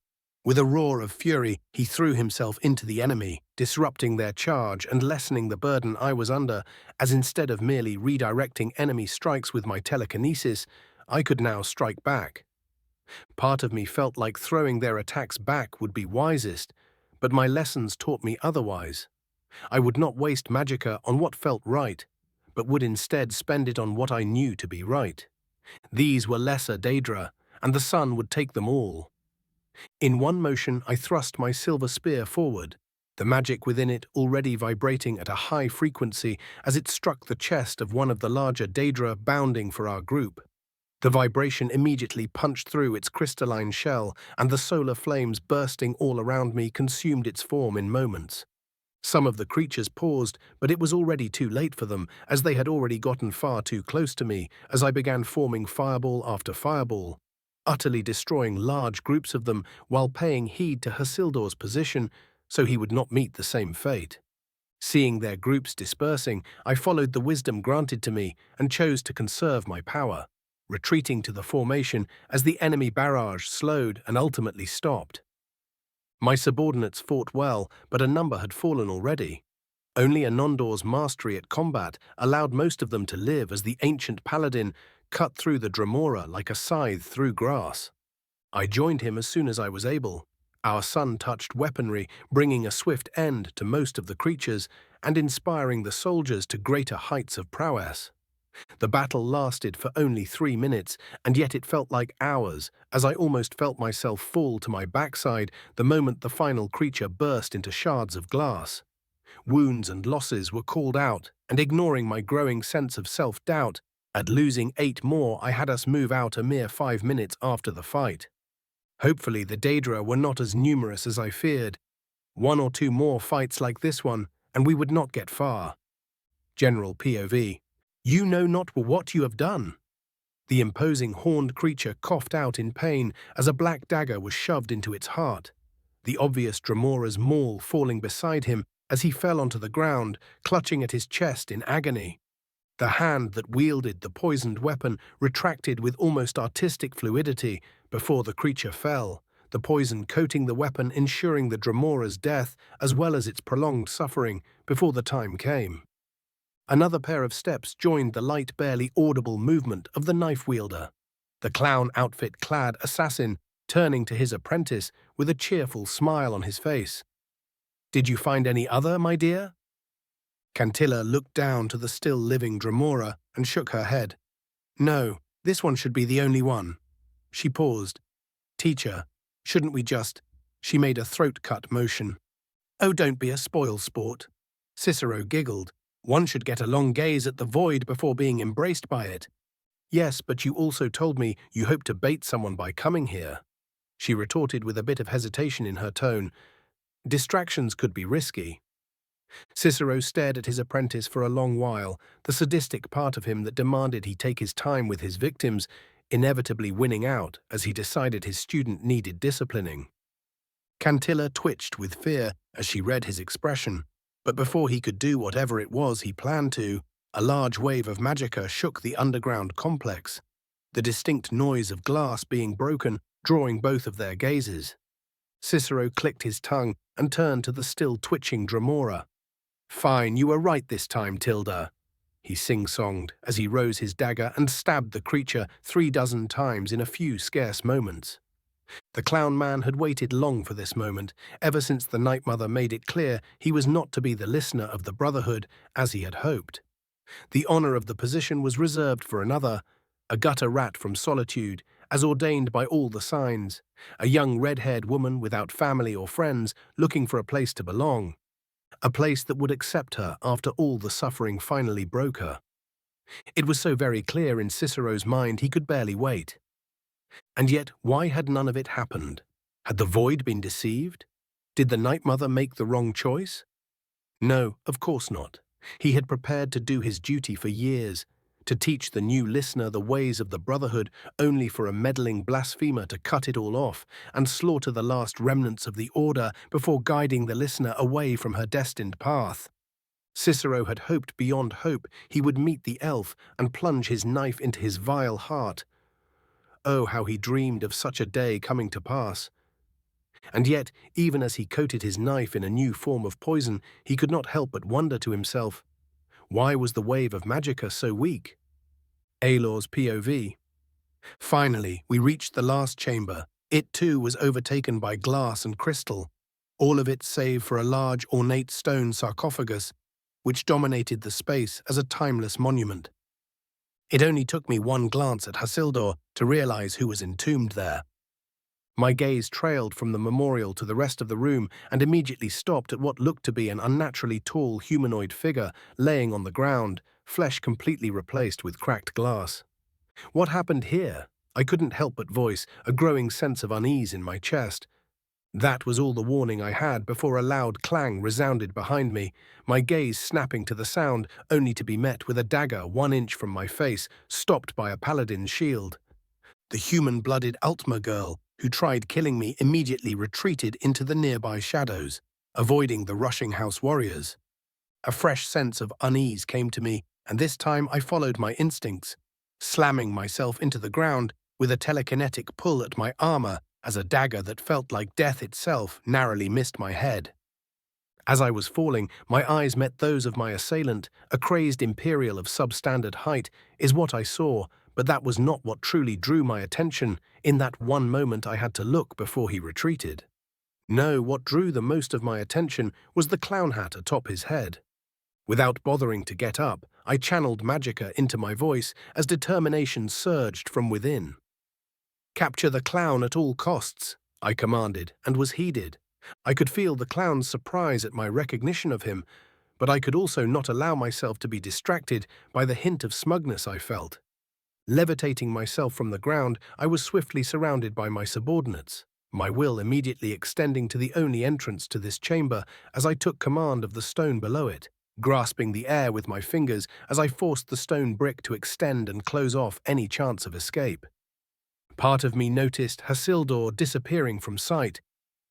With a roar of fury, he threw himself into the enemy, disrupting their charge and lessening the burden I was under, as instead of merely redirecting enemy strikes with my telekinesis, I could now strike back. Part of me felt like throwing their attacks back would be wisest, but my lessons taught me otherwise. I would not waste magicka on what felt right, but would instead spend it on what I knew to be right. These were lesser Daedra, and the sun would take them all. In one motion, I thrust my silver spear forward, the magic within it already vibrating at a high frequency as it struck the chest of one of the larger Daedra bounding for our group. The vibration immediately punched through its crystalline shell, and the solar flames bursting all around me consumed its form in moments. Some of the creatures paused, but it was already too late for them, as they had already gotten far too close to me as I began forming fireball after fireball, utterly destroying large groups of them while paying heed to Hasildur's position so he would not meet the same fate. Seeing their groups dispersing, I followed the wisdom granted to me and chose to conserve my power, retreating to the formation as the enemy barrage slowed and ultimately stopped. My subordinates fought well, but a number had fallen already. Only Anondor's mastery at combat allowed most of them to live as the ancient paladin cut through the Dremora like a scythe through grass. I joined him as soon as I was able. Our sun-touched weaponry bringing a swift end to most of the creatures and inspiring the soldiers to greater heights of prowess. The battle lasted for only 3 minutes, and yet it felt like hours, as I almost felt myself fall to my backside the moment the final creature burst into shards of glass. Wounds and losses were called out, and ignoring my growing sense of self-doubt, at losing 8 more I had us move out a mere 5 minutes after the fight. Hopefully the Daedra were not as numerous as I feared. 1 or 2 more fights like this one, and we would not get far. General POV. You know not what you have done. The imposing horned creature coughed out in pain as a black dagger was shoved into its heart, the obvious Dremora's maul falling beside him as he fell onto the ground, clutching at his chest in agony. The hand that wielded the poisoned weapon retracted with almost artistic fluidity before the creature fell, the poison coating the weapon, ensuring the Dremora's death as well as its prolonged suffering before the time came. Another pair of steps joined the light, barely audible movement of the knife wielder, the clown outfit-clad assassin turning to his apprentice with a cheerful smile on his face. "Did you find any other, my dear?" Cantilla looked down to the still-living Dremora and shook her head. "No, this one should be the only one." She paused. "Teacher, shouldn't we just—" She made a throat-cut motion. "Oh, don't be a spoil-sport." Cicero giggled. "One should get a long gaze at the void before being embraced by it." "Yes, but you also told me you hoped to bait someone by coming here," she retorted with a bit of hesitation in her tone. "Distractions could be risky." Cicero stared at his apprentice for a long while, the sadistic part of him that demanded he take his time with his victims, inevitably winning out as he decided his student needed disciplining. Cantilla twitched with fear as she read his expression, but before he could do whatever it was he planned to, a large wave of magicka shook the underground complex, the distinct noise of glass being broken, drawing both of their gazes. Cicero clicked his tongue and turned to the still twitching Dremora. "Fine, you were right this time, Tilda," he sing-songed as he rose his dagger and stabbed the creature 36 times in a few scarce moments. The clown man had waited long for this moment, ever since the Night Mother made it clear he was not to be the listener of the Brotherhood as he had hoped. The honor of the position was reserved for another, a gutter rat from Solitude, as ordained by all the signs, a young red-haired woman without family or friends looking for a place to belong, a place that would accept her after all the suffering finally broke her. It was so very clear in Cicero's mind he could barely wait. And yet, why had none of it happened? Had the void been deceived? Did the Night Mother make the wrong choice? No, of course not. He had prepared to do his duty for years, to teach the new listener the ways of the Brotherhood, only for a meddling blasphemer to cut it all off and slaughter the last remnants of the Order before guiding the listener away from her destined path. Cicero had hoped beyond hope he would meet the elf and plunge his knife into his vile heart. Oh, how he dreamed of such a day coming to pass. And yet, even as he coated his knife in a new form of poison, he could not help but wonder to himself, why was the wave of magicka so weak? Aelor's POV. Finally, we reached the last chamber. It too was overtaken by glass and crystal, all of it save for a large ornate stone sarcophagus, which dominated the space as a timeless monument. It only took me one glance at Hasildor to realize who was entombed there. My gaze trailed from the memorial to the rest of the room and immediately stopped at what looked to be an unnaturally tall humanoid figure laying on the ground, flesh completely replaced with cracked glass. What happened here? I couldn't help but voice a growing sense of unease in my chest. That was all the warning I had before a loud clang resounded behind me, my gaze snapping to the sound only to be met with a dagger 1 inch from my face, stopped by a paladin's shield. The human-blooded Altma girl who tried killing me immediately retreated into the nearby shadows, avoiding the rushing house warriors. A fresh sense of unease came to me, and this time I followed my instincts, slamming myself into the ground with a telekinetic pull at my armor as a dagger that felt like death itself narrowly missed my head. As I was falling, my eyes met those of my assailant. A crazed Imperial of substandard height is what I saw, but that was not what truly drew my attention. In that one moment I had to look before he retreated. No, what drew the most of my attention was the clown hat atop his head. Without bothering to get up, I channeled magicka into my voice as determination surged from within. "Capture the clown at all costs," I commanded, and was heeded. I could feel the clown's surprise at my recognition of him, but I could also not allow myself to be distracted by the hint of smugness I felt. Levitating myself from the ground, I was swiftly surrounded by my subordinates, my will immediately extending to the only entrance to this chamber as I took command of the stone below it, grasping the air with my fingers as I forced the stone brick to extend and close off any chance of escape. Part of me noticed Hasildor disappearing from sight,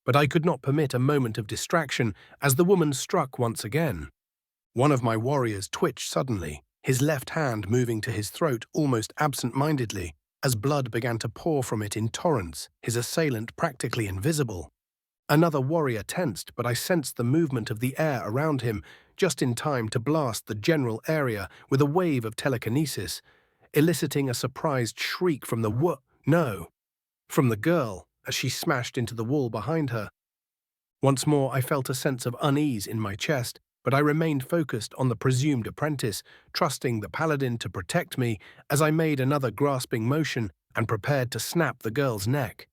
but I could not permit a moment of distraction as the woman struck once again. One of my warriors twitched suddenly, his left hand moving to his throat almost absent-mindedly, as blood began to pour from it in torrents, his assailant practically invisible. Another warrior tensed, but I sensed the movement of the air around him, just in time to blast the general area with a wave of telekinesis, eliciting a surprised shriek from the from the girl, as she smashed into the wall behind her. Once more I felt a sense of unease in my chest, but I remained focused on the presumed apprentice, trusting the paladin to protect me as I made another grasping motion and prepared to snap the girl's neck.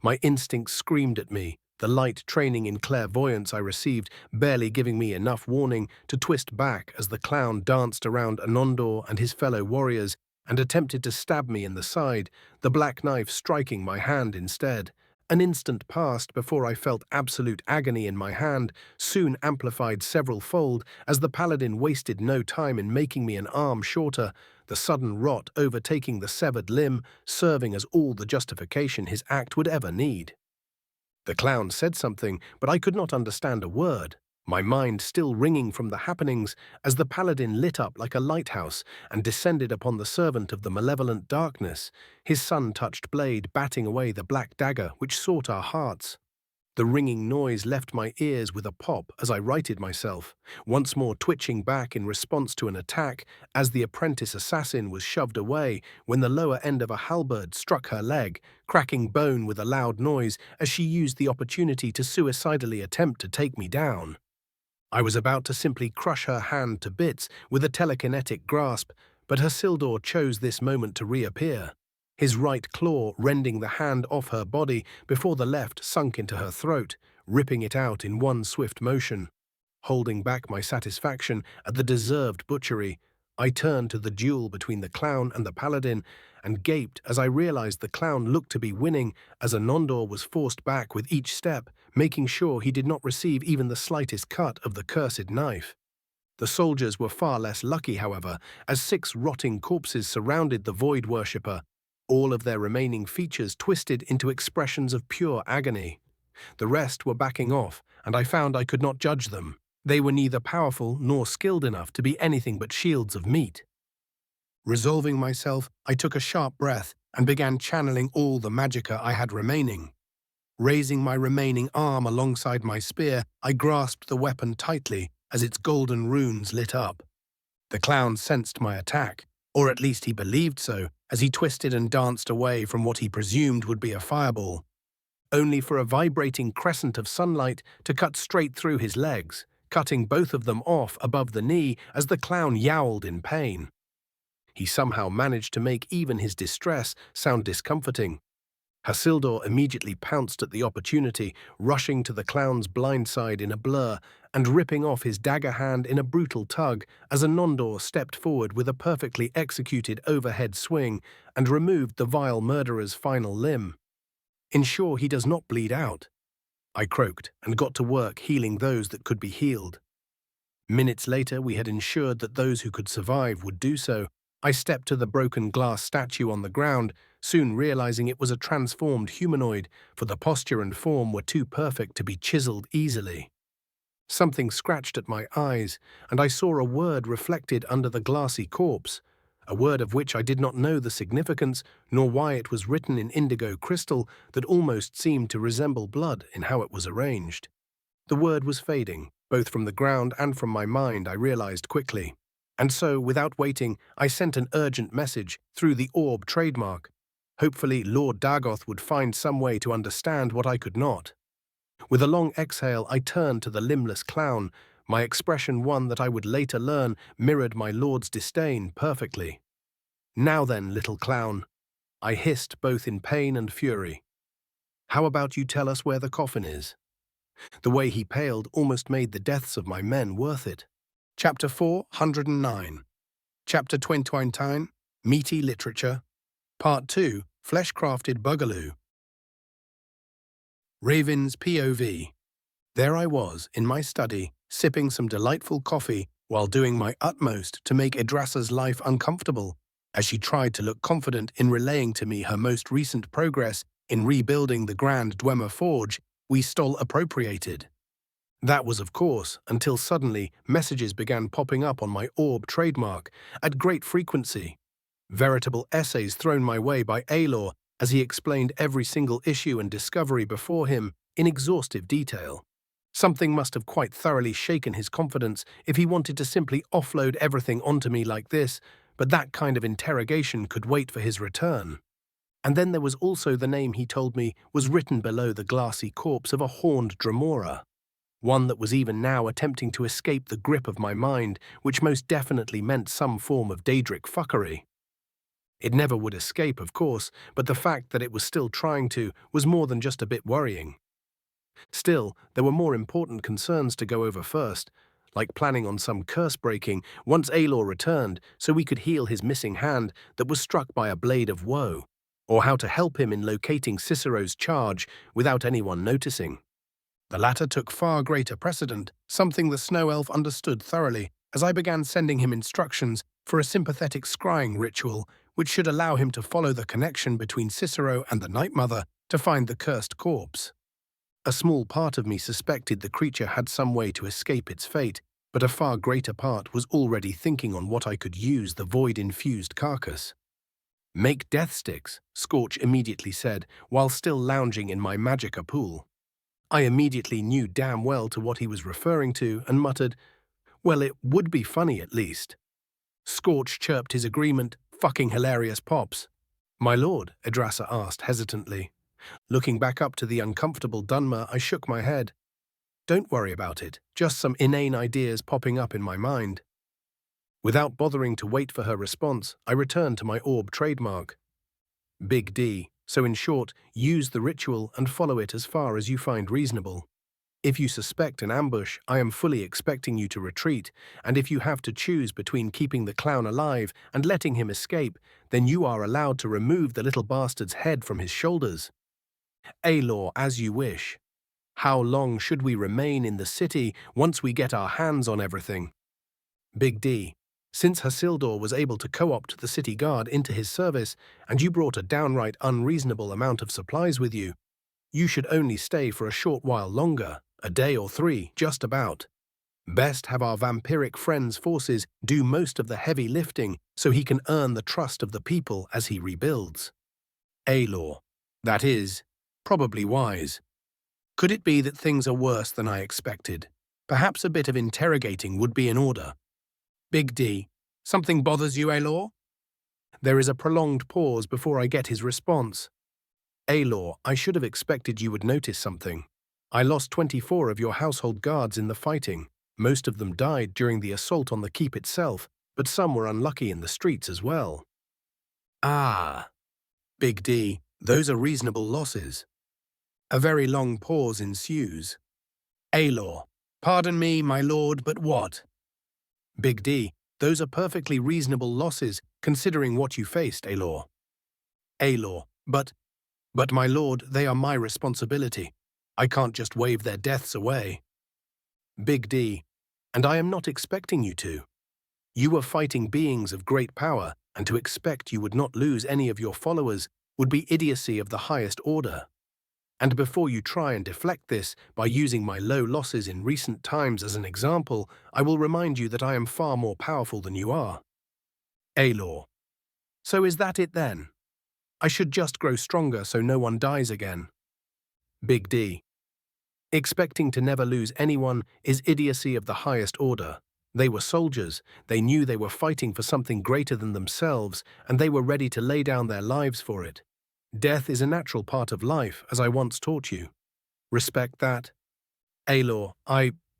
My instincts screamed at me, the light training in clairvoyance I received barely giving me enough warning to twist back as the clown danced around Anondor and his fellow warriors and attempted to stab me in the side, the black knife striking my hand instead. An instant passed before I felt absolute agony in my hand, soon amplified several-fold as the paladin wasted no time in making me an arm shorter, the sudden rot overtaking the severed limb, serving as all the justification his act would ever need. The clown said something, but I could not understand a word, my mind still ringing from the happenings as the paladin lit up like a lighthouse and descended upon the servant of the malevolent darkness, his sun-touched blade batting away the black dagger which sought our hearts. The ringing noise left my ears with a pop as I righted myself, once more twitching back in response to an attack as the apprentice assassin was shoved away when the lower end of a halberd struck her leg, cracking bone with a loud noise as she used the opportunity to suicidally attempt to take me down. I was about to simply crush her hand to bits with a telekinetic grasp, but Hasildor chose this moment to reappear, his right claw rending the hand off her body before the left sunk into her throat, ripping it out in one swift motion. Holding back my satisfaction at the deserved butchery, I turned to the duel between the clown and the paladin and gaped as I realized the clown looked to be winning as Anandor was forced back with each step, making sure he did not receive even the slightest cut of the cursed knife. The soldiers were far less lucky, however, as 6 rotting corpses surrounded the void worshipper, all of their remaining features twisted into expressions of pure agony. The rest were backing off, and I found I could not judge them. They were neither powerful nor skilled enough to be anything but shields of meat. Resolving myself, I took a sharp breath and began channeling all the magicka I had remaining. Raising my remaining arm alongside my spear, I grasped the weapon tightly as its golden runes lit up. The clown sensed my attack, or at least he believed so, as he twisted and danced away from what he presumed would be a fireball, only for a vibrating crescent of sunlight to cut straight through his legs, cutting both of them off above the knee as the clown yowled in pain. He somehow managed to make even his distress sound discomforting. Hasildur immediately pounced at the opportunity, rushing to the clown's blind side in a blur and ripping off his dagger hand in a brutal tug as Anandor stepped forward with a perfectly executed overhead swing and removed the vile murderer's final limb. "Ensure he does not bleed out," I croaked and got to work healing those that could be healed. Minutes later, we had ensured that those who could survive would do so. I stepped to the broken glass statue on the ground, soon realizing it was a transformed humanoid, for the posture and form were too perfect to be chiseled easily. Something scratched at my eyes, and I saw a word reflected under the glassy corpse, a word of which I did not know the significance, nor why it was written in indigo crystal that almost seemed to resemble blood in how it was arranged. The word was fading, both from the ground and from my mind, I realized quickly. And so, without waiting, I sent an urgent message through the orb trademark. Hopefully, Lord Dagoth would find some way to understand what I could not. With a long exhale, I turned to the limbless clown, my expression one that I would later learn mirrored my lord's disdain perfectly. "Now then, little clown," I hissed both in pain and fury. "How about you tell us where the coffin is?" The way he paled almost made the deaths of my men worth it. Chapter 409. Chapter 29, Meaty Literature. Part 2, Flesh-Crafted Bugaloo. Raven's POV. There I was, in my study, sipping some delightful coffee while doing my utmost to make Idrasa's life uncomfortable, as she tried to look confident in relaying to me her most recent progress in rebuilding the Grand Dwemer Forge we stole appropriated. That was, of course, until suddenly messages began popping up on my orb trademark at great frequency. Veritable essays thrown my way by Aelor as he explained every single issue and discovery before him in exhaustive detail. Something must have quite thoroughly shaken his confidence if he wanted to simply offload everything onto me like this, but that kind of interrogation could wait for his return. And then there was also the name he told me was written below the glassy corpse of a horned Dremora. One that was even now attempting to escape the grip of my mind, which most definitely meant some form of Daedric fuckery. It never would escape, of course, but the fact that it was still trying to was more than just a bit worrying. Still, there were more important concerns to go over first, like planning on some curse breaking once Aelor returned so we could heal his missing hand that was struck by a blade of woe, or how to help him in locating Cicero's charge without anyone noticing. The latter took far greater precedent, something the snow elf understood thoroughly, as I began sending him instructions for a sympathetic scrying ritual which should allow him to follow the connection between Cicero and the Night Mother to find the cursed corpse. A small part of me suspected the creature had some way to escape its fate, but a far greater part was already thinking on what I could use the void-infused carcass. "Make death sticks," Scorch immediately said, while still lounging in my magicka pool. I immediately knew damn well to what he was referring to and muttered, "Well, it would be funny at least." Scorch chirped his agreement, "Fucking hilarious pops." "My lord?" Idrasa asked hesitantly. Looking back up to the uncomfortable Dunmer, I shook my head. "Don't worry about it, just some inane ideas popping up in my mind." Without bothering to wait for her response, I returned to my orb trademark. Big D. So in short, use the ritual and follow it as far as you find reasonable. If you suspect an ambush, I am fully expecting you to retreat, and if you have to choose between keeping the clown alive and letting him escape, then you are allowed to remove the little bastard's head from his shoulders. Aelor, as you wish. How long should we remain in the city once we get our hands on everything? Big D. Since Hasildor was able to co-opt the city guard into his service, and you brought a downright unreasonable amount of supplies with you, you should only stay for a short while longer, a day or 3, just about. Best have our vampiric friend's forces do most of the heavy lifting so he can earn the trust of the people as he rebuilds. Aelor. That is, probably wise. Could it be that things are worse than I expected? Perhaps a bit of interrogating would be in order. Big D. Something bothers you, Aelor? There is a prolonged pause before I get his response. Aelor, I should have expected you would notice something. I lost 24 of your household guards in the fighting. Most of them died during the assault on the keep itself, but some were unlucky in the streets as well. Ah. Big D, those are reasonable losses. A very long pause ensues. Aelor. Pardon me, my lord, but what? Big D, those are perfectly reasonable losses, considering what you faced, Aelor. Aelor, but my lord, they are my responsibility. I can't just wave their deaths away. Big D, and I am not expecting you to. You were fighting beings of great power, and to expect you would not lose any of your followers would be idiocy of the highest order. And before you try and deflect this by using my low losses in recent times as an example, I will remind you that I am far more powerful than you are. Aelor. So is that it then? I should just grow stronger so no one dies again. Big D. Expecting to never lose anyone is idiocy of the highest order. They were soldiers, they knew they were fighting for something greater than themselves, and they were ready to lay down their lives for it. Death is a natural part of life, as I once taught you. Respect that. Aelor,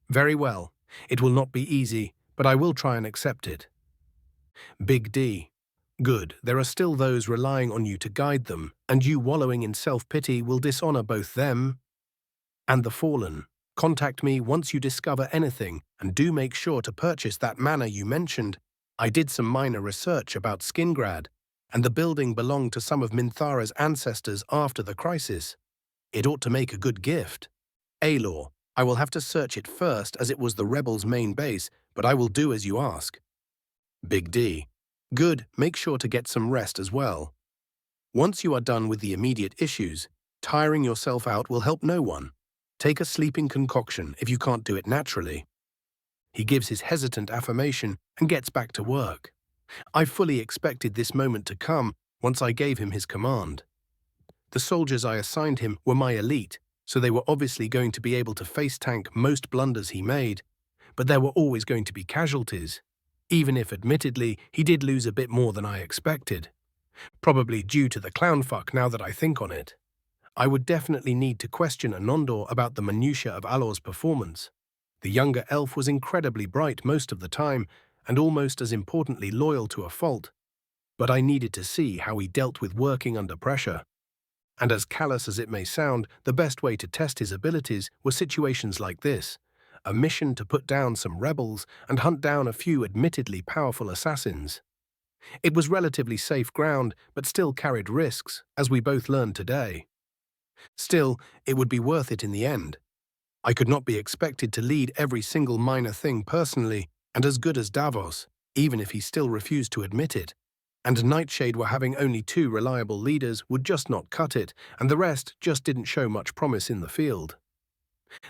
very well. It will not be easy, but I will try and accept it. Big D. Good, there are still those relying on you to guide them, and you wallowing in self-pity will dishonor both them and the fallen. Contact me once you discover anything, and do make sure to purchase that manor you mentioned. I did some minor research about Skingrad, and the building belonged to some of Minthara's ancestors after the crisis. It ought to make a good gift. Aelor, I will have to search it first as it was the rebels' main base, but I will do as you ask. Big D. Good, make sure to get some rest as well. Once you are done with the immediate issues, tiring yourself out will help no one. Take a sleeping concoction if you can't do it naturally. He gives his hesitant affirmation and gets back to work. I fully expected this moment to come once I gave him his command. The soldiers I assigned him were my elite, so they were obviously going to be able to face-tank most blunders he made, but there were always going to be casualties, even if admittedly he did lose a bit more than I expected. Probably due to the clownfuck now that I think on it. I would definitely need to question Anondor about the minutiae of Alor's performance. The younger elf was incredibly bright most of the time, and almost as importantly loyal to a fault. But I needed to see how he dealt with working under pressure. And as callous as it may sound, the best way to test his abilities were situations like this. A mission to put down some rebels and hunt down a few admittedly powerful assassins. It was relatively safe ground, but still carried risks, as we both learned today. Still, it would be worth it in the end. I could not be expected to lead every single minor thing personally, and as good as Davos, even if he still refused to admit it. And Nightshade were having only 2 reliable leaders would just not cut it, and the rest just didn't show much promise in the field.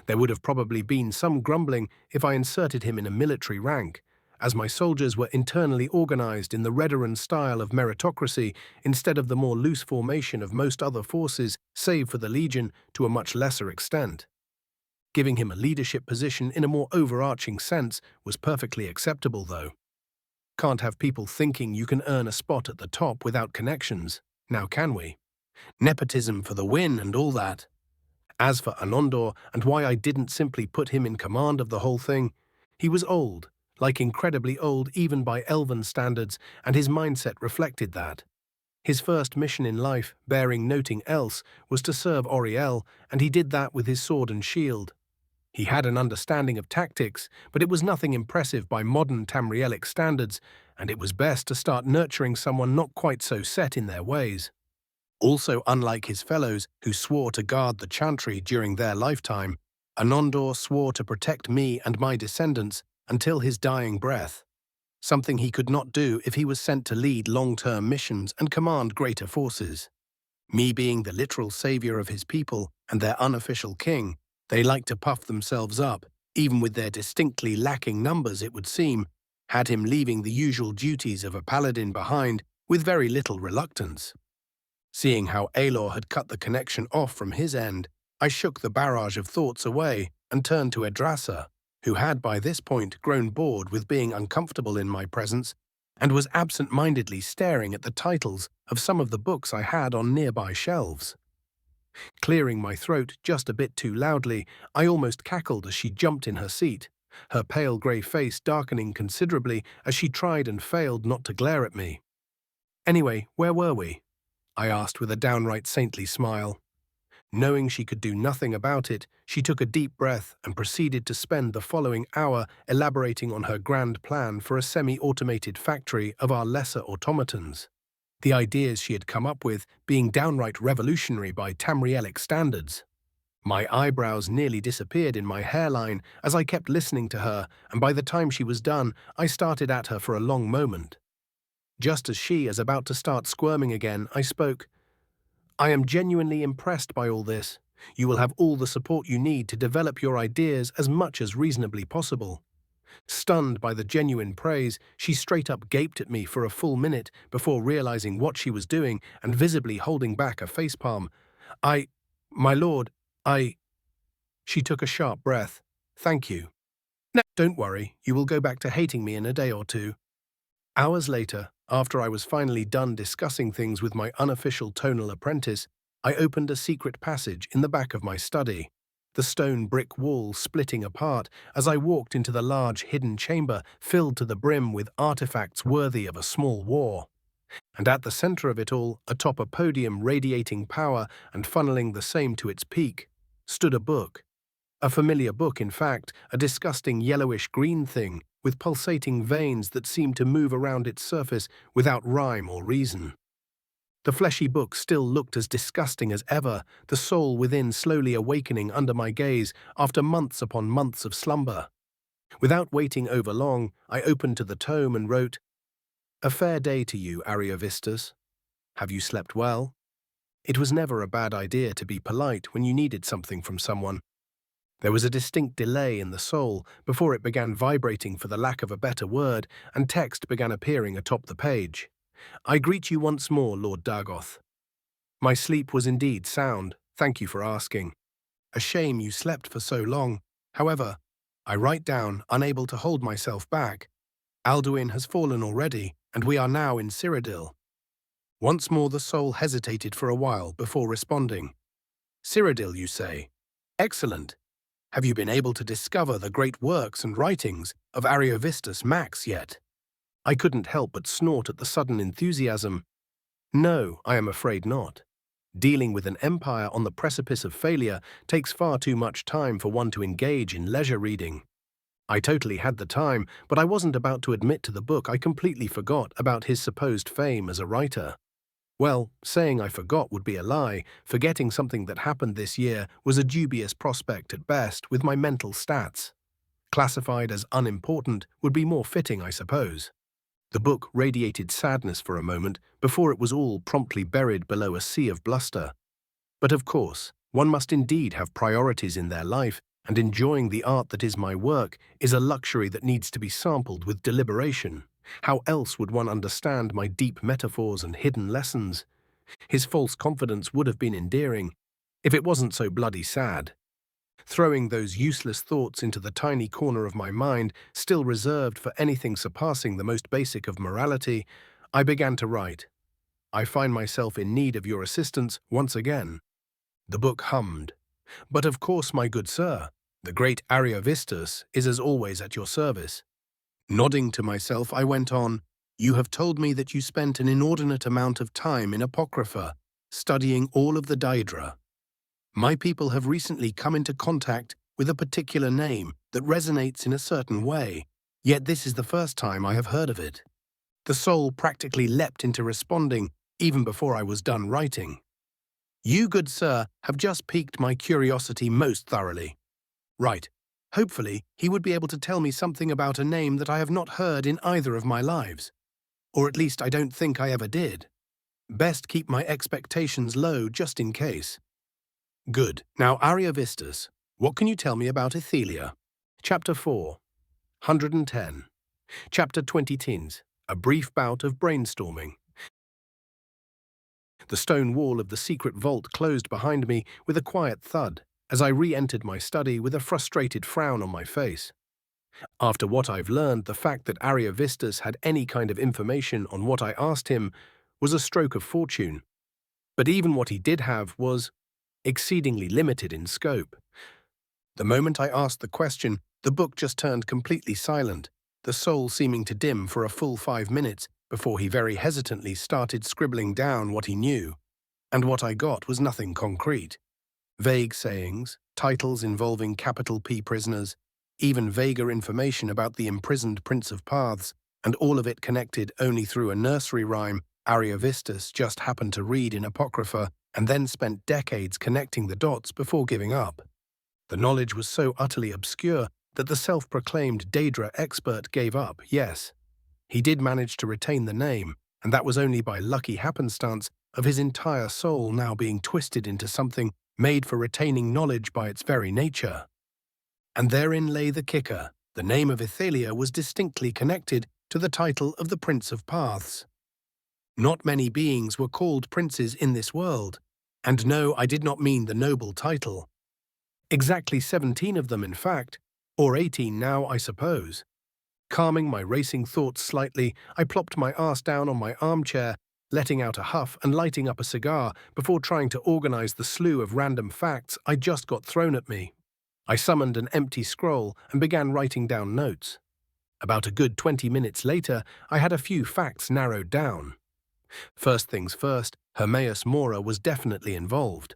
There would have probably been some grumbling if I inserted him in a military rank, as my soldiers were internally organized in the Redoran style of meritocracy instead of the more loose formation of most other forces, save for the Legion to a much lesser extent. Giving him a leadership position in a more overarching sense was perfectly acceptable, though. Can't have people thinking you can earn a spot at the top without connections, now can we? Nepotism for the win and all that. As for Anondor and why I didn't simply put him in command of the whole thing, he was old, like incredibly old even by elven standards, and his mindset reflected that. His first mission in life, bearing nothing else, was to serve Oriel, and he did that with his sword and shield. He had an understanding of tactics, but it was nothing impressive by modern Tamrielic standards, and it was best to start nurturing someone not quite so set in their ways. Also, unlike his fellows who swore to guard the chantry during their lifetime, Anandor swore to protect me and my descendants until his dying breath, something he could not do if he was sent to lead long-term missions and command greater forces. Me being the literal savior of his people and their unofficial king, they like to puff themselves up, even with their distinctly lacking numbers, it would seem, had him leaving the usual duties of a paladin behind with very little reluctance. Seeing how Aelor had cut the connection off from his end, I shook the barrage of thoughts away and turned to Edrasa, who had by this point grown bored with being uncomfortable in my presence and was absent-mindedly staring at the titles of some of the books I had on nearby shelves. Clearing my throat just a bit too loudly, I almost cackled as she jumped in her seat, her pale grey face darkening considerably as she tried and failed not to glare at me. "Anyway, where were we?" I asked with a downright saintly smile. Knowing she could do nothing about it, she took a deep breath and proceeded to spend the following hour elaborating on her grand plan for a semi-automated factory of our lesser automatons. The ideas she had come up with being downright revolutionary by Tamrielic standards. My eyebrows nearly disappeared in my hairline as I kept listening to her, and by the time she was done, I started at her for a long moment. Just as she is about to start squirming again, I spoke. "I am genuinely impressed by all this. You will have all the support you need to develop your ideas as much as reasonably possible." Stunned by the genuine praise, she straight up gaped at me for a full minute before realizing what she was doing and visibly holding back a facepalm. My lord, She took a sharp breath. "Thank you. Now, don't worry, you will go back to hating me in a day or two." Hours later, after I was finally done discussing things with my unofficial tonal apprentice, I opened a secret passage in the back of my study, the stone brick wall splitting apart as I walked into the large hidden chamber filled to the brim with artifacts worthy of a small war. And at the center of it all, atop a podium radiating power and funneling the same to its peak, stood a book. A familiar book, in fact, a disgusting yellowish-green thing with pulsating veins that seemed to move around its surface without rhyme or reason. The fleshy book still looked as disgusting as ever, the soul within slowly awakening under my gaze after months upon months of slumber. Without waiting over long, I opened to the tome and wrote, "A fair day to you, Ariovistus. Have you slept well?" It was never a bad idea to be polite when you needed something from someone. There was a distinct delay in the soul before it began vibrating, for the lack of a better word, and text began appearing atop the page. "I greet you once more, Lord Dagoth. My sleep was indeed sound, thank you for asking. A shame you slept for so long. However, I write down, unable to hold myself back. Alduin has fallen already, and we are now in Cyrodiil." Once more the soul hesitated for a while before responding. "Cyrodiil, you say? Excellent. Have you been able to discover the great works and writings of Ariovistus Max yet?" I couldn't help but snort at the sudden enthusiasm. "No, I am afraid not. Dealing with an empire on the precipice of failure takes far too much time for one to engage in leisure reading. I totally had the time, but I wasn't about to admit to the book I completely forgot about his supposed fame as a writer. Well, saying I forgot would be a lie. Forgetting something that happened this year was a dubious prospect at best with my mental stats. Classified as unimportant would be more fitting, I suppose. The book radiated sadness for a moment before it was all promptly buried below a sea of bluster. But of course, one must indeed have priorities in their life, and enjoying the art that is my work is a luxury that needs to be sampled with deliberation. How else would one understand my deep metaphors and hidden lessons? His false confidence would have been endearing, if it wasn't so bloody sad. Throwing those useless thoughts into the tiny corner of my mind, still reserved for anything surpassing the most basic of morality, I began to write. "I find myself in need of your assistance once again." The book hummed. "But of course, my good sir, the great Ariovistus is as always at your service." Nodding to myself, I went on, "You have told me that you spent an inordinate amount of time in Apocrypha, studying all of the Daedra. My people have recently come into contact with a particular name that resonates in a certain way, yet this is the first time I have heard of it. The soul practically leapt into responding even before I was done writing. You, good sir, have just piqued my curiosity most thoroughly. Right. Hopefully, he would be able to tell me something about a name that I have not heard in either of my lives. Or at least I don't think I ever did. Best keep my expectations low just in case. Good. Now, Aryavistus, what can you tell me about Ethelia? Chapter 4. 110. Chapter 20 Teens. A brief bout of brainstorming. The stone wall of the secret vault closed behind me with a quiet thud as I re-entered my study with a frustrated frown on my face. After what I've learned, the fact that Aryavistus had any kind of information on what I asked him was a stroke of fortune. But even what he did have was exceedingly limited in scope. The moment I asked the question, the book just turned completely silent, the soul seeming to dim for a full 5 minutes before he very hesitantly started scribbling down what he knew. And what I got was nothing concrete. Vague sayings, titles involving capital P prisoners, even vaguer information about the imprisoned Prince of Paths, and all of it connected only through a nursery rhyme Aryavistus just happened to read in Apocrypha and then spent decades connecting the dots before giving up. The knowledge was so utterly obscure that the self-proclaimed Daedra expert gave up, yes. He did manage to retain the name, and that was only by lucky happenstance of his entire soul now being twisted into something made for retaining knowledge by its very nature. And therein lay the kicker. The name of Ethelia was distinctly connected to the title of the Prince of Paths. Not many beings were called princes in this world, and no, I did not mean the noble title. Exactly 17 of them, in fact, or 18 now, I suppose. Calming my racing thoughts slightly, I plopped my ass down on my armchair, letting out a huff and lighting up a cigar before trying to organize the slew of random facts I just got thrown at me. I summoned an empty scroll and began writing down notes. About a good 20 minutes later, I had a few facts narrowed down. First things first, Hermaeus Mora was definitely involved.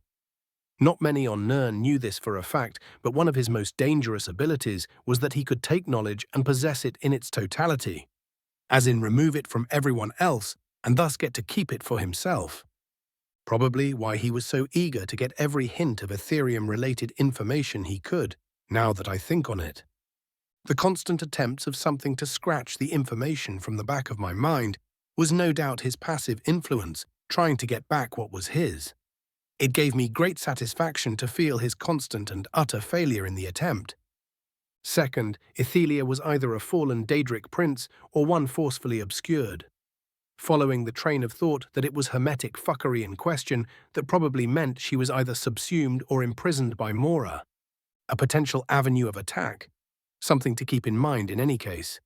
Not many on Nirn knew this for a fact, but one of his most dangerous abilities was that he could take knowledge and possess it in its totality, as in remove it from everyone else and thus get to keep it for himself. Probably why he was so eager to get every hint of Ethereum-related information he could, now that I think on it. The constant attempts of something to scratch the information from the back of my mind was no doubt his passive influence, trying to get back what was his. It gave me great satisfaction to feel his constant and utter failure in the attempt. Second, Ethelia was either a fallen Daedric prince or one forcefully obscured. Following the train of thought that it was hermetic fuckery in question, that probably meant she was either subsumed or imprisoned by Mora. A potential avenue of attack, something to keep in mind in any case.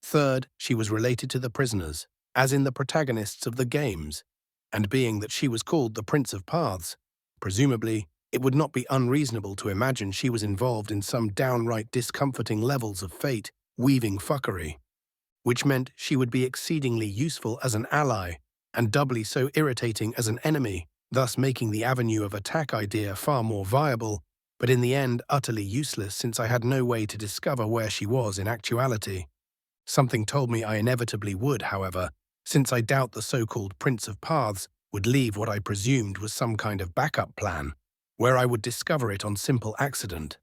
Third, she was related to the prisoners, as in the protagonists of the games, and being that she was called the Prince of Paths, presumably it would not be unreasonable to imagine she was involved in some downright discomforting levels of fate, weaving fuckery, which meant she would be exceedingly useful as an ally, and doubly so irritating as an enemy, thus making the avenue of attack idea far more viable, but in the end utterly useless since I had no way to discover where she was in actuality. Something told me I inevitably would, however, since I doubt the so-called Prince of Paths would leave what I presumed was some kind of backup plan, where I would discover it on simple accident.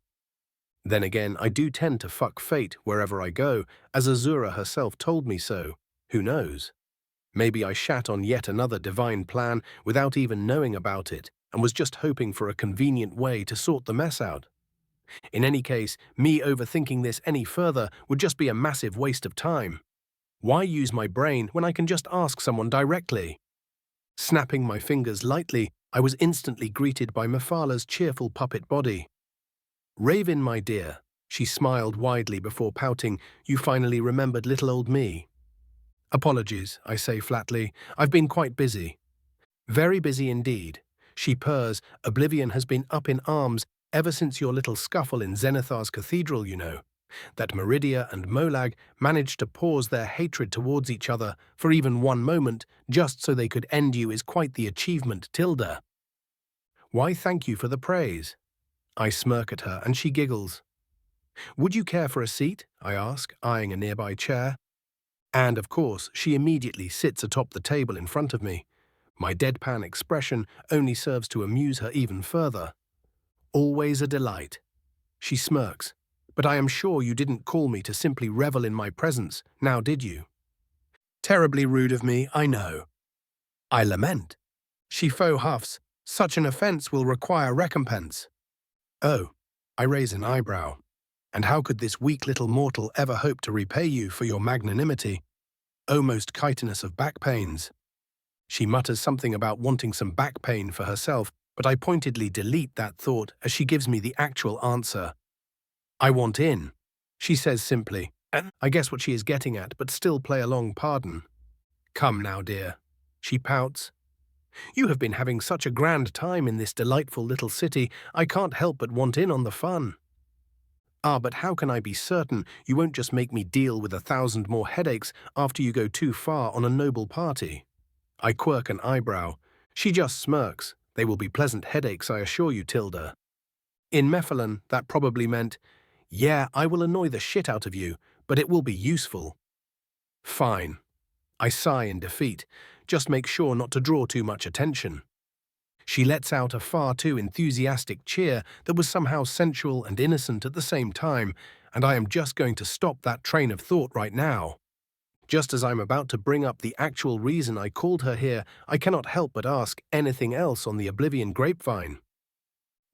Then again, I do tend to fuck fate wherever I go, as Azura herself told me so. Who knows? Maybe I shat on yet another divine plan without even knowing about it, and was just hoping for a convenient way to sort the mess out. In any case, me overthinking this any further would just be a massive waste of time. Why use my brain when I can just ask someone directly? Snapping my fingers lightly, I was instantly greeted by Mephala cheerful puppet body. "Raven, my dear," she smiled widely before pouting, "you finally remembered little old me." "Apologies," I say flatly, "I've been quite busy." "Very busy indeed." She purrs, "Oblivion has been up in arms ever since your little scuffle in Zenithar's cathedral, you know. That Meridia and Molag managed to pause their hatred towards each other for even one moment just so they could end you is quite the achievement, Tilda." "Why, thank you for the praise." I smirk at her and she giggles. Would you care for a seat? I ask, eyeing a nearby chair. And of course, she immediately sits atop the table in front of me. My deadpan expression only serves to amuse her even further. Always a delight. She smirks. But I am sure you didn't call me to simply revel in my presence, now did you? Terribly rude of me, I know. I lament. She faux huffs. Such an offence will require recompense. Oh, I raise an eyebrow. And how could this weak little mortal ever hope to repay you for your magnanimity? O most chitinous of back pains. She mutters something about wanting some back pain for herself, but I pointedly delete that thought as she gives me the actual answer. I want in, she says simply. I guess what she is getting at, but still play along pardon. Come now, dear. She pouts. You have been having such a grand time in this delightful little city, I can't help but want in on the fun. Ah, but how can I be certain you won't just make me deal with 1,000 more headaches after you go too far on a noble party? I quirk an eyebrow. She just smirks. They will be pleasant headaches, I assure you, Tilda. In Mephilan, that probably meant, yeah, I will annoy the shit out of you, but it will be useful. Fine. I sigh in defeat. Just make sure not to draw too much attention. She lets out a far too enthusiastic cheer that was somehow sensual and innocent at the same time, and I am just going to stop that train of thought right now. Just as I'm about to bring up the actual reason I called her here, I cannot help but ask anything else on the Oblivion grapevine.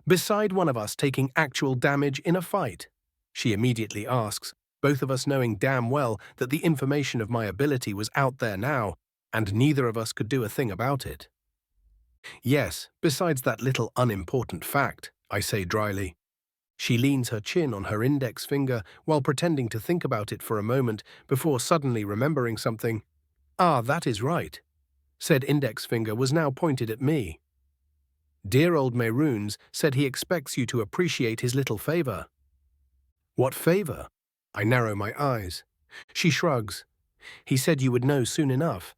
Beside one of us taking actual damage in a fight? She immediately asks, both of us knowing damn well that the information of my ability was out there now, and neither of us could do a thing about it. Yes, besides that little unimportant fact, I say dryly. She leans her chin on her index finger while pretending to think about it for a moment before suddenly remembering something. Ah, that is right. Said index finger was now pointed at me. Dear old Mehrunes said he expects you to appreciate his little favor. What favor? I narrow my eyes. She shrugs. He said you would know soon enough.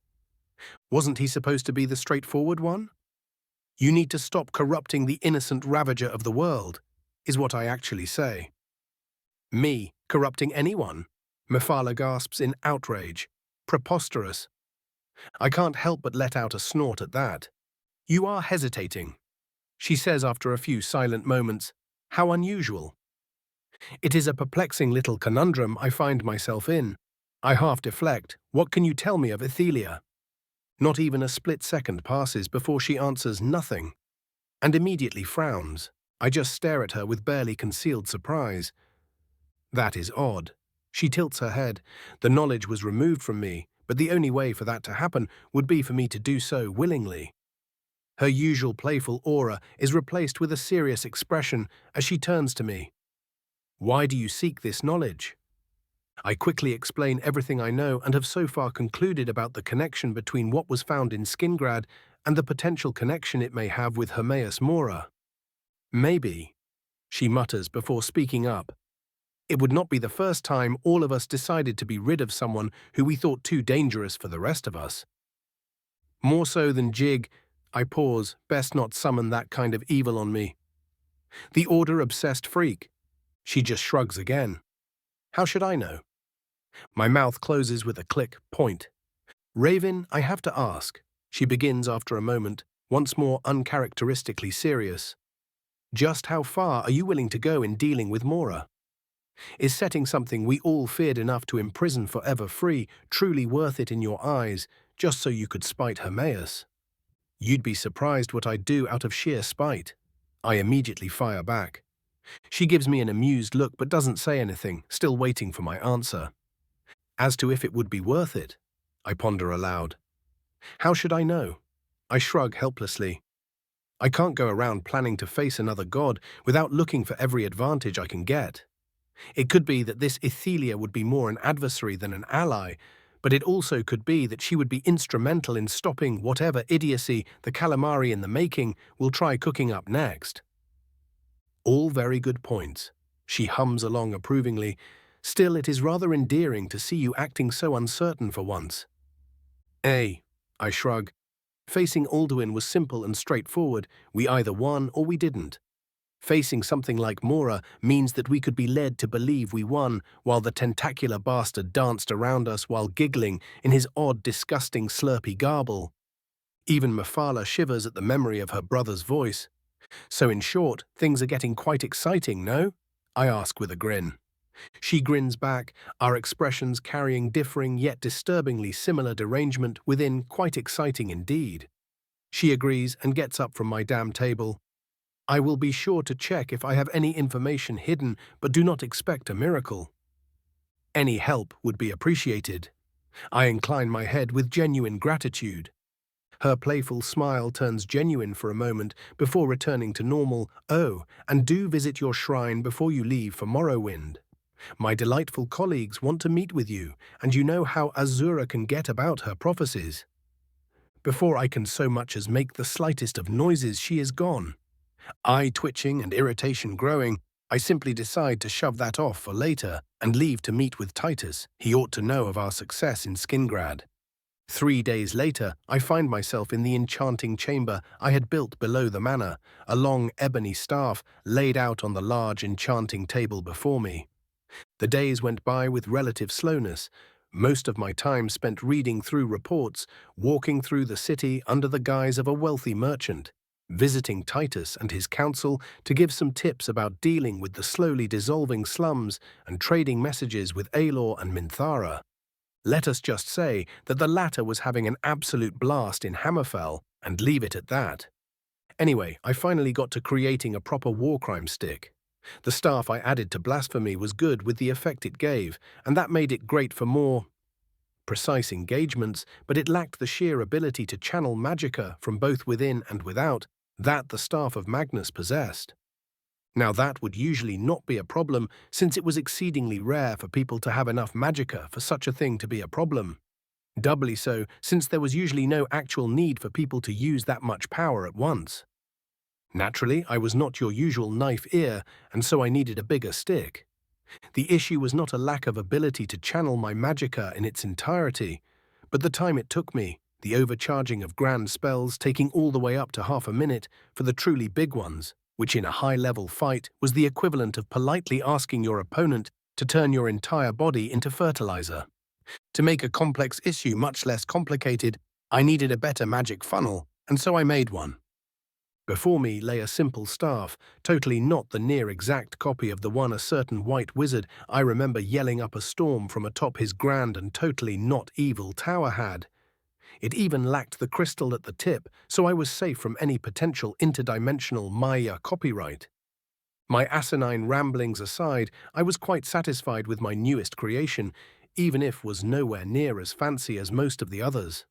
Wasn't he supposed to be the straightforward one? You need to stop corrupting the innocent ravager of the world, is what I actually say. Me, corrupting anyone? Mephala gasps in outrage. Preposterous. I can't help but let out a snort at that. You are hesitating, she says after a few silent moments. How unusual. It is a perplexing little conundrum I find myself in. I half deflect. What can you tell me of Ethelia? Not even a split second passes before she answers nothing, and immediately frowns. I just stare at her with barely concealed surprise. That is odd. She tilts her head. The knowledge was removed from me, but the only way for that to happen would be for me to do so willingly. Her usual playful aura is replaced with a serious expression as she turns to me. Why do you seek this knowledge? I quickly explain everything I know and have so far concluded about the connection between what was found in Skingrad and the potential connection it may have with Hermaeus Mora. Maybe, she mutters before speaking up. It would not be the first time all of us decided to be rid of someone who we thought too dangerous for the rest of us. More so than Jig, I pause, best not summon that kind of evil on me. The order-obsessed freak. She just shrugs again. How should I know? My mouth closes with a click, point. Raven, I have to ask. She begins after a moment, once more uncharacteristically serious. Just how far are you willing to go in dealing with Mora? Is setting something we all feared enough to imprison forever free truly worth it in your eyes, just so you could spite Hermaeus? You'd be surprised what I'd do out of sheer spite. I immediately fire back. She gives me an amused look but doesn't say anything, still waiting for my answer. As to if it would be worth it, I ponder aloud. How should I know? I shrug helplessly. I can't go around planning to face another god without looking for every advantage I can get. It could be that this Ethelia would be more an adversary than an ally, but it also could be that she would be instrumental in stopping whatever idiocy the calamari in the making will try cooking up next. All very good points. She hums along approvingly. Still, it is rather endearing to see you acting so uncertain for once. I shrug. Facing Alduin was simple and straightforward. We either won or we didn't. Facing something like Mora means that we could be led to believe we won while the tentacular bastard danced around us while giggling in his odd, disgusting, slurpy garble. Even Mephala shivers at the memory of her brother's voice. So in short, things are getting quite exciting, no? I ask with a grin. She grins back, our expressions carrying differing yet disturbingly similar derangement within quite exciting indeed. She agrees and gets up from my damn table. I will be sure to check if I have any information hidden, but do not expect a miracle. Any help would be appreciated. I incline my head with genuine gratitude. Her playful smile turns genuine for a moment before returning to normal. Oh, and do visit your shrine before you leave for Morrowind. My delightful colleagues want to meet with you, and you know how Azura can get about her prophecies. Before I can so much as make the slightest of noises, she is gone. Eye twitching and irritation growing, I simply decide to shove that off for later and leave to meet with Titus. He ought to know of our success in Skingrad. 3 days later, I find myself in the enchanting chamber I had built below the manor, a long ebony staff laid out on the large enchanting table before me. The days went by with relative slowness, most of my time spent reading through reports, walking through the city under the guise of a wealthy merchant, visiting Titus and his council to give some tips about dealing with the slowly dissolving slums and trading messages with Aelor and Minthara. Let us just say that the latter was having an absolute blast in Hammerfell, and leave it at that. Anyway, I finally got to creating a proper war crime stick. The staff I added to blasphemy was good with the effect it gave, and that made it great for more precise engagements, but it lacked the sheer ability to channel magicka from both within and without that the staff of Magnus possessed. Now that would usually not be a problem, since it was exceedingly rare for people to have enough magicka for such a thing to be a problem. Doubly so, since there was usually no actual need for people to use that much power at once. Naturally, I was not your usual knife ear, and so I needed a bigger stick. The issue was not a lack of ability to channel my magicka in its entirety, but the time it took me, the overcharging of grand spells taking all the way up to half a minute for the truly big ones, which in a high-level fight was the equivalent of politely asking your opponent to turn your entire body into fertilizer. To make a complex issue much less complicated, I needed a better magic funnel, and so I made one. Before me lay a simple staff, totally not the near-exact copy of the one a certain white wizard I remember yelling up a storm from atop his grand and totally not evil tower had. It even lacked the crystal at the tip, so I was safe from any potential interdimensional Maya copyright. My asinine ramblings aside, I was quite satisfied with my newest creation, even if was nowhere near as fancy as most of the others.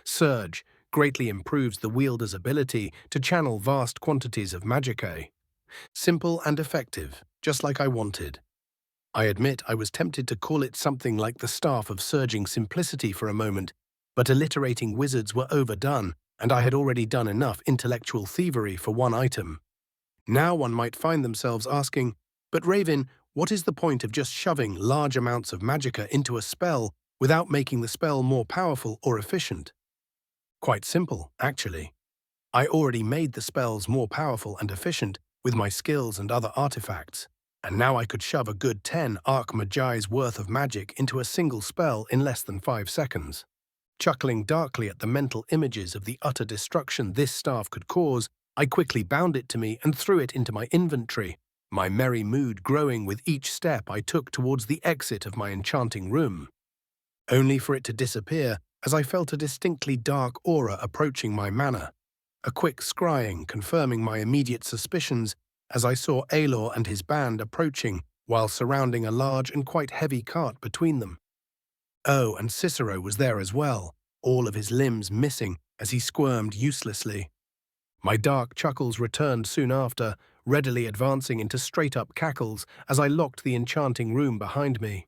Surge greatly improves the wielder's ability to channel vast quantities of magicka. Simple and effective, just like I wanted. I admit I was tempted to call it something like the Staff of Surging Simplicity for a moment, but alliterating wizards were overdone, and I had already done enough intellectual thievery for one item. Now one might find themselves asking, but Raven, what is the point of just shoving large amounts of magicka into a spell without making the spell more powerful or efficient? Quite simple, actually. I already made the spells more powerful and efficient with my skills and other artifacts, and now I could shove a good 10 Archmagi's worth of magic into a single spell in less than 5 seconds. Chuckling darkly at the mental images of the utter destruction this staff could cause, I quickly bound it to me and threw it into my inventory, my merry mood growing with each step I took towards the exit of my enchanting room. Only for it to disappear as I felt a distinctly dark aura approaching my manor, a quick scrying confirming my immediate suspicions as I saw Aelor and his band approaching while surrounding a large and quite heavy cart between them. Oh, and Cicero was there as well, all of his limbs missing as he squirmed uselessly. My dark chuckles returned soon after, readily advancing into straight-up cackles as I locked the enchanting room behind me.